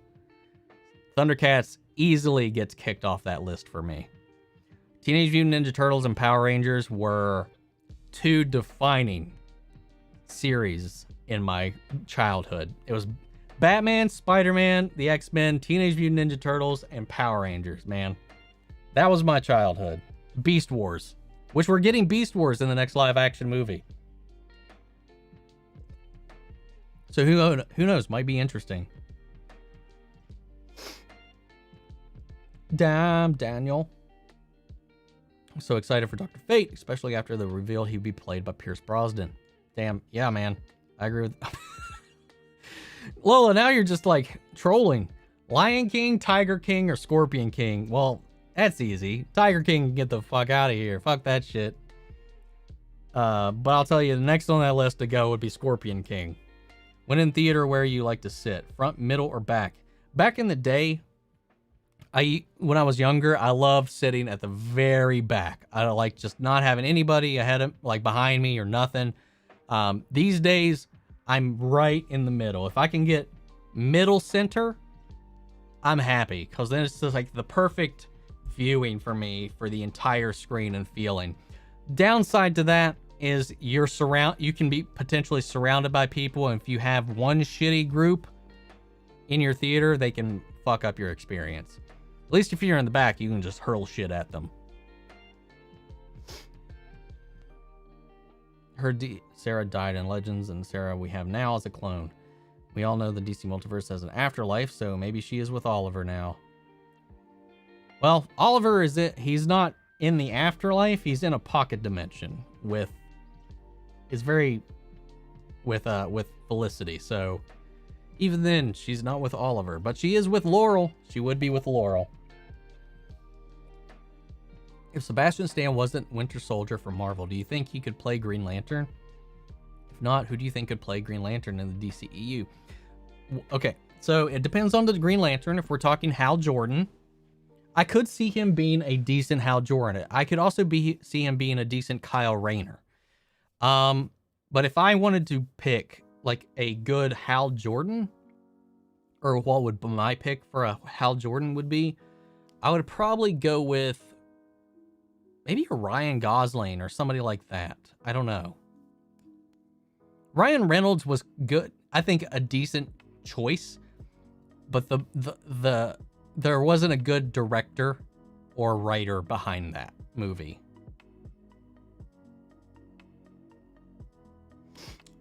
ThunderCats easily gets kicked off that list for me. Teenage Mutant Ninja Turtles and Power Rangers were two defining series in my childhood. It was Batman, Spider-Man, the X-Men, Teenage Mutant Ninja Turtles, and Power Rangers, man. That was my childhood. Beast Wars, which we're getting Beast Wars in the next live-action movie. So who knows? Might be interesting. Damn, Daniel. I'm so excited for Dr. Fate, especially after the reveal he'd be played by Pierce Brosnan. Damn, yeah, man. I agree with... Lola, now you're just like trolling. Lion King, Tiger King, or Scorpion King? Well, that's easy. Tiger King can get the fuck out of here. Fuck that shit. But I'll tell you, the next on that list to go would be Scorpion King. When in theater, where you like to sit? Front, middle, or back? Back in the day, when I was younger, I loved sitting at the very back. I like just not having anybody ahead of, like behind me or nothing. These days, I'm right in the middle. If I can get middle center, I'm happy, because then it's just like the perfect viewing for me for the entire screen and feeling. Downside to that is you can be potentially surrounded by people, and if you have one shitty group in your theater, they can fuck up your experience. At least if you're in the back, you can just hurl shit at them. Sarah died in Legends, and Sarah we have now is a clone. We all know the DC multiverse has an afterlife, so maybe she is with Oliver now. Well, Oliver he's not in the afterlife, he's in a pocket dimension with Felicity. So even then, she's not with Oliver, but she is with Laurel. She would be with Laurel. If Sebastian Stan wasn't Winter Soldier for Marvel, do you think he could play Green Lantern? If not, who do you think could play Green Lantern in the DCEU? Okay, so it depends on the Green Lantern. If we're talking Hal Jordan, I could see him being a decent Hal Jordan. I could also see him being a decent Kyle Rayner. But if I wanted to pick like a good Hal Jordan, or what would my pick for a Hal Jordan would be, I would probably go with maybe a Ryan Gosling or somebody like that. I don't know. Ryan Reynolds was good. I think a decent choice, but there wasn't a good director or writer behind that movie.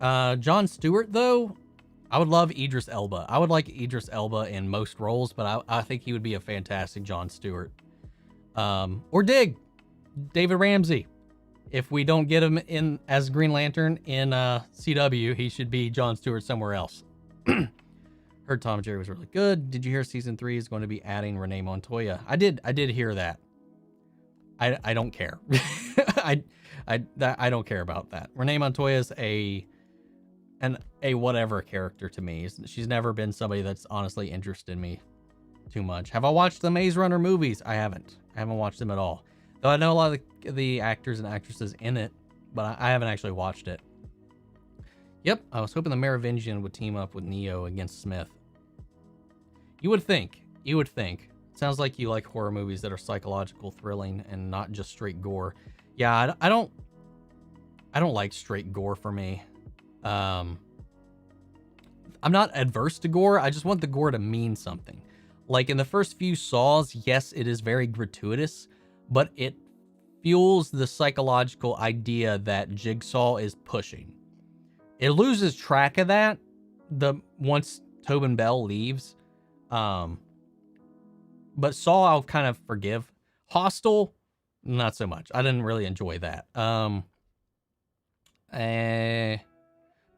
Jon Stewart, though, I would love Idris Elba. I would like Idris Elba in most roles, but I think he would be a fantastic Jon Stewart. Or David Ramsey. If we don't get him in as Green Lantern in CW, he should be Jon Stewart somewhere else. Heard Tom and Jerry was really good. Did you hear season 3 is going to be adding Renee Montoya? I did hear that. I don't care. I don't care about that. Renee Montoya is a whatever character to me. She's never been somebody that's honestly interested in me too much. Have I watched the Maze Runner movies? I haven't watched them at all. Though I know a lot of the actors and actresses in it, but I haven't actually watched it. Yep, I was hoping the Merovingian would team up with Neo against Smith. You would think. Sounds like you like horror movies that are psychological, thrilling, and not just straight gore. Yeah, I don't like straight gore for me. I'm not adverse to gore. I just want the gore to mean something. Like in the first few Saws, yes, it is very gratuitous, but it fuels the psychological idea that Jigsaw is pushing. It loses track of that once Tobin Bell leaves. But Saw I'll kind of forgive. Hostel, not so much. I didn't really enjoy that. But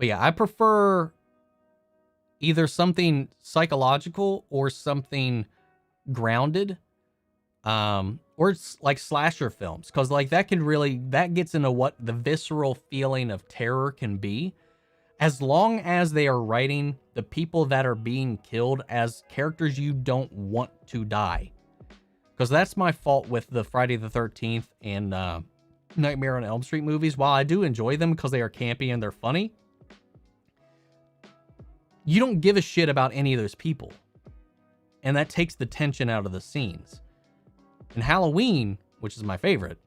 yeah, I prefer either something psychological or something grounded. Or it's like slasher films, because like that gets into what the visceral feeling of terror can be, as long as they are writing the people that are being killed as characters you don't want to die. Because that's my fault with the Friday the 13th and Nightmare on Elm Street movies. While I do enjoy them because they are campy and they're funny, you don't give a shit about any of those people, and that takes the tension out of the scenes. In Halloween, which is my favorite,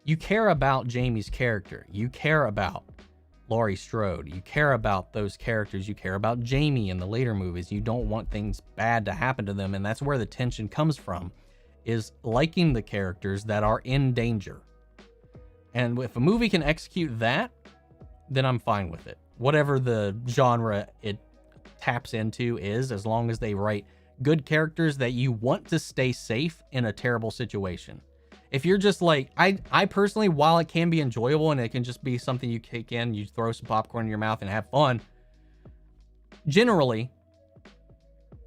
you care about Jamie's character. You care about Laurie Strode. You care about those characters. You care about Jamie in the later movies. You don't want things bad to happen to them, and that's where the tension comes from, is liking the characters that are in danger. And if a movie can execute that, then I'm fine with it. Whatever the genre it taps into is, as long as they write good characters that you want to stay safe in a terrible situation. If you're just like, I personally, while it can be enjoyable and it can just be something you kick in, you throw some popcorn in your mouth and have fun, generally,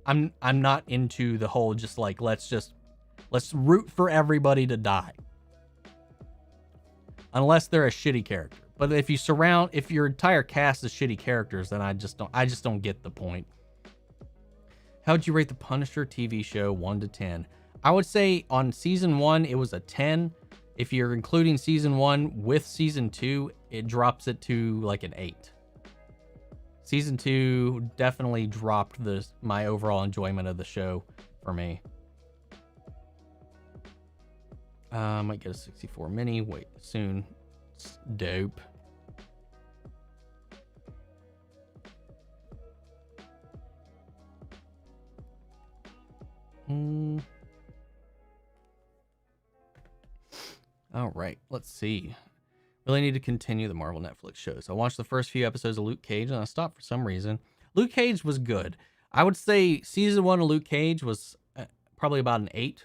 I'm not into the whole just like, let's root for everybody to die. Unless they're a shitty character. But if your entire cast is shitty characters, then I just don't get the point. How would you rate the Punisher TV show 1 to 10? I would say on season 1, it was a 10. If you're including season 1 with season 2, it drops it to like an 8. Season 2 definitely dropped my overall enjoyment of the show for me. Might get a 64 mini. Wait, soon. It's dope. All right, let's see. Really need to continue the Marvel Netflix shows. I watched the first few episodes of Luke Cage and I stopped for some reason. Luke Cage was good. I would say season 1 of Luke Cage was probably about an 8.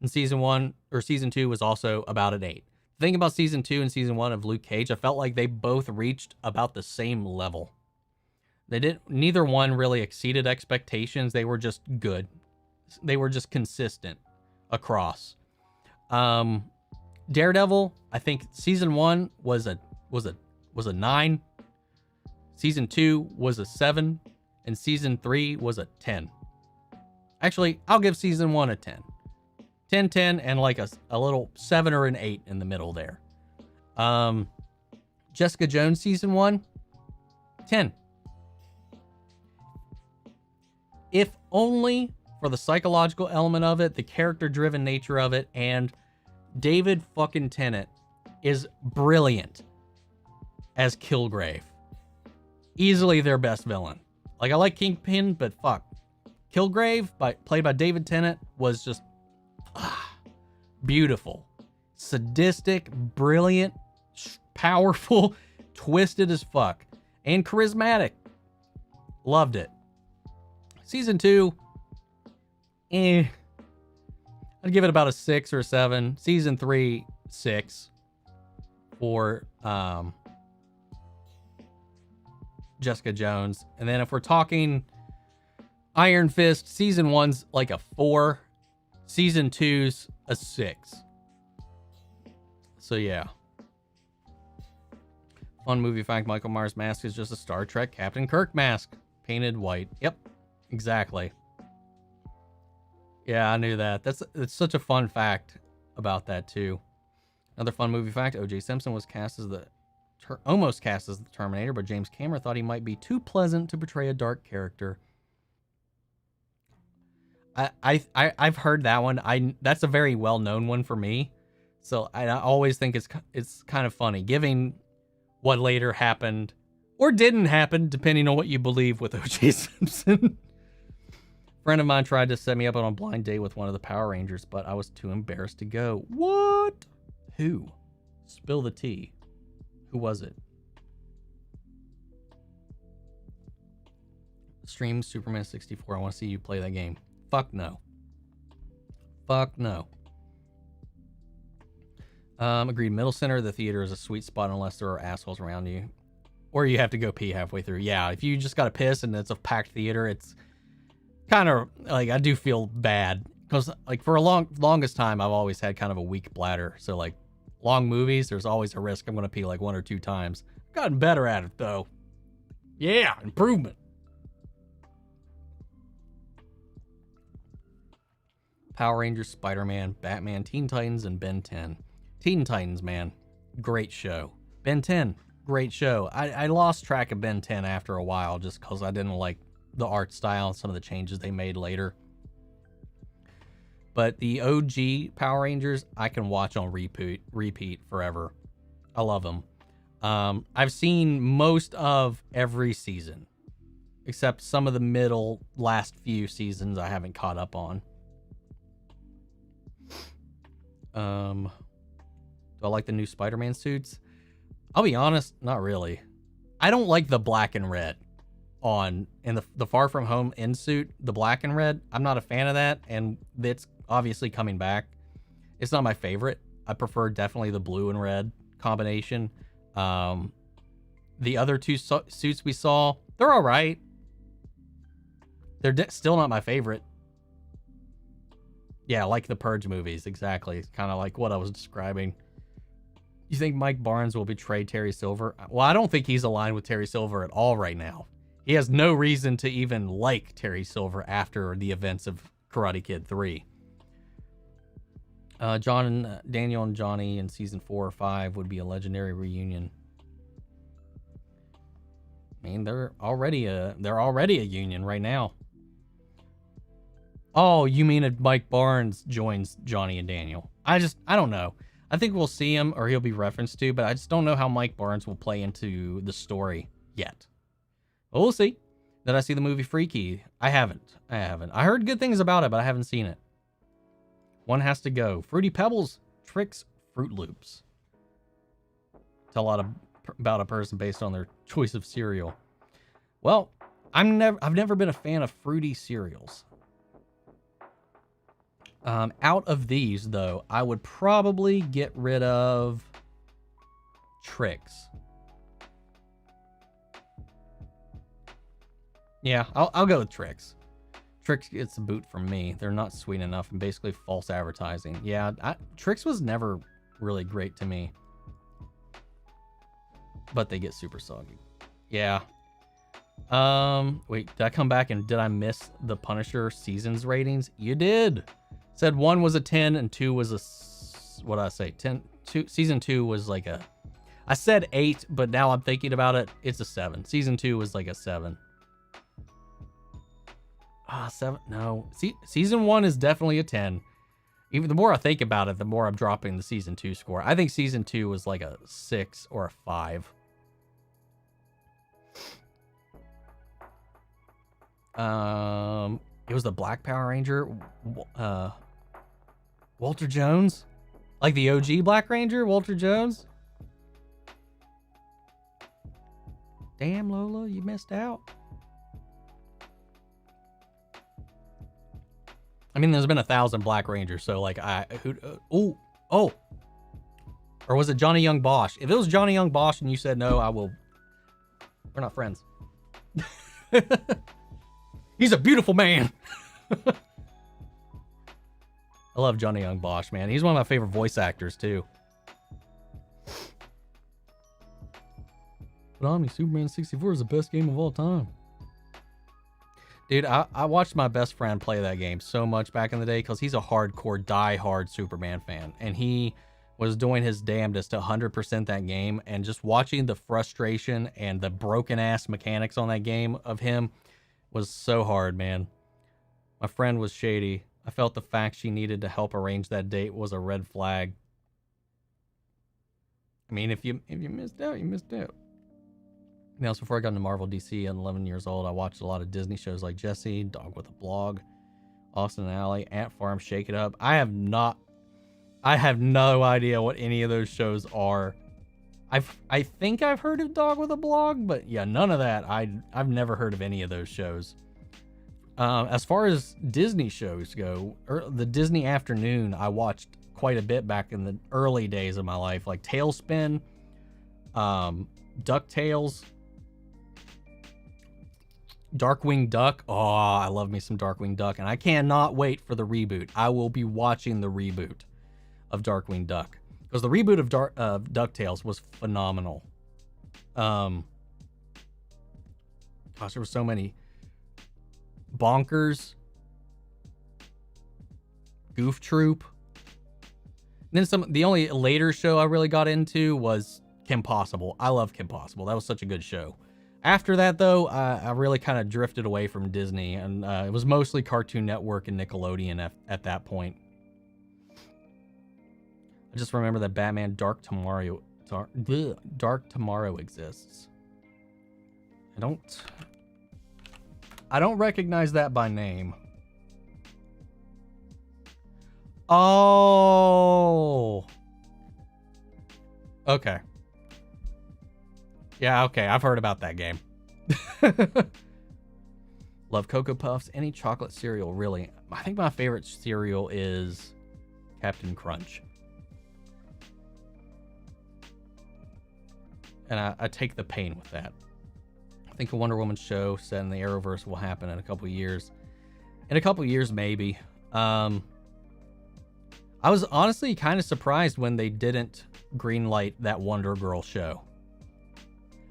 And season 2 was also about an 8. The thing about season 2 and season 1 of Luke Cage, I felt like they both reached about the same level. Neither one really exceeded expectations. They were just good. They were just consistent across. Daredevil, I think season 1 was a 9. Season 2 was a 7, and season 3 was a 10. Actually, I'll give season 1 a 10. 10, and like a little 7 or an 8 in the middle there. Jessica Jones season 1, 10. If only for the psychological element of it, the character-driven nature of it, and David fucking Tennant is brilliant as Kilgrave. Easily their best villain. Like, I like Kingpin, but fuck. Kilgrave, played by David Tennant, was just beautiful. Sadistic, brilliant, powerful, twisted as fuck. And charismatic. Loved it. Season 2, I'd give it about a 6 or a 7. Season 3, 6 for Jessica Jones. And then if we're talking Iron Fist, season 1's like a 4. Season 2's a 6. So yeah. Fun movie fact, Michael Myers' mask is just a Star Trek Captain Kirk mask. Painted white. Yep, exactly. Yeah, I knew that. It's such a fun fact about that too. Another fun movie fact, O.J. Simpson was almost cast as the Terminator, but James Cameron thought he might be too pleasant to portray a dark character. I've heard that one. That's a very well-known one for me. So I always think it's kind of funny, given what later happened or didn't happen, depending on what you believe with O.J. Simpson. Friend of mine tried to set me up on a blind date with one of the Power Rangers, but I was too embarrassed to go. What? Who? Spill the tea. Who was it? Stream Superman 64. I want to see you play that game. Fuck no. Fuck no. Agreed. Middle center of the theater is a sweet spot unless there are assholes around you. Or you have to go pee halfway through. Yeah, if you just got to piss and it's a packed theater, it's kind of like, I do feel bad. Because like for a longest time, I've always had kind of a weak bladder. So like long movies, there's always a risk I'm going to pee like 1 or 2 times. I've gotten better at it though. Yeah, improvement. Power Rangers, Spider-Man, Batman, Teen Titans, and Ben 10. Teen Titans, man. Great show. Ben 10, great show. I lost track of Ben 10 after a while just because I didn't like the art style and some of the changes they made later. But the OG Power Rangers, I can watch on repeat forever. I love them. I've seen most of every season, except some of the last few seasons I haven't caught up on. Do I like the new Spider-Man suits? I'll be honest, not really. I don't like the black and red in the Far From Home end suit, the black and red. I'm not a fan of that, and it's obviously coming back. It's not my favorite. I prefer definitely the blue and red combination. The other 2 suits we saw, they're all right. They're still not my favorite. Yeah, like the Purge movies, exactly. It's kind of like what I was describing. You think Mike Barnes will betray Terry Silver? Well, I don't think he's aligned with Terry Silver at all right now. He has no reason to even like Terry Silver after the events of Karate Kid 3. Daniel and Johnny in season 4 or 5 would be a legendary reunion. I mean, they're already a union right now. Oh, you mean if Mike Barnes joins Johnny and Daniel? I don't know. I think we'll see him or he'll be referenced to, but I just don't know how Mike Barnes will play into the story yet. But we'll see. Did I see the movie Freaky? I haven't. I heard good things about it, but I haven't seen it. One has to go. Fruity Pebbles, Tricks, Fruit Loops. Tell a lot about a person based on their choice of cereal. Well, I've never been a fan of fruity cereals. Out of these, though, I would probably get rid of Tricks. Yeah, I'll go with Tricks. Tricks gets a boot from me. They're not sweet enough and basically false advertising. Yeah, Tricks was never really great to me. But they get super soggy. Yeah. Wait, did I come back and did I miss the Punisher seasons ratings? You did. Said 1 was a 10 and 2 was a, what did I say? 10, 2, season 2 was like a, I said 8, but now I'm thinking about it, it's a 7. Season 2 was like a 7. 7, no. Season 1 is definitely a 10. Even the more I think about it, the more I'm dropping the season 2 score. I think season 2 was like a 6 or a 5. It was the Black Power Ranger, Walter Jones, like the OG Black Ranger, Walter Jones. Damn, Lola, you missed out. I mean, there's been 1,000 Black Rangers, so like oh, or was it Johnny Young Bosch? If it was Johnny Young Bosch and you said no, I will. We're not friends. He's a beautiful man. I love Johnny Young Bosch, man. He's one of my favorite voice actors too. But Omni, Superman 64 is the best game of all time. Dude, I watched my best friend play that game so much back in the day because he's a hardcore, die-hard Superman fan. And he was doing his damnedest to 100% that game. And just watching the frustration and the broken-ass mechanics on that game of him was so hard, man. My friend was shady. I felt the fact she needed to help arrange that date was a red flag. I mean, if you missed out, you missed out. Now, before I got into Marvel DC at 11 years old, I watched a lot of Disney shows like Jessie, Dog with a Blog, Austin and Alley, Ant Farm, Shake It Up. I have no idea what any of those shows are. I think I've heard of Dog with a Blog, but yeah, none of that. I've never heard of any of those shows. As far as Disney shows go, the Disney Afternoon, I watched quite a bit back in the early days of my life, like Tailspin, DuckTales, Darkwing Duck. Oh, I love me some Darkwing Duck, and I cannot wait for the reboot. I will be watching the reboot of Darkwing Duck because the reboot of DuckTales was phenomenal. Gosh, there were so many. Bonkers, Goof Troop. And then the only later show I really got into was Kim Possible. I love Kim Possible. That was such a good show. After that, though, I really kind of drifted away from Disney, and it was mostly Cartoon Network and Nickelodeon at that point. I just remember that Batman Dark Tomorrow exists. I don't recognize that by name. Oh. Okay. Yeah, okay. I've heard about that game. Love Cocoa Puffs. Any chocolate cereal, really. I think my favorite cereal is Captain Crunch. And I take the pain with that. I think a Wonder Woman show set in the Arrowverse will happen in a couple years. In a couple years, maybe. I was honestly kind of surprised when they didn't greenlight that Wonder Girl show.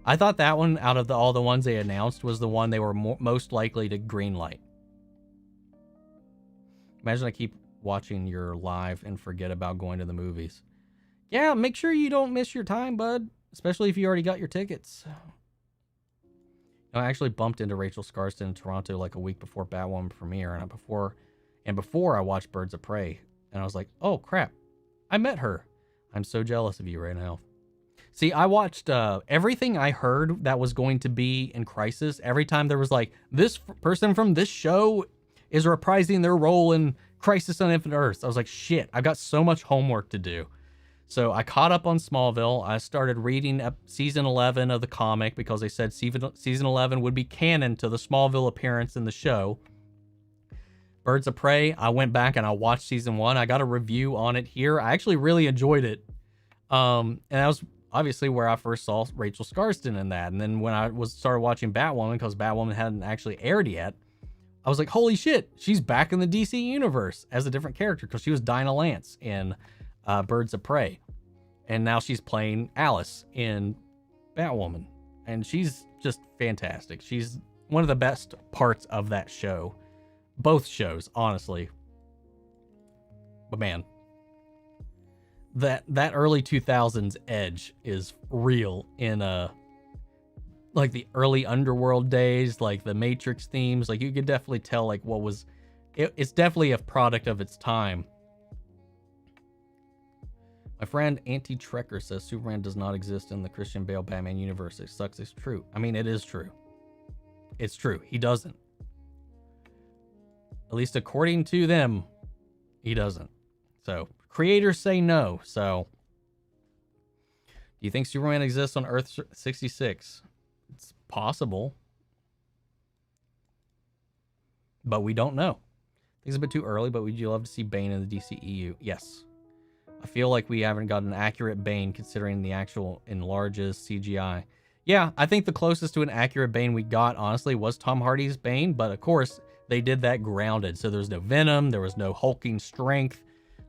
I thought that one, out of all the ones they announced, was the one they were most likely to greenlight. Imagine I keep watching your live and forget about going to the movies. Yeah, make sure you don't miss your time, bud. Especially if you already got your tickets. I actually bumped into Rachel Scarston in Toronto like a week before Batwoman premiere, and before I watched Birds of Prey, and I was like, oh crap, I met her. I'm so jealous of you right now. See, I watched everything I heard that was going to be in Crisis. Every time there was like, this person from this show is reprising their role in Crisis on Infinite Earths. I was like, shit, I've got so much homework to do. So I caught up on Smallville. I started reading season 11 of the comic because they said season 11 would be canon to the Smallville appearance in the show. Birds of Prey, I went back and I watched season 1. I got a review on it here. I actually really enjoyed it. And that was obviously where I first saw Rachel Scarston in that. And then when I started watching Batwoman, because Batwoman hadn't actually aired yet, I was like, holy shit, she's back in the DC universe as a different character, because she was Dinah Lance in Birds of Prey. And now she's playing Alice in Batwoman. And she's just fantastic. She's one of the best parts of that show. Both shows, honestly. But man, that early 2000s edge is real in like the early Underworld days, like the Matrix themes. Like you could definitely tell like what was it's definitely a product of its time. My friend Anti-Trekker says Superman does not exist in the Christian Bale Batman universe. It sucks. It's true. I mean, it is true. It's true. He doesn't. At least according to them, he doesn't. So creators say no. So do you think Superman exists on Earth 66? It's possible, but we don't know. I think it's a bit too early, but would you love to see Bane in the DCEU? Yes. I feel like we haven't got an accurate Bane considering the actual enlarges CGI. Yeah, I think the closest to an accurate Bane we got, honestly, was Tom Hardy's Bane, but of course, they did that grounded. So there was no venom, there was no hulking strength,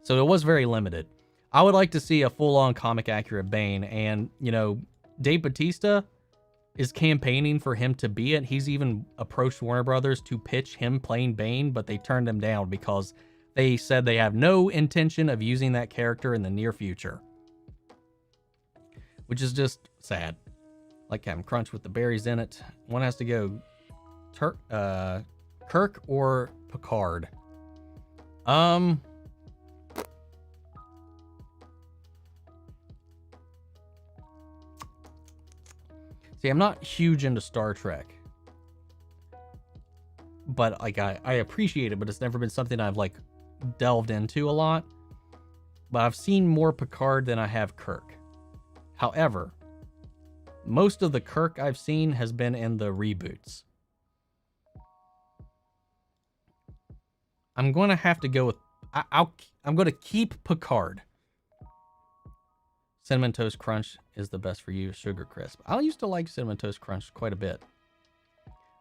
so it was very limited. I would like to see a full-on comic accurate Bane, and, you know, Dave Bautista is campaigning for him to be it. He's even approached Warner Brothers to pitch him playing Bane, but they turned him down because they said they have no intention of using that character in the near future. Which is just sad. Like Captain Crunch with the berries in it. One has to go Kirk or Picard. See, I'm not huge into Star Trek. But like I appreciate it, but it's never been something I've like delved into a lot. But I've seen more Picard than I have Kirk. However, most of the Kirk I've seen has been in the reboots. I'm going to have to go with I'm going to keep Picard. Cinnamon Toast Crunch is the best for you. Sugar Crisp. I used to like Cinnamon Toast Crunch quite a bit.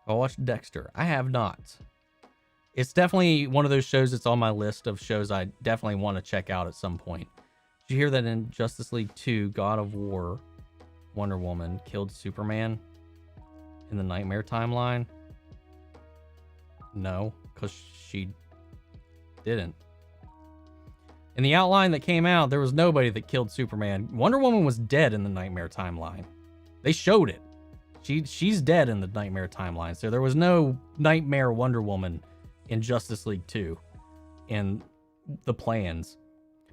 I watched Dexter. I have not. It's definitely one of those shows that's on my list of shows I definitely want to check out at some point. Did you hear that in Justice League 2, God of War, Wonder Woman killed Superman in the Nightmare timeline? No, because she didn't. In the outline that came out, there was nobody that killed Superman. Wonder Woman was dead in the Nightmare timeline. They showed it. She's dead in the Nightmare timeline. So there was no Nightmare Wonder Woman in Justice League 2 in the plans.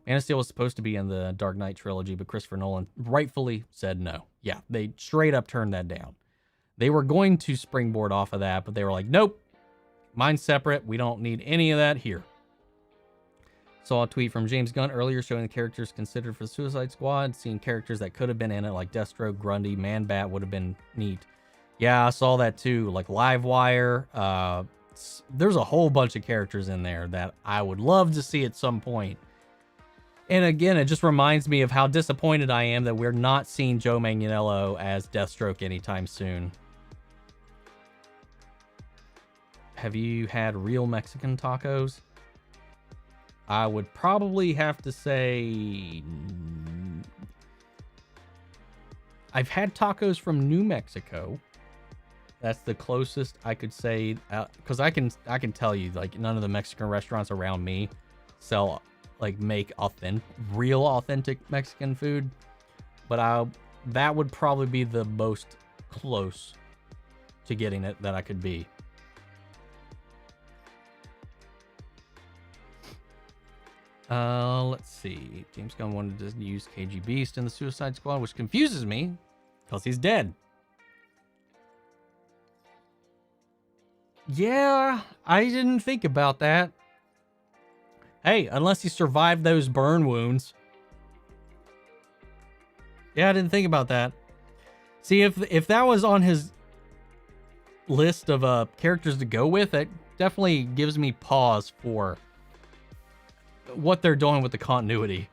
Man of Steel was supposed to be in the Dark Knight trilogy, but Christopher Nolan rightfully said no. Yeah, they straight up turned that down. They were going to springboard off of that, but they were like, nope, mine's separate. We don't need any of that here. Saw a tweet from James Gunn earlier showing the characters considered for the Suicide Squad. Seeing characters that could have been in it, like Deathstroke, Grundy, Man-Bat would have been neat. Yeah, I saw that too. Like Livewire. There's a whole bunch of characters in there that I would love to see at some point. And again, it just reminds me of how disappointed I am that we're not seeing Joe Manganiello as Deathstroke anytime soon. Have you had real Mexican tacos? I would probably have to say I've had tacos from New Mexico. That's the closest I could say, because I can tell you, like, none of the Mexican restaurants around me sell, like, make real authentic Mexican food. But that would probably be the most close to getting it that I could be. Let's see. James Gunn wanted to use KG Beast in the Suicide Squad, which confuses me because he's dead. Yeah, I didn't think about that. Hey, unless he survived those burn wounds. Yeah, I didn't think about that. See, if that was on his list of characters to go with, it definitely gives me pause for what they're doing with the continuity.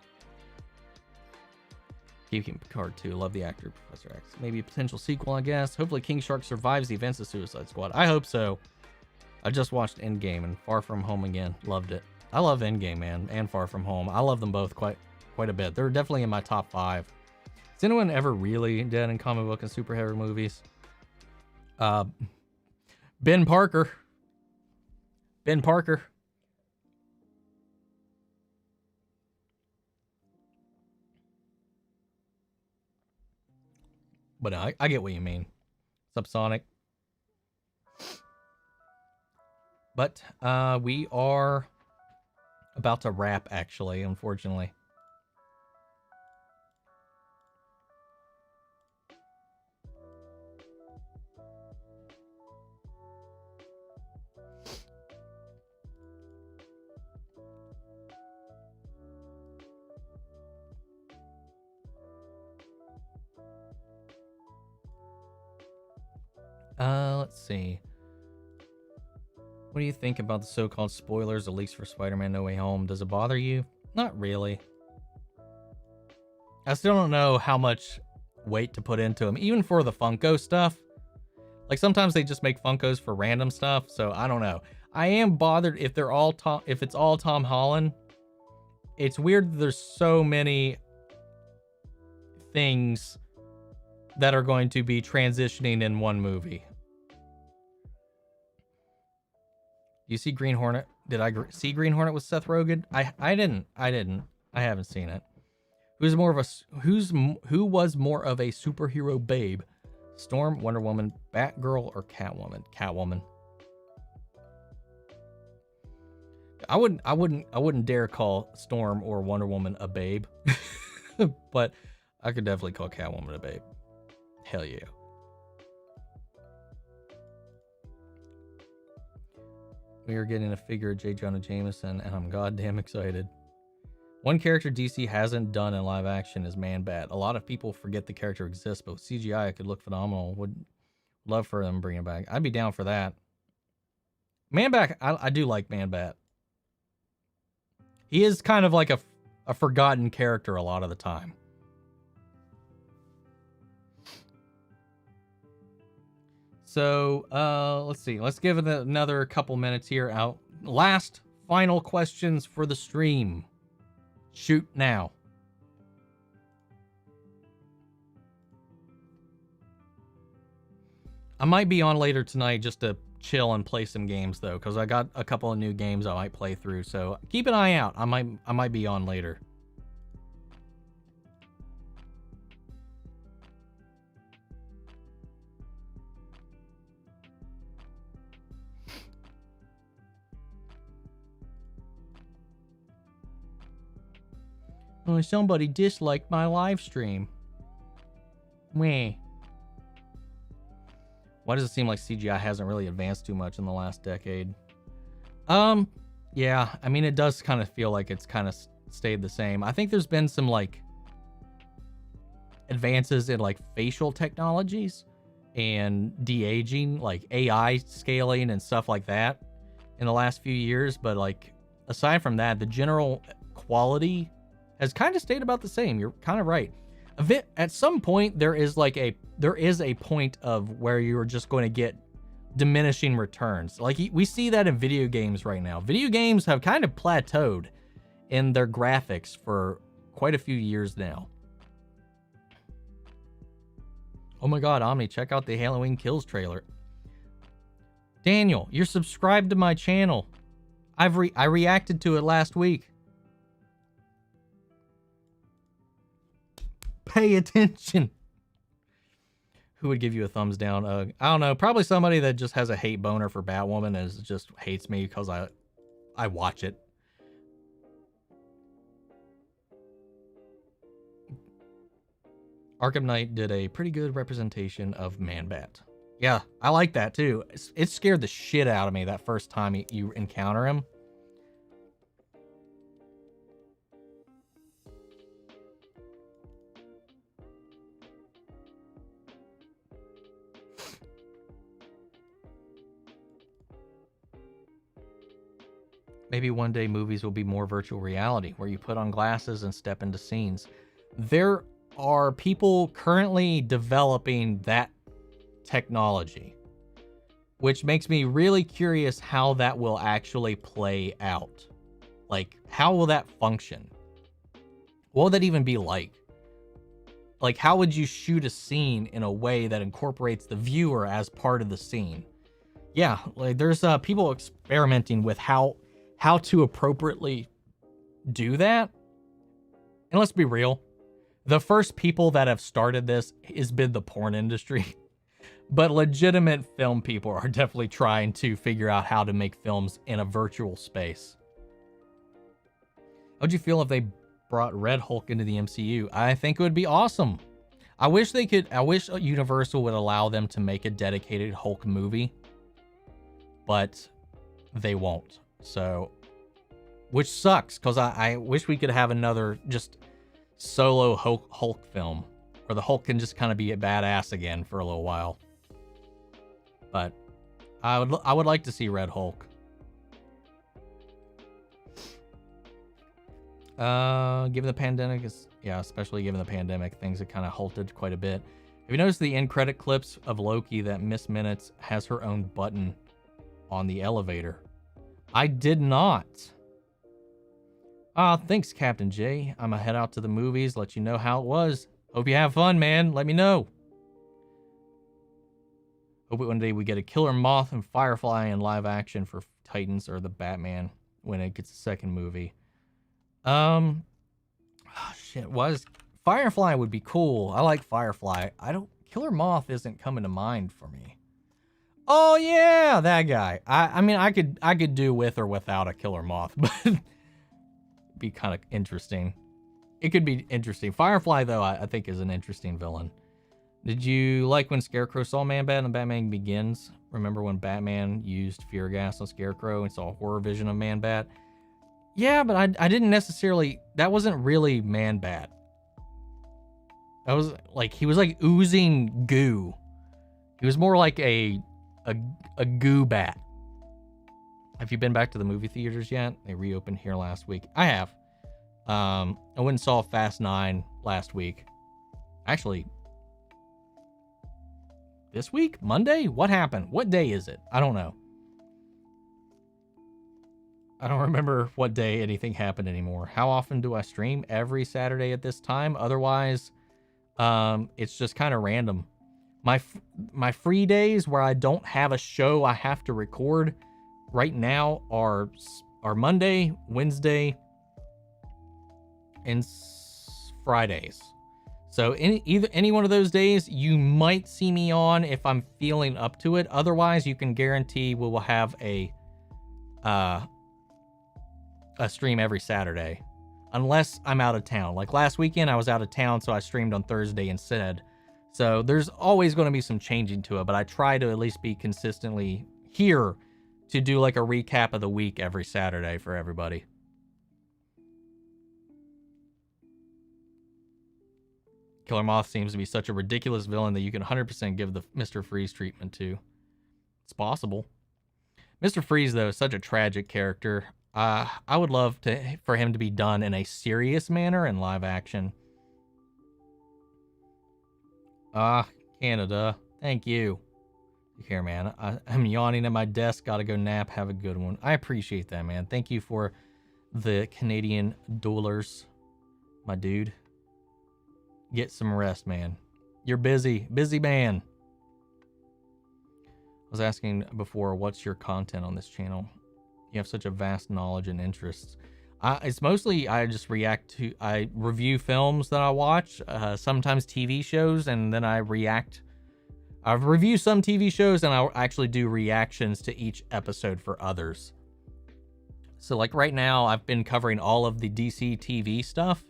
Keeping Picard too. Love the actor, Professor X. Maybe a potential sequel, I guess. Hopefully King Shark survives the events of Suicide Squad. I hope so. I just watched Endgame and Far From Home again. Loved it. I love Endgame, man, and Far From Home. I love them both quite a bit. They're definitely in my top 5. Is anyone ever really dead in comic book and superhero movies? Ben Parker. Ben Parker. But I get what you mean. Subsonic. But we are about to wrap, actually, unfortunately. Let's see. What do you think about the so-called spoilers, at least for Spider-Man No Way Home? Does it bother you? Not really. I still don't know how much weight to put into them, even for the Funko stuff. Like, sometimes they just make Funkos for random stuff, so I don't know. I am bothered if they're all if it's all Tom Holland. It's weird that there's so many things that are going to be transitioning in one movie. You see Green Hornet? Did I see Green Hornet with Seth Rogen? I didn't. I haven't seen it. Who was more of a superhero babe? Storm, Wonder Woman, Batgirl, or Catwoman? Catwoman. I wouldn't dare call Storm or Wonder Woman a babe. But I could definitely call Catwoman a babe. Hell yeah. We are getting a figure of J. Jonah Jameson, and I'm goddamn excited. One character DC hasn't done in live action is Man-Bat. A lot of people forget the character exists, but with CGI it could look phenomenal. Would love for them to bring it back. I'd be down for that. Man-Bat, I do like Man-Bat. He is kind of like a forgotten character a lot of the time. So, let's see. Let's give it another couple minutes here out. Last, final questions for the stream. Shoot now. I might be on later tonight just to chill and play some games, though, because I got a couple of new games I might play through. So keep an eye out. I might be on later. Oh, somebody disliked my live stream. Meh. Why does it seem like CGI hasn't really advanced too much in the last decade? Yeah, I mean, it does kind of feel like it's kind of stayed the same. I think there's been some, like, advances in, like, facial technologies and de-aging, like AI scaling and stuff like that in the last few years. But, like, aside from that, the general quality has kind of stayed about the same. You're kind of right. At some point, there is a point of where you're just going to get diminishing returns. Like, we see that in video games right now. Video games have kind of plateaued in their graphics for quite a few years now. Oh my God, Omni, check out the Halloween Kills trailer. Daniel, you're subscribed to my channel. I reacted to it last week. Pay attention. Who would give you a thumbs down? I don't know. Probably somebody that just has a hate boner for Batwoman and just hates me because I watch it. Arkham Knight did a pretty good representation of Man-Bat. Yeah, I like that too. It scared the shit out of me that first time you encounter him. Maybe one day movies will be more virtual reality, where you put on glasses and step into scenes. There are people currently developing that technology, which makes me really curious how that will actually play out. Like, how will that function? What would that even be like? Like, how would you shoot a scene in a way that incorporates the viewer as part of the scene? Yeah, like there's people experimenting with how to appropriately do that. And let's be real, the first people that have started this has been the porn industry. But legitimate film people are definitely trying to figure out how to make films in a virtual space. How'd you feel if they brought Red Hulk into the MCU? I think it would be awesome. I wish Universal would allow them to make a dedicated Hulk movie, but they won't. So, which sucks, because I wish we could have another just solo Hulk film, where the Hulk can just kind of be a badass again for a little while. But I would like to see Red Hulk. Given the pandemic, especially given the pandemic, things have kind of halted quite a bit. Have you noticed the end credit clips of Loki that Miss Minutes has her own button on the elevator? I did not. Thanks, Captain J. I'm gonna head out to the movies, let you know how it was. Hope you have fun, man. Let me know. Hope one day we get a Killer Moth and Firefly in live action for Titans or the Batman when it gets a second movie. Firefly would be cool. I like Firefly. Killer Moth isn't coming to mind for me. Oh yeah, that guy. I mean, I could do with or without a Killer Moth, but it'd be kind of interesting. It could be interesting. Firefly, though, I think is an interesting villain. Did you like when Scarecrow saw Man-Bat in Batman Begins? Remember when Batman used fear gas on Scarecrow and saw a horror vision of Man-Bat? Yeah, but I didn't necessarily... That wasn't really Man-Bat. That was like... He was like oozing goo. He was more like a goo bat. Have you been back to the movie theaters yet? They reopened here last week. I have. I went and saw Fast 9 last week. Actually, this week? Monday? What happened? What day is it? I don't know. I don't remember what day anything happened anymore. How often do I stream? Every Saturday at this time. Otherwise, it's just kind of random. My free days where I don't have a show I have to record right now are Monday, Wednesday, and Fridays. So any one of those days, you might see me on if I'm feeling up to it. Otherwise, you can guarantee we will have a stream every Saturday, unless I'm out of town. Like last weekend, I was out of town, so I streamed on Thursday instead. So there's always going to be some changing to it, but I try to at least be consistently here to do like a recap of the week every Saturday for everybody. Killer Moth seems to be such a ridiculous villain that you can 100% give the Mr. Freeze treatment to. It's possible. Mr. Freeze, though, is such a tragic character. I would love for him to be done in a serious manner in live action. Canada. Thank you. Here, man. I'm yawning at my desk. Gotta go nap. Have a good one. I appreciate that, man. Thank you for the Canadian dollars, my dude. Get some rest, man. You're busy. Busy man. I was asking before, what's your content on this channel? You have such a vast knowledge and interests. It's mostly I review films that I watch, sometimes TV shows, and then I react I review some TV shows, and I'll actually do reactions to each episode for others. So like right now, I've been covering all of the DC TV stuff,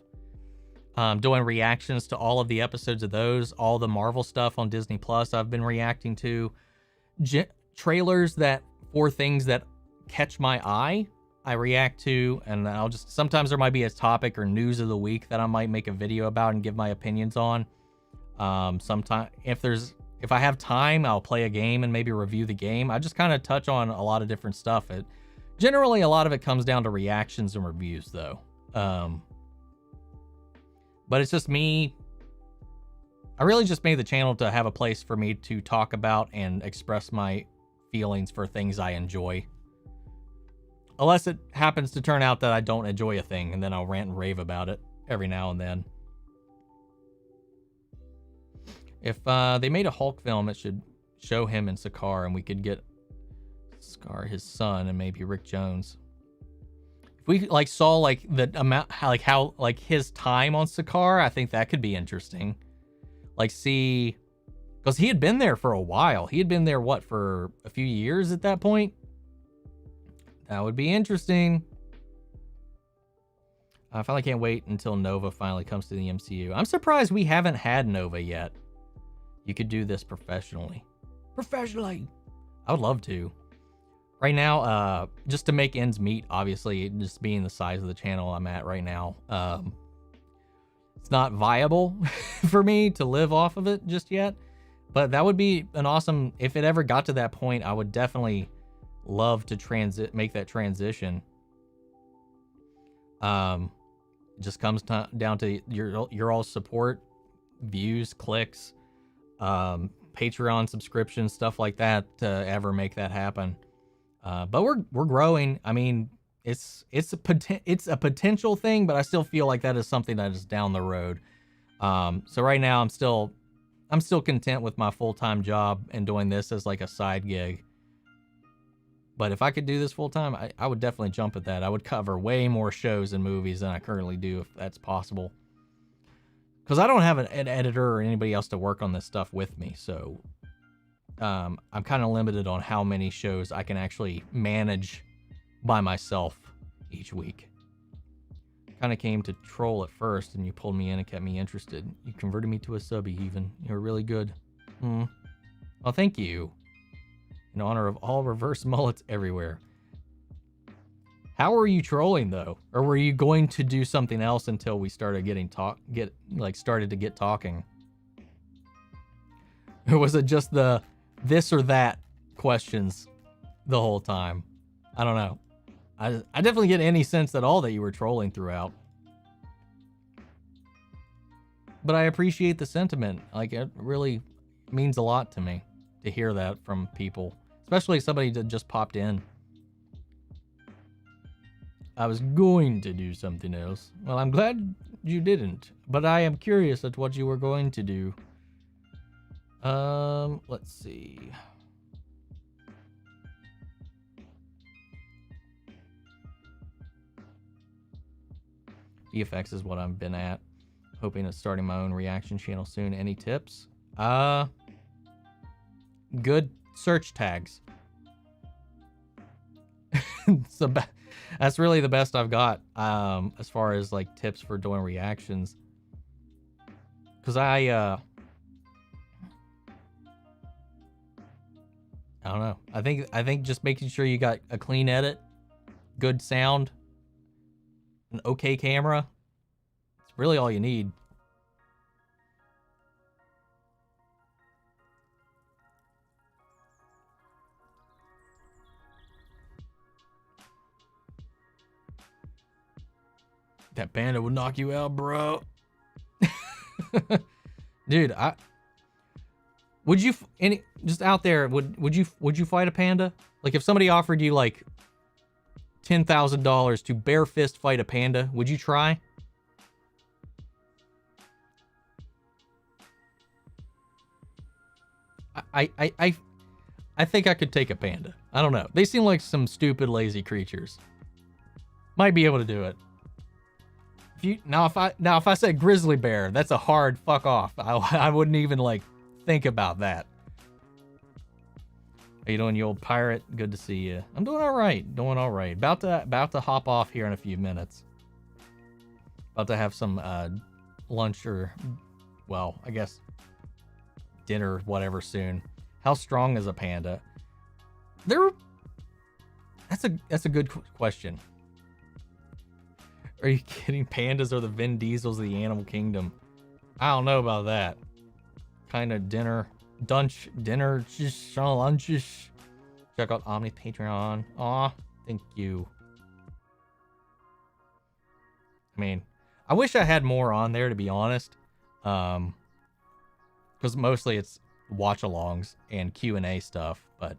doing reactions to all of the episodes of those, all the Marvel stuff on Disney Plus I've been reacting to, trailers for things that catch my eye, I react to, and sometimes there might be a topic or news of the week that I might make a video about and give my opinions on. Sometimes if I have time, I'll play a game and maybe review the game. I just kind of touch on a lot of different stuff. Generally, a lot of it comes down to reactions and reviews, though. But it's just me. I really just made the channel to have a place for me to talk about and express my feelings for things I enjoy. Unless it happens to turn out that I don't enjoy a thing, and then I'll rant and rave about it every now and then. If they made a Hulk film, it should show him and Sakaar, and we could get Sakaar, his son, and maybe Rick Jones. If we saw the amount, how his time on Sakaar, I think that could be interesting. See, because he had been there for a while. He had been there for a few years at that point. That would be interesting. I finally can't wait until Nova finally comes to the MCU. I'm surprised we haven't had Nova yet. You could do this professionally. I would love to. Right now, just to make ends meet, obviously, just being the size of the channel I'm at right now, it's not viable for me to live off of it just yet. But that would be an awesome, if it ever got to that point, I would definitely love to make that transition. It just comes down to your all support, views, clicks, Patreon subscriptions, stuff like that to ever make that happen. But we're growing. I mean, it's a potential thing, but I still feel like that is something that is down the road. So right now I'm still content with my full-time job and doing this as like a side gig. But if I could do this full-time, I would definitely jump at that. I would cover way more shows and movies than I currently do, if that's possible. Because I don't have an editor or anybody else to work on this stuff with me, so I'm kind of limited on how many shows I can actually manage by myself each week. Kind of came to troll at first, and you pulled me in and kept me interested. You converted me to a subby even. You were really good. Well, thank you. In honor of all reverse mullets everywhere. How are you trolling though? Or were you going to do something else until we started started to get talking? Or was it just the this or that questions the whole time? I don't know. I definitely get any sense at all that you were trolling throughout. But I appreciate the sentiment. It really means a lot to me to hear that from people. Especially somebody that just popped in. I was going to do something else. Well, I'm glad you didn't. But I am curious at what you were going to do. Let's see. VFX is what I've been at. Hoping of starting my own reaction channel soon. Any tips? Good search tags. So that's really the best I've got as far as tips for doing reactions. Because I don't know. I think just making sure you got a clean edit, good sound, an okay camera. It's really all you need. That panda would knock you out, bro. Dude, would you just out there, would you fight a panda? If somebody offered you $10,000 to bare fist fight a panda, would you try? I think I could take a panda. I don't know. They seem like some stupid, lazy creatures. Might be able to do it. If I said grizzly bear, that's a hard fuck off. I wouldn't even think about that. How you doing, you old pirate? Good to see you. I'm doing all right. Doing all right. About to hop off here in a few minutes. About to have some lunch or, well, I guess dinner, whatever, soon. How strong is a panda? That's a good question. Are you kidding? Pandas are the Vin Diesels of the animal kingdom. I don't know about that. Kind of dinner, lunch. Check out Omni Patreon. Aw, thank you. I mean, I wish I had more on there, to be honest. Because mostly it's watch-alongs and Q&A stuff, but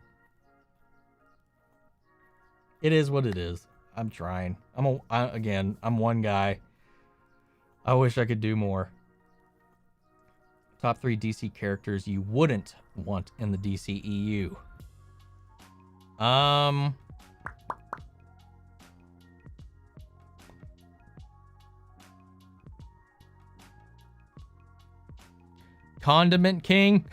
it is what it is. I'm trying. I'm one guy. I wish I could do more. Top 3 DC characters you wouldn't want in the DCEU. Condiment King.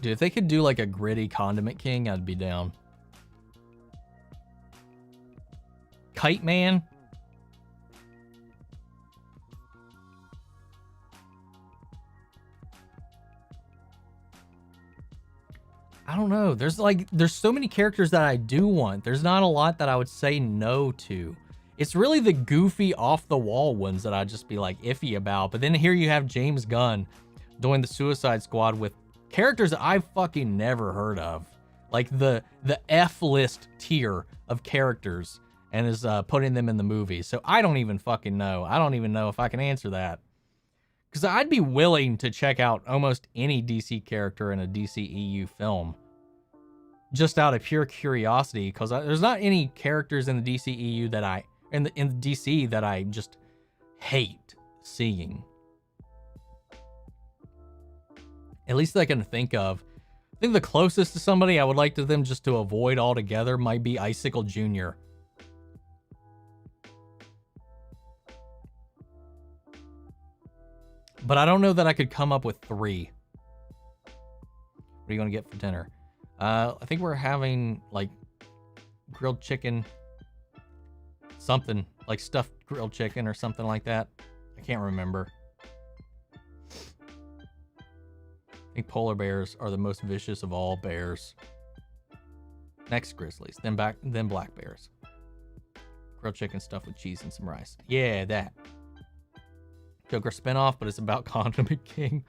Dude, if they could do like a gritty Condiment King, I'd be down. Kite Man. I don't know. There's so many characters that I do want. There's not a lot that I would say no to. It's really the goofy off the wall ones that I'd just be like iffy about. But then here you have James Gunn doing the Suicide Squad with characters that I've fucking never heard of. Like the F list tier of characters, and is putting them in the movie. So I don't even fucking know. I don't even know if I can answer that. Because I'd be willing to check out almost any DC character in a DCEU film. Just out of pure curiosity. Because there's not any characters in the DCEU that in the DC that I just hate seeing. At least I can think of. I think the closest to somebody I would like to them just to avoid altogether might be Icicle Jr. But I don't know that I could come up with 3. What are you going to get for dinner? I think we're having, like, grilled chicken. Something. Like stuffed grilled chicken or something like that. I can't remember. I think polar bears are the most vicious of all bears. Next grizzlies. Then black bears. Grilled chicken stuffed with cheese and some rice. Yeah, that. Joker spinoff, but it's about Condiment King.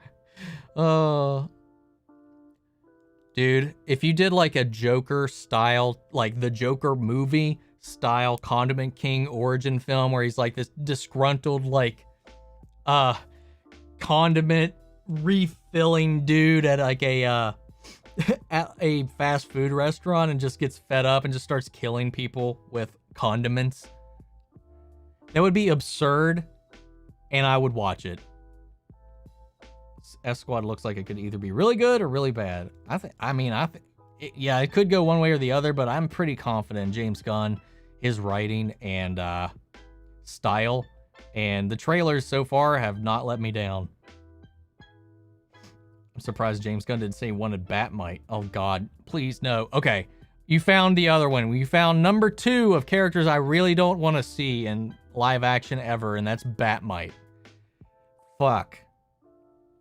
Dude, if you did like a Joker style, like the Joker movie style Condiment King origin film where he's like this disgruntled like condiment refilling dude at like a at a fast food restaurant and just gets fed up and just starts killing people with condiments. That would be absurd. And I would watch it. F-Squad looks like it could either be really good or really bad. Yeah, it could go one way or the other, but I'm pretty confident in James Gunn, his writing and style. And the trailers so far have not let me down. I'm surprised James Gunn didn't say he wanted Batmite. Oh, God. Please, no. Okay. You found the other one. You found number 2 of characters I really don't want to see in live action ever, and that's Batmite. Fuck.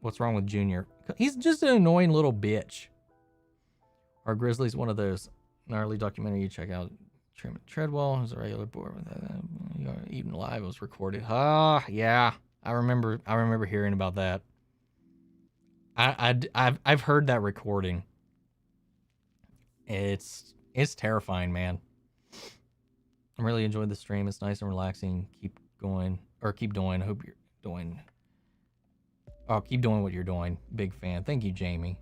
What's wrong with Junior? He's just an annoying little bitch. Are Grizzlies one of those gnarly documentary you check out? Treadwell is a regular board with that. Even Live was recorded. Yeah. I remember hearing about that. I've heard that recording. It's terrifying, man. I'm really enjoying the stream. It's nice and relaxing. Keep doing. I hope you're doing. Oh, keep doing what you're doing. Big fan. Thank you, Jamie.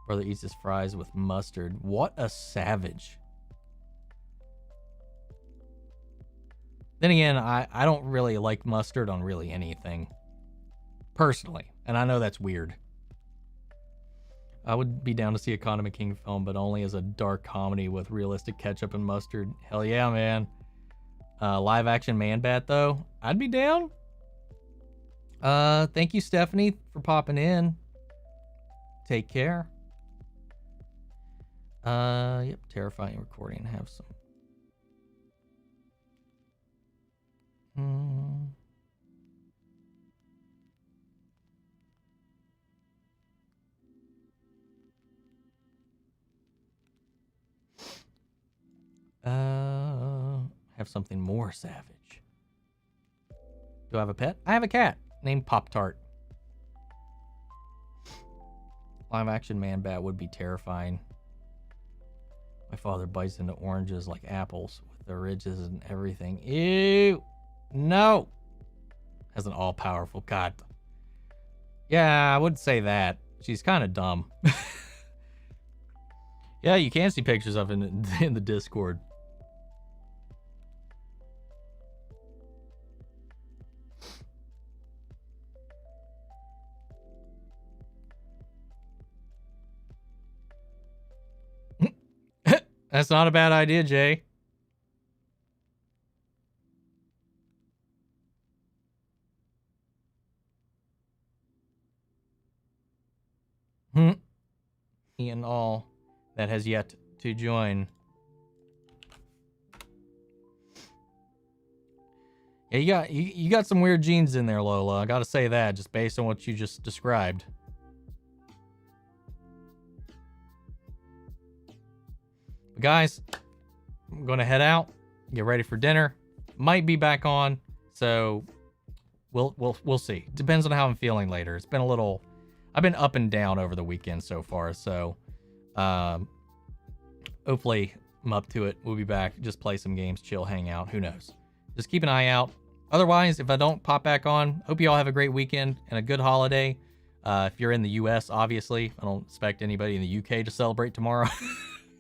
Brother eats his fries with mustard. What a savage. Then again, I don't really like mustard on really anything. Personally. And I know that's weird. I would be down to see a Condiment King film, but only as a dark comedy with realistic ketchup and mustard. Hell yeah, man. Live action Man-Bat, though. I'd be down. Thank you, Stephanie, for popping in. take care. Yep, terrifying recording. Have some. Have something more savage. Do I have a pet? I have a cat named Pop-Tart. Live action Man-Bat would be terrifying. My father bites into oranges like apples with the ridges and everything. Ew! No! Has an all-powerful God. Yeah, I would say that. She's kind of dumb. Yeah, you can see pictures of it in the Discord. That's not a bad idea, Jay. And all that has yet to join. Yeah, you got some weird genes in there, Lola. I gotta say that, just based on what you just described. But guys, I'm gonna head out, get ready for dinner. Might be back on, so we'll see. Depends on how I'm feeling later. It's been a little. I've been up and down over the weekend so far, so hopefully I'm up to it. We'll be back, just play some games, chill, hang out. Who knows? Just keep an eye out. Otherwise, if I don't pop back on, hope you all have a great weekend and a good holiday. If you're in the U.S., obviously, I don't expect anybody in the UK to celebrate tomorrow.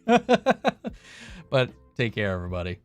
But take care, everybody.